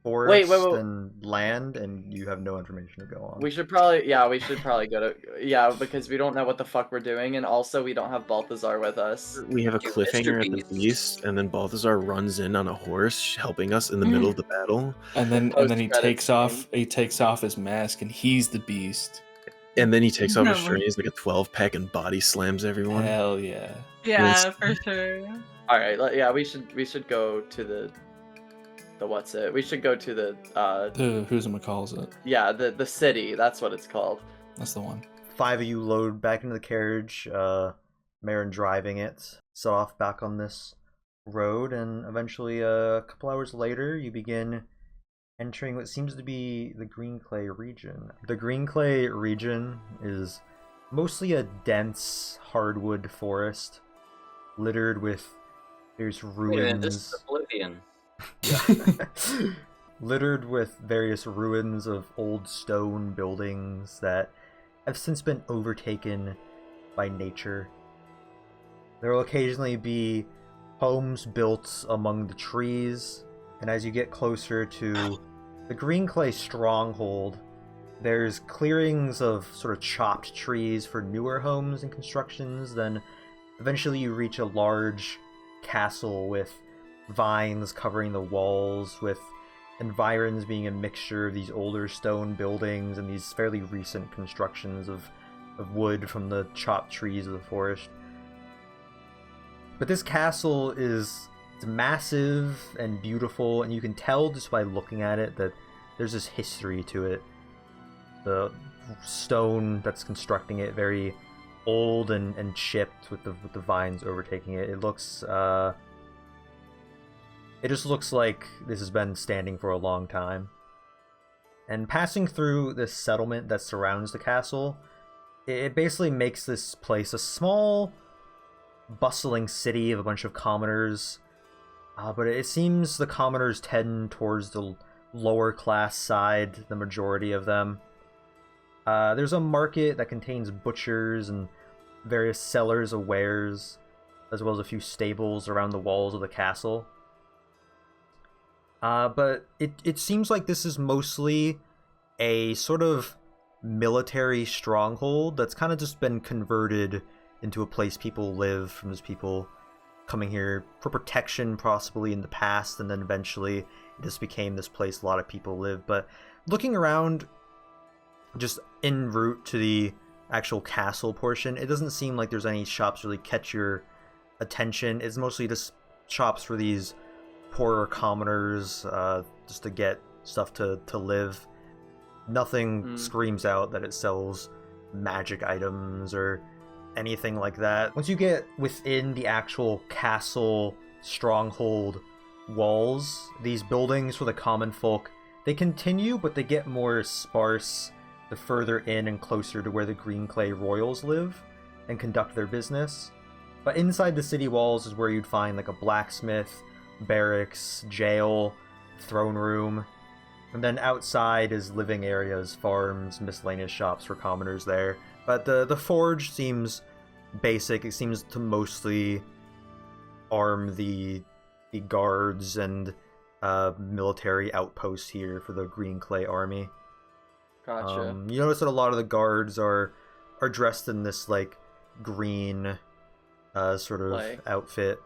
forest wait. and land, and you have no information to go on. We should probably go to because we don't know what the fuck we're doing, and also we don't have Balthazar with us. We have a You cliffhanger Mr. at the Beast. beast, and then Balthazar runs in on a horse, helping us in the middle of the battle. And then he Post-credits takes off his mask and he's the beast. And then he takes off his No. shirt. He's like a 12-pack and body slams everyone. Hell yeah. Yeah, for sure. All right, yeah, we should go to the what's it? We should go to the Who's-a-McCalls it? the city. That's what it's called. That's the one. 5 of you load back into the carriage, Marin driving it, set off back on this road, and eventually a couple hours later you begin entering what seems to be the Greenclay region. The Greenclay region is mostly a dense hardwood forest littered with various Wait a minute, ruins. this is Oblivion. Littered with various ruins of old stone buildings that have since been overtaken by nature. There will occasionally be homes built among the trees, and as you get closer to the Greenclay stronghold, there's clearings of sort of chopped trees for newer homes and constructions. Then eventually you reach a large castle with vines covering the walls, with environs being a mixture of these older stone buildings and these fairly recent constructions of wood from the chopped trees of the forest. But this castle it's massive and beautiful, and you can tell just by looking at it that there's this history to it. The stone that's constructing it very old and chipped with the vines overtaking it. It looks it just looks like this has been standing for a long time. And passing through this settlement that surrounds the castle, it basically makes this place a small, bustling city of a bunch of commoners. But it seems the commoners tend towards the lower class side, the majority of them. There's a market that contains butchers and various sellers of wares, as well as a few stables around the walls of the castle. But it seems like this is mostly a sort of military stronghold that's kind of just been converted into a place people live, from just people coming here for protection possibly in the past, and then eventually it just became this place a lot of people live. But looking around just en route to the actual castle portion, it doesn't seem like there's any shops really catch your attention. It's mostly just shops for these poorer commoners, just to get stuff to live. Nothing screams out that it sells magic items or anything like that. Once you get within the actual castle stronghold walls, these buildings for the common folk, they continue, but they get more sparse the further in and closer to where the Greenclay royals live and conduct their business. But inside the city walls is where you'd find like a blacksmith, barracks, jail, throne room. And then outside is living areas, farms, miscellaneous shops for commoners there. But the forge seems basic. It seems to mostly arm the guards and military outposts here for the Greenclay army. Gotcha. You notice that a lot of the guards are dressed in this like green sort of outfit.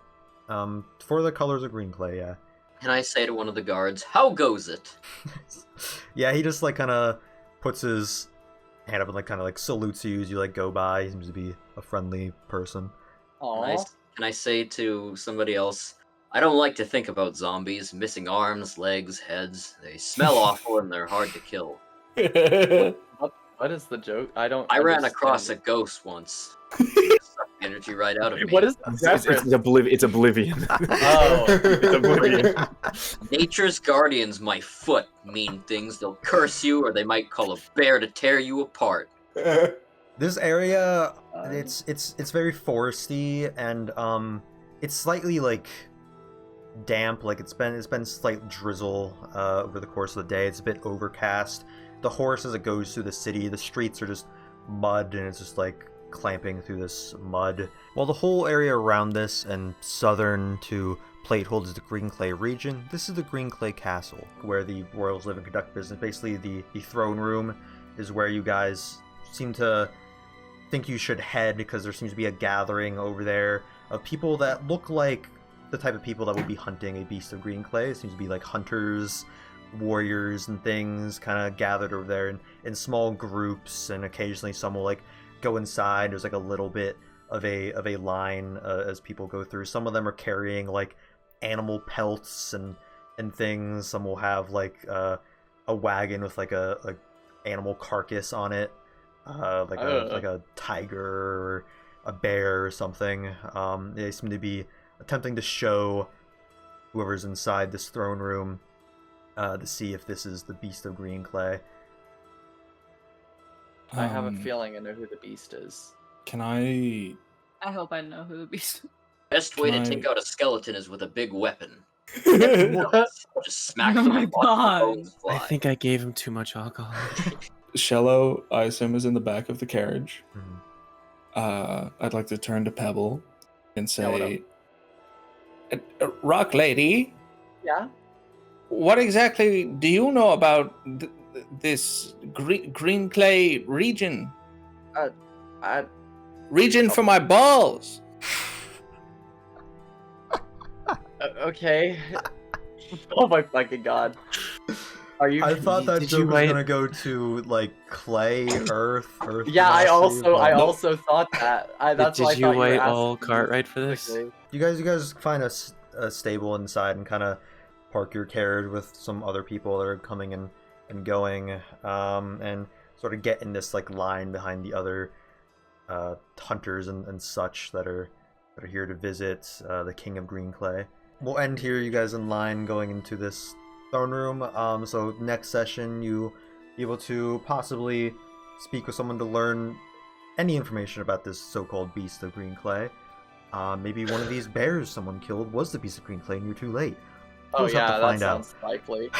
For the colors of Greenclay, yeah. Can I say to one of the guards, "How goes it?" Yeah, he just like kind of puts his hand up and like kind of like salutes you as you like go by. He seems to be a friendly person. Can I say to somebody else, "I don't like to think about zombies, missing arms, legs, heads. They smell awful and they're hard to kill." What is the joke? I don't. I ran across a ghost once. It sucked the energy right out of me. What is the reference? It's Oblivion. Oh, It's Oblivion. Nature's guardians might foot mean things. They'll curse you, or they might call a bear to tear you apart. This area, it's very foresty, and it's slightly like damp. Like it's been slight drizzle over the course of the day. It's a bit overcast. The horse, as it goes through the city, the streets are just mud, and it's just like clamping through this mud. While the whole area around this and southern to Platehold is the Greenclay region, this is the Greenclay Castle, where the royals live and conduct business. Basically, the throne room is where you guys seem to think you should head, because there seems to be a gathering over there of people that look like the type of people that would be hunting a beast of Greenclay. It seems to be like hunters, warriors and things kind of gathered over there in small groups, and occasionally some will like go inside. There's like a little bit of a line as people go through. Some of them are carrying like animal pelts and things. Some will have like a wagon with like a animal carcass on it, like a tiger or a bear or something. They seem to be attempting to show whoever's inside this throne room to see if this is the beast of Greenclay. I have a feeling I know who the beast is. Can I hope I know who the beast is. Best way to take out a skeleton is with a big weapon. Just smack them. Oh my God. I think I gave him too much alcohol. Shello, I assume, is in the back of the carriage. Mhm. I'd like to turn to Pebble and say, Rock Lady, Yeah. what exactly do you know about this Greenclay region? Region for my balls. Okay. Oh my fucking god. Are you? I thought that did joke you was write- gonna go to like clay, earth. Yeah, I velocity, but- also thought that. That's why I Did you thought wait were all asking Cartwright for this? quickly. You guys find a stable inside and kind of park your carriage with some other people that are coming and going, and sort of get in this like line behind the other hunters and such that are here to visit the King of Greenclay. We'll end here, you guys in line going into this throne room. So next session you'll be able to possibly speak with someone to learn any information about this so-called beast of Greenclay. Maybe one of these bears someone killed was the beast of Greenclay and you're too late. Oh We'll just have yeah, to that find out. sounds likely.